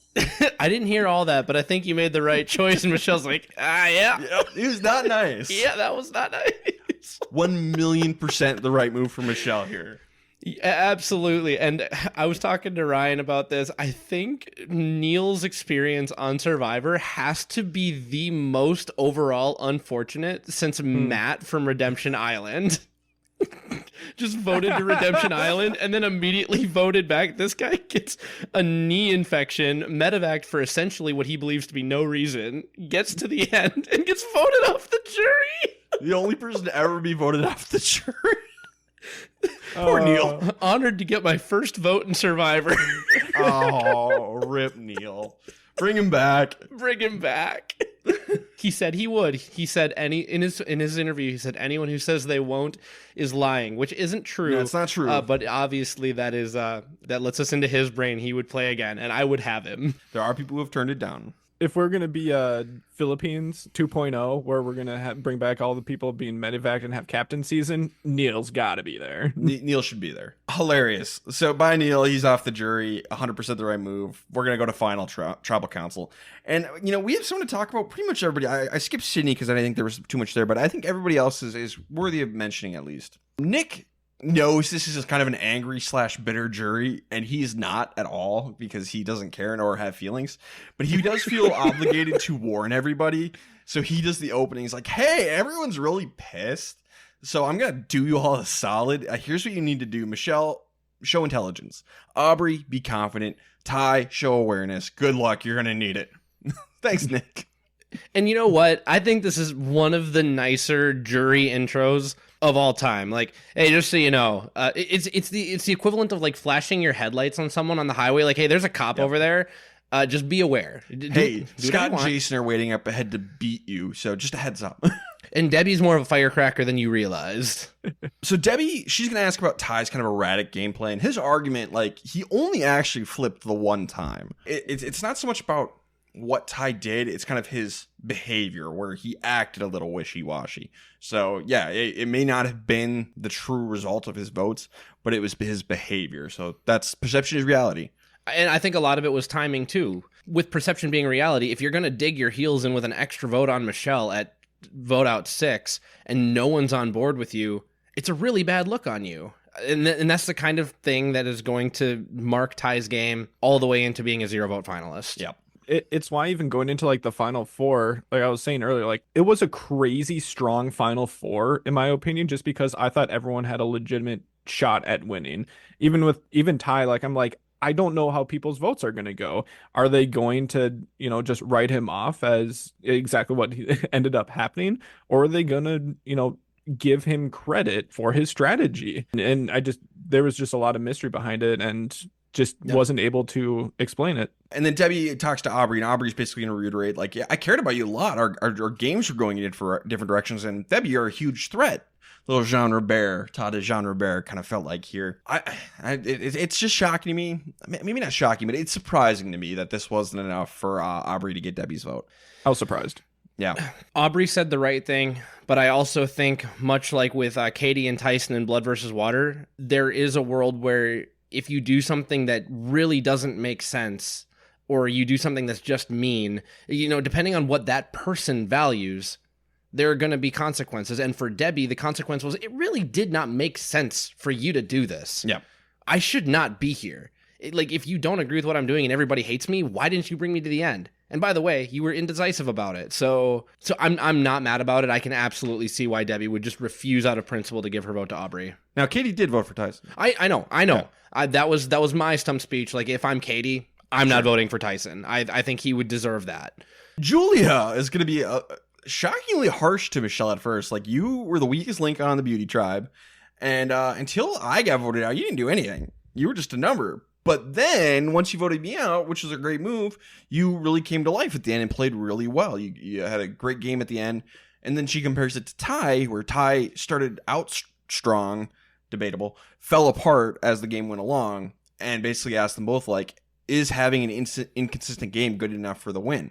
I didn't hear all that, but I think you made the right choice. And Michelle's like, yeah. Yep, he was not nice. Yeah, that was not nice. 1,000,000% the right move for Michelle here. Absolutely. And I was talking to Ryan about this. I think Neil's experience on Survivor has to be the most overall unfortunate since Matt from Redemption Island just voted to Redemption Island and then immediately voted back. This guy gets a knee infection, medevac for essentially what he believes to be no reason, gets to the end and gets voted off the jury. The only person to ever be voted off the jury. Poor Neil. Honored to get my first vote in Survivor. Oh, rip Neil. Bring him back. Bring him back. He said he would. He said in his interview, he said anyone who says they won't is lying, which isn't true. No, it's not true. But obviously that lets us into his brain. He would play again, and I would have him. There are people who have turned it down. If we're gonna be Philippines 2.0, where we're gonna bring back all the people being medevaced and have captain season, Neil's got to be there. Neil should be there. Hilarious. So by Neil, he's off the jury. 100% the right move. We're gonna go to final tribal council, and we have someone to talk about. Pretty much everybody. I skipped Sydney because I didn't think there was too much there, but I think everybody else is worthy of mentioning at least. Nick knows this is just kind of an angry / bitter jury, and he's not at all because he doesn't care nor have feelings, but he does feel obligated to warn everybody. So he does the opening. He's like, hey, everyone's really pissed, so I'm gonna do you all a solid. Here's what you need to do. Michelle, show intelligence. Aubrey, be confident. Ty, show awareness. Good luck, you're gonna need it. Thanks, Nick. And you know what? I think this is one of the nicer jury intros of all time. Like, hey, just so you know, it's the equivalent of like flashing your headlights on someone on the highway. Like, hey, there's a cop over there. Just be aware. Hey, Scott and Jason are waiting up ahead to beat you, so just a heads up. And Debbie's more of a firecracker than you realized. So Debbie, she's going to ask about Ty's kind of erratic gameplay, and his argument, like, he only actually flipped the one time. It's not so much about what Ty did, it's kind of his behavior where he acted a little wishy-washy. So yeah, it may not have been the true result of his votes, but it was his behavior. So that's perception is reality. And I think a lot of it was timing too. With perception being reality, if you're going to dig your heels in with an extra vote on Michelle at vote out 6 and no one's on board with you, it's a really bad look on you. And that's the kind of thing that is going to mark Ty's game all the way into being a 0 vote finalist. Yep. It's why even going into like the final 4, like I was saying earlier, like it was a crazy strong final 4 in my opinion, just because I thought everyone had a legitimate shot at winning. Even Ty, like I'm like, I don't know how people's votes are going to go. Are they going to, just write him off as exactly what ended up happening, or are they going to, give him credit for his strategy? And there was just a lot of mystery behind it, and just wasn't able to explain it. And then Debbie talks to Aubrey, and Aubrey's basically going to reiterate, like, yeah, I cared about you a lot. Our games were going in different directions, and Debbie, you're a huge threat. Little Jean Robert, Tata Jean Robert kind of felt like here. It's just shocking to me. Maybe not shocking, but it's surprising to me that this wasn't enough for Aubrey to get Debbie's vote. I was surprised. Yeah. Aubrey said the right thing, but I also think, much like with Katie and Tyson in Blood versus Water, there is a world where if you do something that really doesn't make sense, or you do something that's just mean, depending on what that person values, there are going to be consequences. And for Debbie, the consequence was it really did not make sense for you to do this. Yeah. I should not be here. If you don't agree with what I'm doing and everybody hates me, why didn't you bring me to the end? And by the way, you were indecisive about it. So I'm not mad about it. I can absolutely see why Debbie would just refuse out of principle to give her vote to Aubrey. Now, Katie did vote for Tyson. I know. Yeah. That was my stump speech. Like, if I'm Katie, I'm not voting for Tyson. I think he would deserve that. Julia is going to be shockingly harsh to Michelle at first. Like, you were the weakest link on the beauty tribe, and until I got voted out, you didn't do anything. You were just a number. But then, once you voted me out, which was a great move, you really came to life at the end and played really well. You had a great game at the end. And then she compares it to Ty, where Ty started out strong, debatable, fell apart as the game went along, and basically asked them both, like, is having an inconsistent game good enough for the win?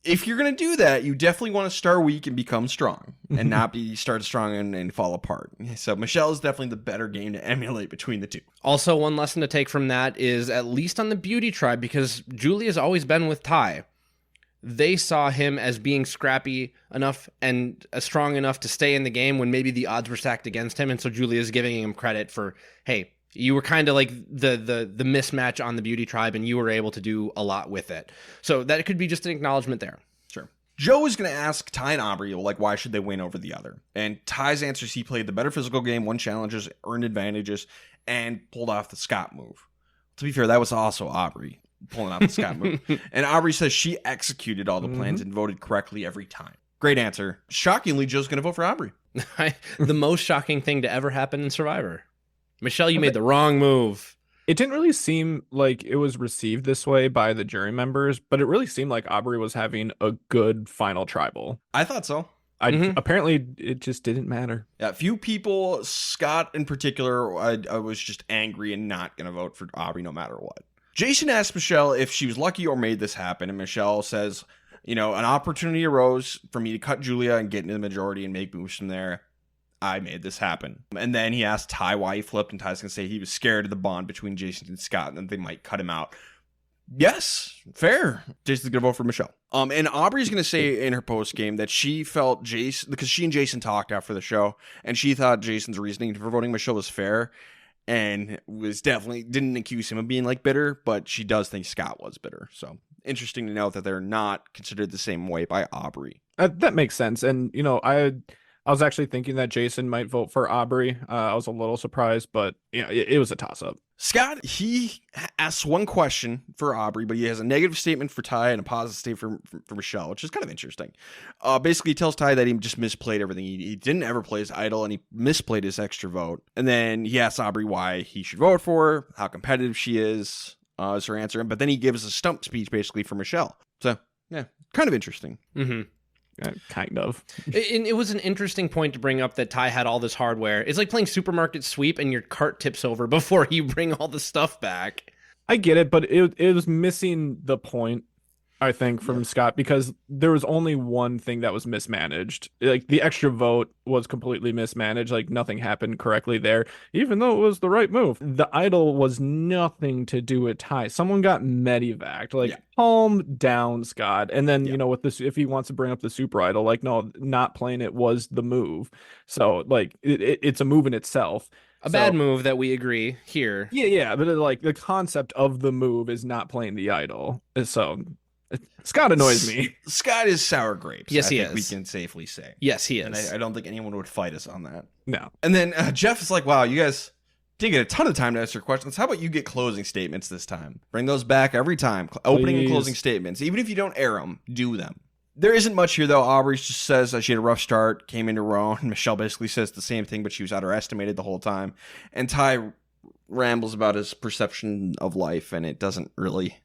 If you're going to do that, you definitely want to start weak and become strong, and not start strong and fall apart. So Michelle is definitely the better game to emulate between the two. Also, one lesson to take from that is, at least on the beauty tribe, because Julia's always been with Ty, they saw him as being scrappy enough and strong enough to stay in the game when maybe the odds were stacked against him. And so Julia's giving him credit for, hey, you were kind of like the mismatch on the beauty tribe, and you were able to do a lot with it. So that could be just an acknowledgement there. Sure. Joe is going to ask Ty and Aubrey, like, why should they win over the other? And Ty's answer is he played the better physical game, won challenges, earned advantages, and pulled off the Scott move. To be fair, that was also Aubrey pulling off the Scott move. And Aubrey says she executed all the plans and voted correctly every time. Great answer. Shockingly, Joe's going to vote for Aubrey. The most shocking thing to ever happen in Survivor. Michelle, you made the wrong move. It didn't really seem like it was received this way by the jury members, but it really seemed like Aubrey was having a good final tribal. I thought so. I Mhm. apparently it just didn't matter. Yeah, few people, Scott in particular, I was just angry and not going to vote for Aubrey no matter what. Jason asked Michelle if she was lucky or made this happen, and Michelle says, an opportunity arose for me to cut Julia and get into the majority and make moves from there. I made this happen. And then he asked Ty why he flipped, and Ty's going to say he was scared of the bond between Jason and Scott and that they might cut him out. Yes, fair. Jason's going to vote for Michelle. And Aubrey's going to say in her post game that she felt Jason, because she and Jason talked after the show, and she thought Jason's reasoning for voting Michelle was fair, and was definitely didn't accuse him of being like bitter, but she does think Scott was bitter. So interesting to note that they're not considered the same way by Aubrey. That makes sense. And I was actually thinking that Jason might vote for Aubrey. I was a little surprised, but it was a toss up. Scott, he asks one question for Aubrey, but he has a negative statement for Ty and a positive statement for Michelle, which is kind of interesting. Basically, he tells Ty that he just misplayed everything. He didn't ever play his idol, and he misplayed his extra vote. And then he asks Aubrey why he should vote for her, how competitive she is her answer. But then he gives a stump speech, basically, for Michelle. So, yeah, kind of interesting. Mm-hmm. Kind of. It was an interesting point to bring up that Ty had all this hardware. It's like playing supermarket sweep and your cart tips over before you bring all the stuff back. I get it, but it was missing the point, I think, from Scott, because there was only one thing that was mismanaged. Like, the extra vote was completely mismanaged. Like, nothing happened correctly there, even though it was the right move. The idol was nothing to do with Ty. Someone got medevaced. Like, calm down, Scott. And then, with this, if he wants to bring up the super idol, like, no, not playing it was the move. So, like, it's a move in itself. A bad move that we agree here. Yeah, but like, the concept of the move is not playing the idol. So Scott annoys me. Scott is sour grapes. Yes, he I think is. we can safely say. Yes, he is. And I don't think anyone would fight us on that. No. And then Jeff is like, wow, you guys didn't get a ton of time to answer questions. How about you get closing statements this time? Bring those back every time. Opening and closing statements. Even if you don't air them, do them. There isn't much here, though. Aubrey just says she had a rough start, came into her own. Michelle basically says the same thing, but she was underestimated the whole time. And Ty rambles about his perception of life, and it doesn't really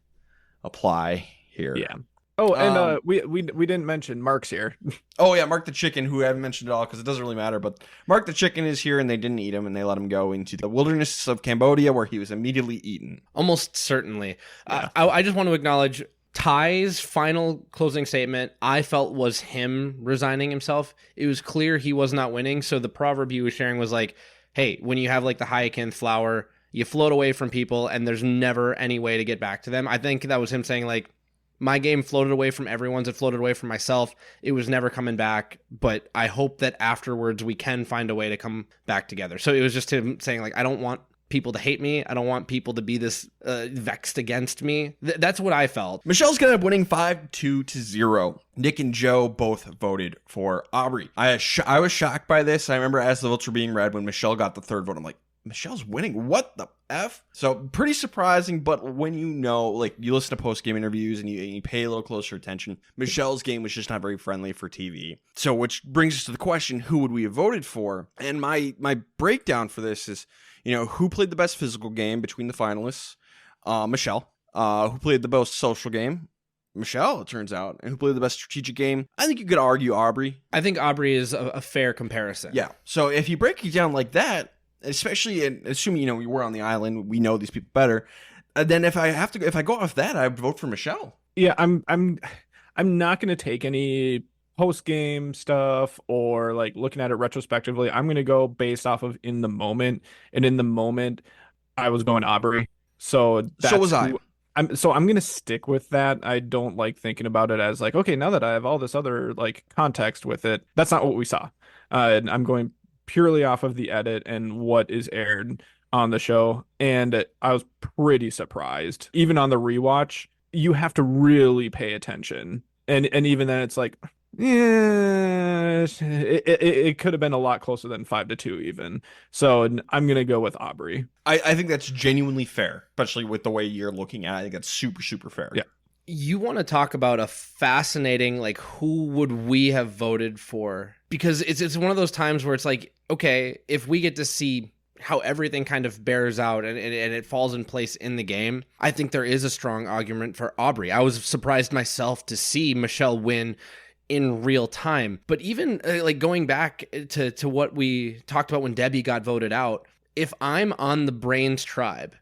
apply here. Yeah. Oh, and we didn't mention Mark's here. Oh yeah, Mark the Chicken, who I haven't mentioned at all because it doesn't really matter. But Mark the Chicken is here, and they didn't eat him, and they let him go into the wilderness of Cambodia, where he was immediately eaten. Almost certainly. Yeah. I just want to acknowledge Ty's final closing statement, I felt, was him resigning himself. It was clear he was not winning, so the proverb he was sharing was like, hey, when you have like the hyacinth flower, you float away from people, and there's never any way to get back to them. I think that was him saying, like, my game floated away from everyone's. It floated away from myself. It was never coming back, but I hope that afterwards we can find a way to come back together. So it was just him saying, like, I don't want people to hate me. I don't want people to be this vexed against me. That's what I felt. Michelle's gonna end up winning 5-2-0. Nick and Joe both voted for Aubrey. I was shocked by this. I remember as the votes were being read when Michelle got the third vote, I'm like, Michelle's winning. What the F? So pretty surprising, but when like you listen to post-game interviews and you pay a little closer attention, Michelle's game was just not very friendly for TV. So which brings us to the question, who would we have voted for? And my breakdown for this is, who played the best physical game between the finalists? Michelle. Who played the best social game? Michelle, it turns out. And who played the best strategic game? I think you could argue Aubrey. I think Aubrey is a fair comparison. Yeah. So if you break it down like that, especially assuming we were on the island, we know these people better. Then if I go off that, I would vote for Michelle. Yeah, I'm not gonna take any post game stuff or like looking at it retrospectively. I'm gonna go based off of in the moment, and in the moment, I was going Aubrey. So was I. I'm gonna stick with that. I don't like thinking about it as like, okay, now that I have all this other like context with it, that's not what we saw. And I'm going purely off of the edit and what is aired on the show, and I was pretty surprised. Even on the rewatch, you have to really pay attention, and even then, it's like, yeah, it could have been a lot closer than 5-2 even. So I'm gonna go with Aubrey. I think that's genuinely fair, especially with the way you're looking at it. I think that's super, super fair. Yeah. You want to talk about a fascinating, like, who would we have voted for? Because it's one of those times where it's like, okay, if we get to see how everything kind of bears out and it falls in place in the game, I think there is a strong argument for Aubrey. I was surprised myself to see Michelle win in real time. But even like going back to what we talked about when Debbie got voted out, if I'm on the Brains tribe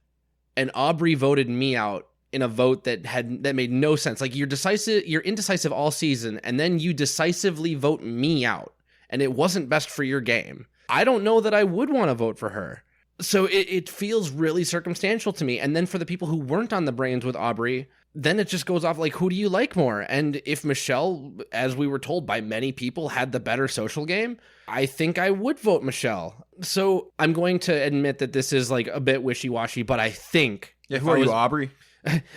and Aubrey voted me out in a vote that made no sense, like you're indecisive all season, and then you decisively vote me out, and it wasn't best for your game, I don't know that I would want to vote for her. So it feels really circumstantial to me. And then for the people who weren't on the Brains with Aubrey, then it just goes off like, who do you like more? And if Michelle, as we were told by many people, had the better social game, I think I would vote Michelle. So I'm going to admit that this is like a bit wishy-washy, but I think... Yeah, who are you, Aubrey?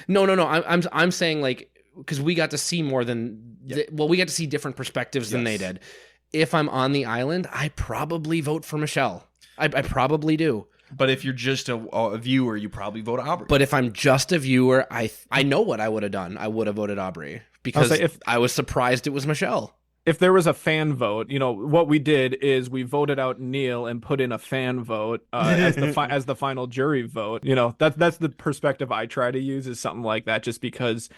No. I'm saying like, because we got to see more than... we got to see different perspectives than they did. If I'm on the island, I probably vote for Michelle. I probably do. But if you're just a viewer, you probably vote Aubrey. But if I'm just a viewer, I know what I would have done. I would have voted Aubrey because I was surprised it was Michelle. If there was a fan vote, what we did is we voted out Neil and put in a fan vote as the final jury vote. That's the perspective I try to use, is something like that, just because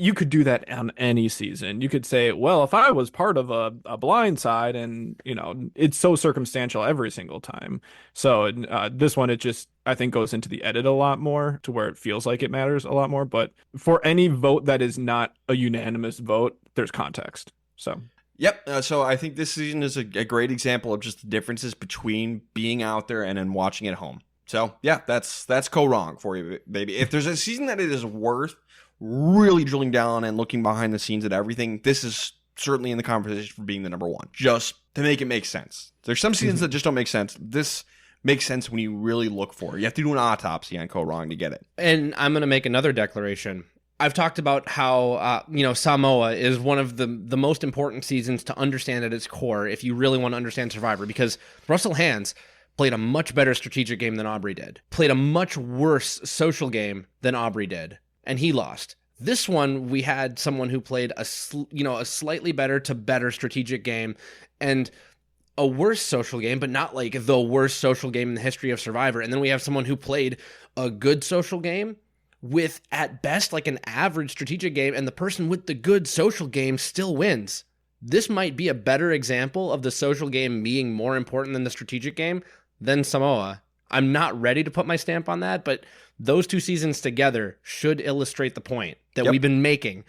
you could do that on any season. You could say, well, if I was part of a blind side, and it's so circumstantial every single time. So this one, it just, I think, goes into the edit a lot more to where it feels like it matters a lot more. But for any vote that is not a unanimous vote, there's context. So yep. So I think this season is a great example of just the differences between being out there and then watching at home. So yeah, that's Koah Rong for you, baby. If there's a season that it is worth really drilling down and looking behind the scenes at everything, this is certainly in the conversation for being the number one, just to make it make sense. There's some seasons that just don't make sense. This makes sense when you really look for it. You have to do an autopsy on Koah Rong to get it. And I'm going to make another declaration. I've talked about how, Samoa is one of the most important seasons to understand at its core if you really want to understand Survivor, because Russell Hands played a much better strategic game than Aubrey did, played a much worse social game than Aubrey did, and he lost. This one, we had someone who played a slightly better to better strategic game and a worse social game, but not like the worst social game in the history of Survivor. And then we have someone who played a good social game with, at best, like an average strategic game, and the person with the good social game still wins. This might be a better example of the social game being more important than the strategic game than Samoa. I'm not ready to put my stamp on that, but those two seasons together should illustrate the point that we've been making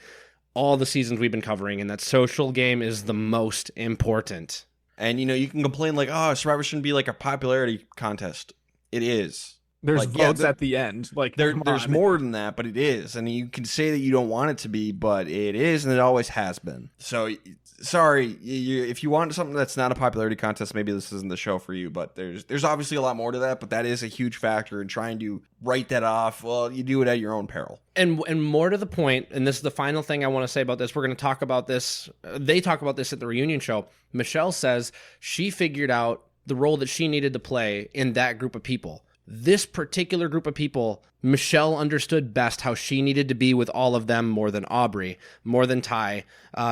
all the seasons we've been covering, and that social game is the most important. And, you can complain like, oh, Survivor shouldn't be like a popularity contest. It is. There's votes at the end. Like there's more than that, but it is. And you can say that you don't want it to be, but it is, and it always has been. So, sorry, if you want something that's not a popularity contest, maybe this isn't the show for you. But there's obviously a lot more to that, but that is a huge factor in trying to write that off. Well, you do it at your own peril. And more to the point, and this is the final thing I want to say about this. We're going to talk about this. They talk about this at the reunion show. Michelle says she figured out the role that she needed to play in that group of people. This particular group of people, Michelle understood best how she needed to be with all of them more than Aubrey, more than Ty,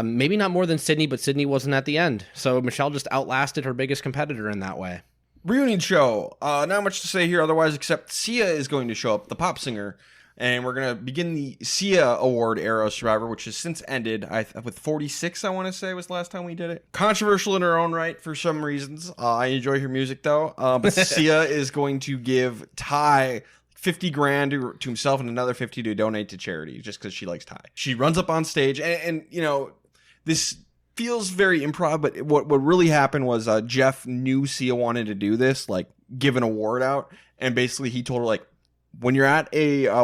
maybe not more than Sydney, but Sydney wasn't at the end. So Michelle just outlasted her biggest competitor in that way. Reunion show. Not much to say here otherwise, except Sia is going to show up, the pop singer. And we're going to begin the Sia Award era of Survivor, which has since ended with 46, I want to say, was the last time we did it. Controversial in her own right for some reasons. I enjoy her music, though. But Sia is going to give Ty 50 grand to himself and another 50 to donate to charity, just because she likes Ty. She runs up on stage, and this feels very improv, but what really happened was Jeff knew Sia wanted to do this, like, give an award out, and basically he told her, like, when you're at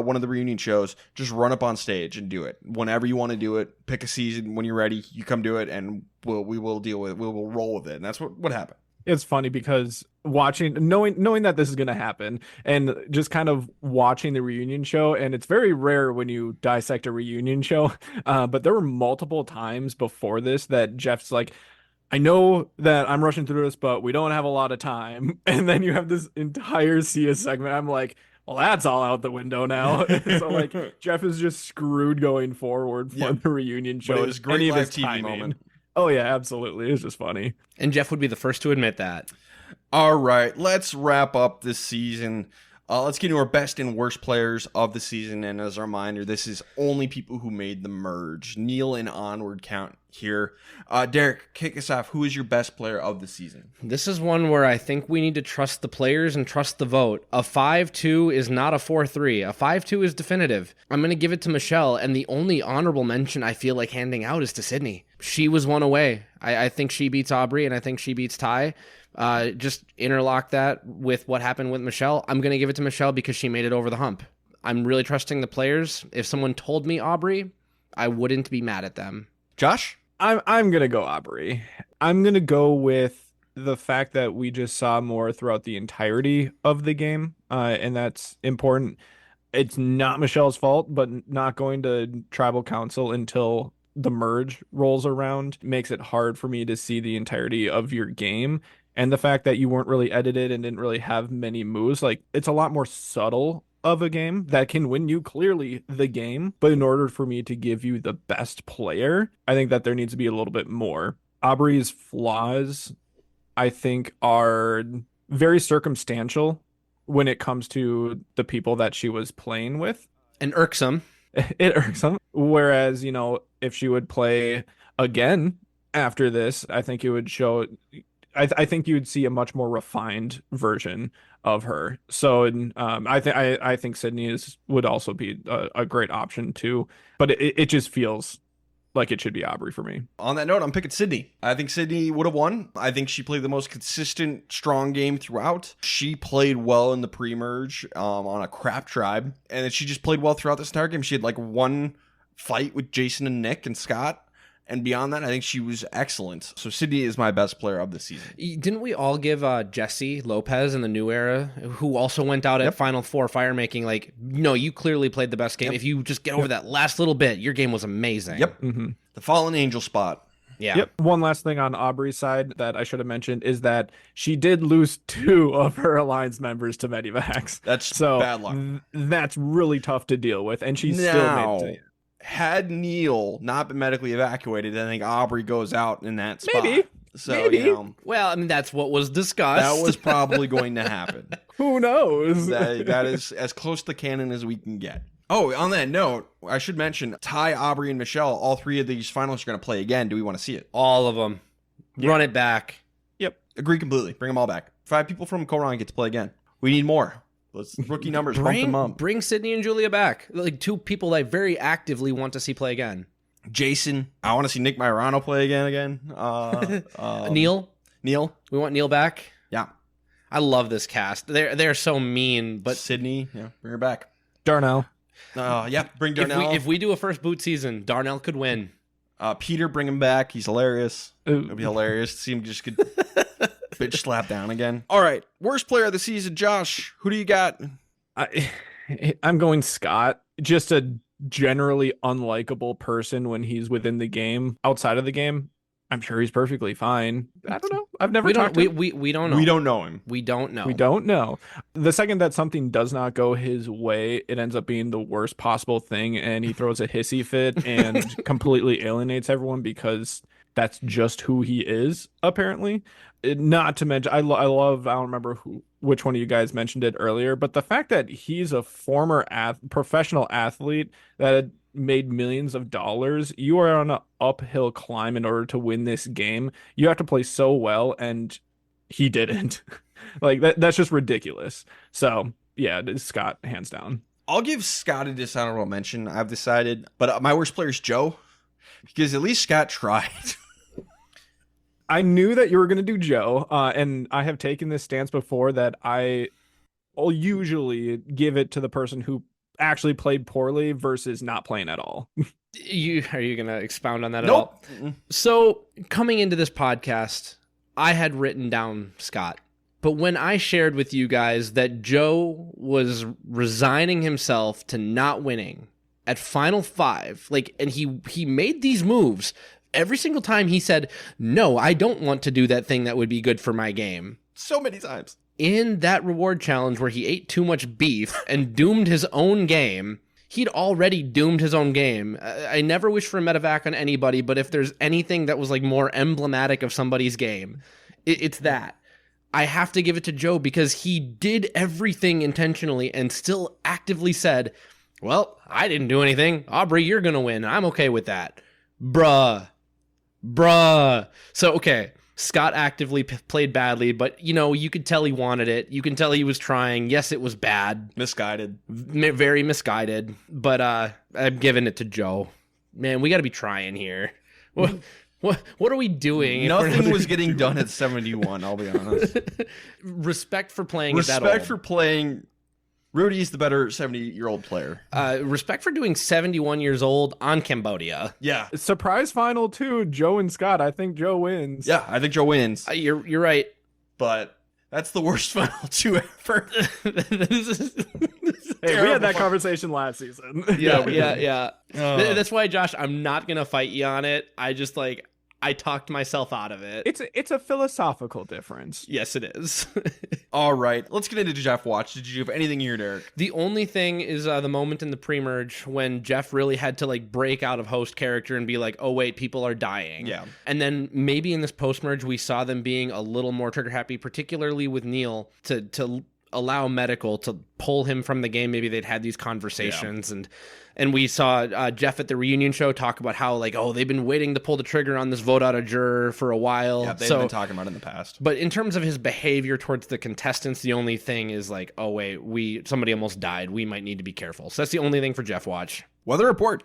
one of the reunion shows, just run up on stage and do it. Whenever you want to do it, pick a season. When you're ready, you come do it, and we will deal with it. We will roll with it. And that's what happened. It's funny because knowing that this is going to happen, and just kind of watching the reunion show, and it's very rare when you dissect a reunion show, but there were multiple times before this that Jeff's like, I know that I'm rushing through this, but we don't have a lot of time. And then you have this entire Sia segment. I'm like, well, that's all out the window now. So, like, Jeff is just screwed going forward for the reunion show. But it was great live TV moment. Oh, yeah, absolutely. It was just funny. And Jeff would be the first to admit that. All right, let's wrap up this season. Let's get into our best and worst players of the season. And as a reminder, this is only people who made the merge. Neil and onward count here. Derek, kick us off. Who is your best player of the season? This is one where I think we need to trust the players and trust the vote. A 5-2 is not a 4-3. A 5-2 is definitive. I'm going to give it to Michelle, and the only honorable mention I feel like handing out is to Sydney. She was one away. I think she beats Aubrey, and I think she beats Ty. Just interlock that with what happened with Michelle. I'm going to give it to Michelle because she made it over the hump. I'm really trusting the players. If someone told me Aubrey, I wouldn't be mad at them. Josh? I'm going to go Aubrey. I'm going to go with the fact that we just saw more throughout the entirety of the game, and that's important. It's not Michelle's fault, but not going to tribal council until the merge rolls around makes it hard for me to see the entirety of your game. And the fact that you weren't really edited and didn't really have many moves, like it's a lot more subtle of a game that can win you clearly the game. But in order for me to give you the best player, I think that there needs to be a little bit more. Aubrey's flaws, I think, are very circumstantial when it comes to the people that she was playing with. And irksome. It irks them. Whereas, you know, if she would play again after this, I think it would show. I think you'd see a much more refined version of her. So I think Sydney would also be a great option too. But it just feels like it should be Aubrey for me. On that note, I'm picking Sydney. I think Sydney would have won. I think she played the most consistent, strong game throughout. She played well in the pre-merge on a crap tribe. And she just played well throughout this entire game. She had like one fight with Jason and Nick and Scott. And beyond that, I think she was excellent. So Sydney is my best player of the season. Didn't we all give Jesse Lopez in the new era, who also went out at Final Four firemaking, like, no, you clearly played the best game. If you just get over that last little bit, your game was amazing. Yep. Mm-hmm. The Fallen Angel spot. Yeah. Yep. One last thing on Aubrey's side that I should have mentioned is that she did lose 2 of her alliance members to Medivacs. That's so bad luck. That's really tough to deal with, and she still made it. Had Neil not been medically evacuated, I think Aubrey goes out in that spot. Maybe. So, Maybe. you know. Well, I mean, that's what was discussed. That was probably going to happen. Who knows? That is as close to canon as we can get. Oh, on that note, I should mention, Ty, Aubrey, and Michelle, all 3 of these finalists are going to play again. Do we want to see it? All of them. Yeah. Run it back. Yep. Agree completely. Bring them all back. 5 people from Koah Rong get to play again. We need more. Let's rookie numbers, bump them up. Bring Sydney and Julia back. Like 2 people I very actively want to see play again. Jason. I want to see Nick Majorano play again. Neil. We want Neil back. Yeah. I love this cast. They're so mean, but Sydney, yeah, bring her back. Darnell. Bring Darnell. If we do a first boot season, Darnell could win. Peter, bring him back. He's hilarious. Ooh. It'd be hilarious to see him just get bitch slapped down again. All right, worst player of the season, Josh. Who do you got? I'm going Scott. Just a generally unlikable person when he's within the game. Outside of the game, I'm sure he's perfectly fine. I don't know. I've never talked to him. We don't know. We don't know him. We don't know. We don't know. The second that something does not go his way, it ends up being the worst possible thing, and he throws a hissy fit and completely alienates everyone because that's just who he is, apparently. Not to mention, I love, I don't remember which one of you guys mentioned it earlier, but the fact that he's a former professional athlete that had made millions of dollars, you are on an uphill climb in order to win this game. You have to play so well, and he didn't. Like, that's just ridiculous. So, yeah, Scott, hands down. I'll give Scott a dishonorable mention, I've decided, but my worst player is Joe, because at least Scott tried. I knew that you were going to do Joe, and I have taken this stance before that I'll usually give it to the person who actually played poorly versus not playing at all. Are you going to expound on that at Nope. all? So, coming into this podcast, I had written down Scott. But when I shared with you guys that Joe was resigning himself to not winning at Final 5, and he made these moves. Every single time he said, no, I don't want to do that thing that would be good for my game. So many times. In that reward challenge where he ate too much beef and doomed his own game, he'd already doomed his own game. I never wish for a medevac on anybody, but if there's anything that was more emblematic of somebody's game, it's that. I have to give it to Joe because he did everything intentionally and still actively said, well, I didn't do anything. Aubrey, you're going to win. I'm okay with that. Bruh. So, okay, Scott actively played badly, but, you could tell he wanted it. You can tell he was trying. Yes, it was bad. Misguided. Very misguided. But I'm giving it to Joe. Man, we got to be trying here. What are we doing? Nothing was getting done at 71, I'll be honest. Respect for playing at that old. Respect for playing. Rudy's the better 70-year-old player. Respect for doing 71 years old on Cambodia. Yeah. Surprise final too, Joe and Scott. I think Joe wins. Yeah, I think Joe wins. You're right. But that's the worst final two ever. Hey, we had that conversation last season. Yeah. That's why, Josh, I'm not going to fight you on it. I talked myself out of it. It's a philosophical difference. Yes, it is. All right, let's get into Jeff Watch. Did you have anything here, Derek? The only thing is the moment in the pre-merge when Jeff really had to break out of host character and be like, oh wait, people are dying. Yeah. And then maybe in this post-merge we saw them being a little more trigger happy, particularly with Neil, to allow Medical to pull him from the game. Maybe they'd had these conversations. And we saw Jeff at the reunion show talk about how they've been waiting to pull the trigger on this vote out a juror for a while. Yeah, they've been talking about it in the past. But in terms of his behavior towards the contestants, the only thing is oh wait, somebody almost died. We might need to be careful. So that's the only thing for Jeff Watch. Weather report.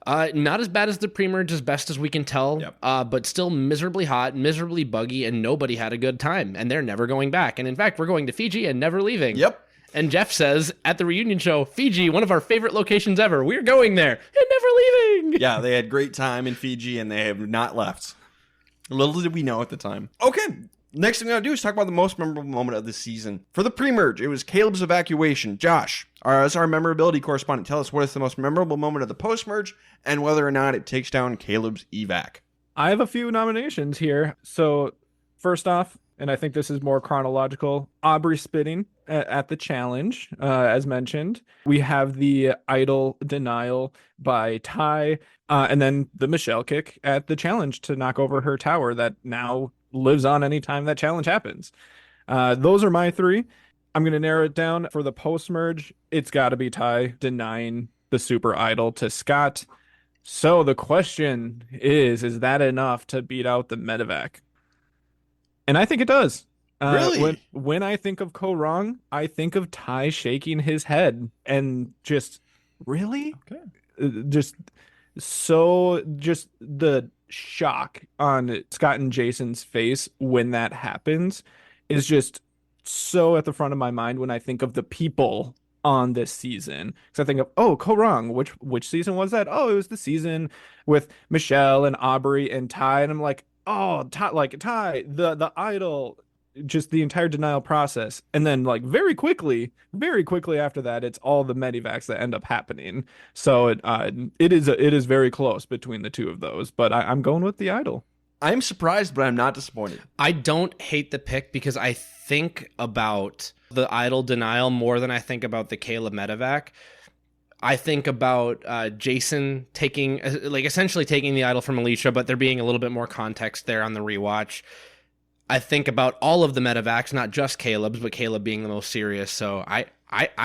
Not as bad as the pre-merge, as best as we can tell, but still miserably hot, miserably buggy, and nobody had a good time, and they're never going back. And in fact, we're going to Fiji and never leaving. Yep. And Jeff says at the reunion show, Fiji, one of our favorite locations ever. We're going there and never leaving. Yeah, they had great time in Fiji, and they have not left. Little did we know at the time. Okay, next thing we're going to do is talk about the most memorable moment of the season. For the pre-merge, it was Caleb's evacuation. Josh, as our memorability correspondent, tell us what is the most memorable moment of the post-merge and whether or not it takes down Caleb's evac. I have a few nominations here. So first off, and I think this is more chronological, Aubrey spitting at the challenge, as mentioned. We have the idol denial by Ty, and then the Michelle kick at the challenge to knock over her tower that now lives on anytime that challenge happens. Those are my three. I'm going to narrow it down. For the post-merge, it's got to be Ty denying the super idol to Scott. So the question is that enough to beat out the medevac? And I think it does. Really? When I think of Koah Rong, I think of Ty shaking his head and just, really? Okay. Just the shock on Scott and Jason's face when that happens is just so at the front of my mind when I think of the people on this season. Because I think of, Koah Rong, which season was that? Oh, it was the season with Michelle and Aubrey and Ty. And I'm like, oh, Ty, the idol, just the entire denial process. And then very quickly after that, it's all the medivacs that end up happening. So it is very close between the two of those, but I'm going with the idol. I'm surprised, but I'm not disappointed. I don't hate the pick because I think about the idol denial more than I think about the Caleb medevac. I think about Jason taking, essentially taking the idol from Alicia, but there being a little bit more context there on the rewatch. I think about all of the medevacs, not just Caleb's, but Caleb being the most serious. So I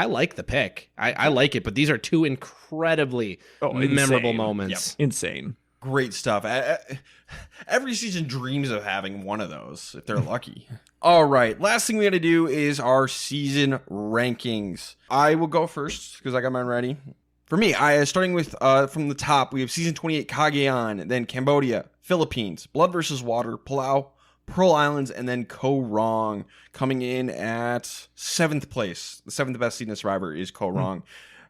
like the pick. I like it, but these are two incredibly memorable moments. Yep. Insane. Great stuff. Every season dreams of having one of those, if they're lucky. All right, last thing we got to do is our season rankings. I will go first because I got mine ready. For me, starting with from the top, we have season 28 Cagayan, then Cambodia, Philippines, Blood versus Water, Palau, Pearl Islands, and then Koah Rong coming in at 7th place. The 7th best season of Survivor is Koah Rong.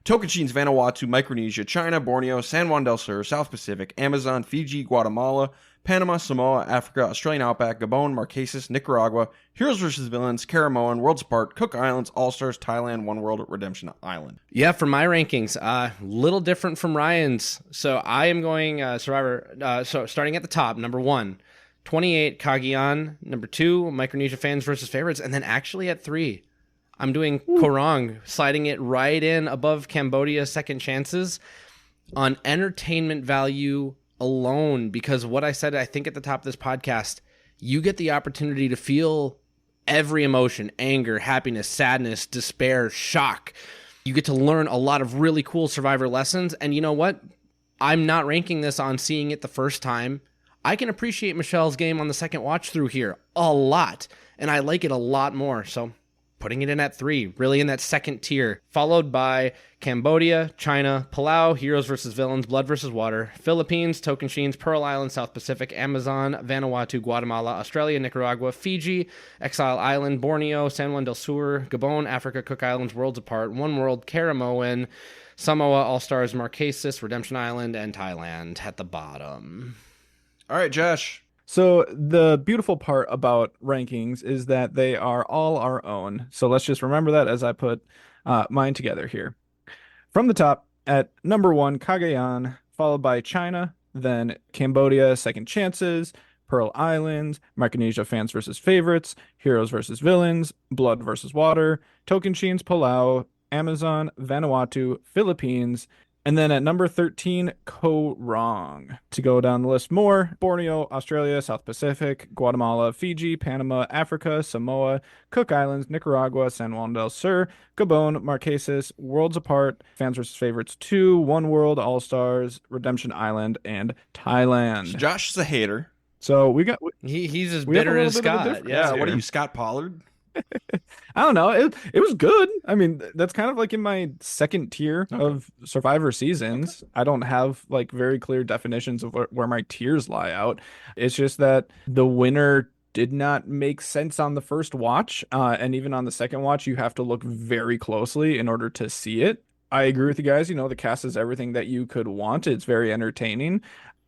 Tocantins, Vanuatu, Micronesia, China, Borneo, San Juan del Sur, South Pacific, Amazon, Fiji, Guatemala, Panama, Samoa, Africa, Australian Outback, Gabon, Marquesas, Nicaragua, Heroes vs. Villains, Caramoan, Worlds Apart, Cook Islands, All-Stars, Thailand, One World, Redemption Island. Yeah, for my rankings, little different from Ryan's. So I am going Survivor, so starting at the top, number 1, 28, Cagayan, number 2, Micronesia fans versus favorites, and then actually at 3, I'm doing Koah Rong, sliding it right in above Cambodia Second Chances on entertainment value alone, because what I said, I think at the top of this podcast, you get the opportunity to feel every emotion, anger, happiness, sadness, despair, shock. You get to learn a lot of really cool Survivor lessons. And you know what? I'm not ranking this on seeing it the first time. I can appreciate Michelle's game on the second watch through here a lot, and I like it a lot more. So putting it in at 3, really in that second tier, followed by Cambodia, China, Palau, Heroes vs. Villains, Blood vs. Water, Philippines, Tocantins, Pearl Island, South Pacific, Amazon, Vanuatu, Guatemala, Australia, Nicaragua, Fiji, Exile Island, Borneo, San Juan del Sur, Gabon, Africa, Cook Islands, Worlds Apart, One World, Karamoan, Samoa, All-Stars, Marquesas, Redemption Island, and Thailand at the bottom. All right, Josh. So the beautiful part about rankings is that they are all our own. So let's just remember that as I put mine together here. From the top, at number 1, Cagayan, followed by China, then Cambodia, Second Chances, Pearl Islands, Micronesia Fans versus Favorites, Heroes versus Villains, Blood versus Water, Tocantins, Palau, Amazon, Vanuatu, Philippines, and then at number 13, Koh Rong. To go down the list more, Borneo, Australia, South Pacific, Guatemala, Fiji, Panama, Africa, Samoa, Cook Islands, Nicaragua, San Juan del Sur, Gabon, Marquesas, Worlds Apart, Fans vs. Favorites 2, One World, All-Stars, Redemption Island, and Thailand. So Josh is a hater. So we got... He's as we have a bitter little as bit of a Scott. difference Yeah. What are here. you, Scott Pollard? I don't know. It was good. I mean, that's kind of like in my second tier of Survivor seasons. I don't have like very clear definitions of where my tiers lie out. It's just that the winner did not make sense on the first watch. And even on the second watch, you have to look very closely in order to see it. I agree with you guys. You know, the cast is everything that you could want. It's very entertaining.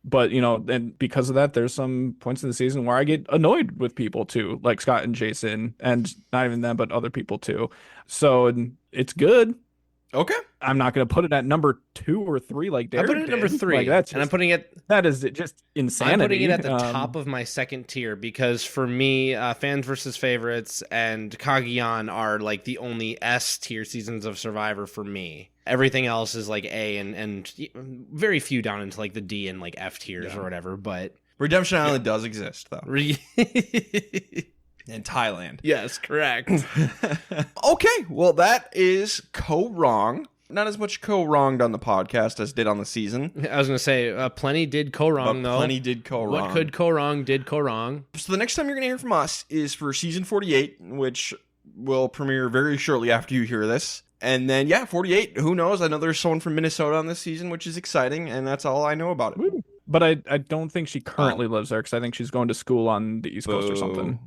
But, you know, and because of that, there's some points in the season where I get annoyed with people too, like Scott and Jason, and not even them, but other people too. So it's good. Okay. I'm not going to put it at number 2 or 3 like Derek I put it at number did. 3, Like, that's and I'm putting it. that is just insanity. I'm putting it at the top of my second tier because for me, Fans versus Favorites and Cagayan are like the only S tier seasons of Survivor for me. Everything else is like A and very few down into like the D and like F tiers or whatever. But Redemption Island does exist, though. re- In Thailand. yes, correct. Okay, well, that is Koh Rong. Not as much Koh Ronged on the podcast as did on the season. I was gonna say plenty did Koh Rong But though. plenty did Koh Rong. What could Koh Rong did Koh Rong. So the next time you're going to hear from us is for season 48, which will premiere very shortly after you hear this. And then, 48, who knows? I know there's someone from Minnesota on this season, which is exciting, and that's all I know about it. But I don't think she currently lives there because I think she's going to school on the East Coast or something.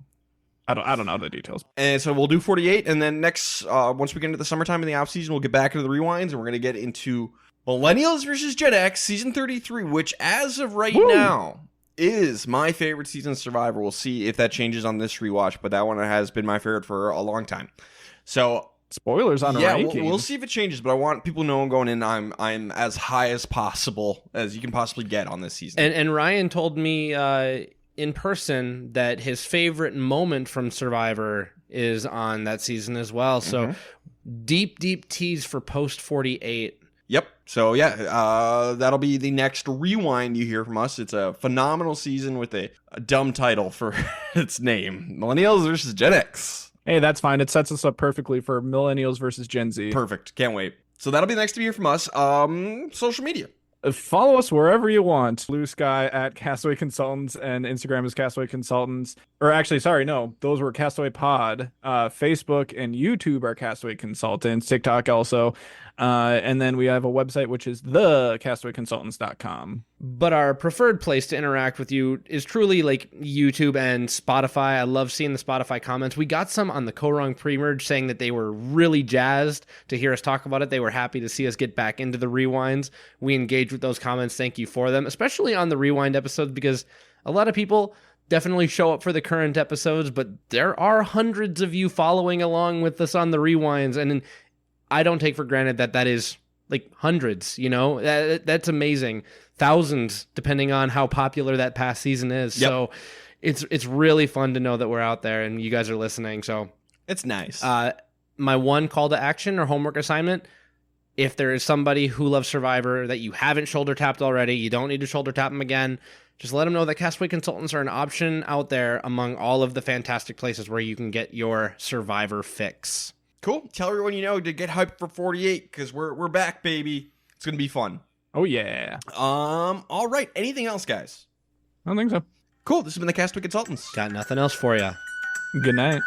I don't know the details. And so we'll do 48, and then next, once we get into the summertime and the off season, we'll get back into the rewinds, and we're going to get into Millennials versus Gen X, season 33, which as of right now is my favorite season of Survivor. We'll see if that changes on this rewatch, but that one has been my favorite for a long time. So Spoilers on ranking. we'll see if it changes, but I want people to know going in I'm as high as possible as you can possibly get on this season. And Ryan told me in person that his favorite moment from Survivor is on that season as well. So deep tease for post 48. Yep. So that'll be the next rewind you hear from us. It's a phenomenal season with a dumb title for its name, Millennials versus Gen X. Hey, that's fine. It sets us up perfectly for Millennials versus Gen Z. Perfect. Can't wait. So that'll be next to hear from us. Social media. Follow us wherever you want. Blue Sky at Castaway Consultants, and Instagram is Castaway Consultants. Or actually, sorry, no, those were Castaway Pod. Facebook and YouTube are Castaway Consultants. TikTok also. And then we have a website, which is thecastawayconsultants.com. But our preferred place to interact with you is truly like YouTube and Spotify. I love seeing the Spotify comments. We got some on the Koah Rong pre-merge saying that they were really jazzed to hear us talk about it. They were happy to see us get back into the rewinds. We engaged with those comments. Thank you for them, especially on the rewind episodes, because a lot of people definitely show up for the current episodes, but there are hundreds of you following along with us on the rewinds. And I don't take for granted that is like hundreds, you know, that's amazing. Thousands, depending on how popular that past season is. Yep. So it's really fun to know that we're out there and you guys are listening. So It's nice. My one call to action or homework assignment, if there is somebody who loves Survivor that you haven't shoulder tapped already, you don't need to shoulder tap them again. just let them know that Castaway Consultants are an option out there among all of the fantastic places where you can get your Survivor fix. Cool. Tell everyone you know to get hyped for 48 because we're back, baby. It's gonna be fun. Oh yeah. All right. Anything else, guys? I don't think so. Cool. This has been the Castaway Consultants. Got nothing else for you. Good night.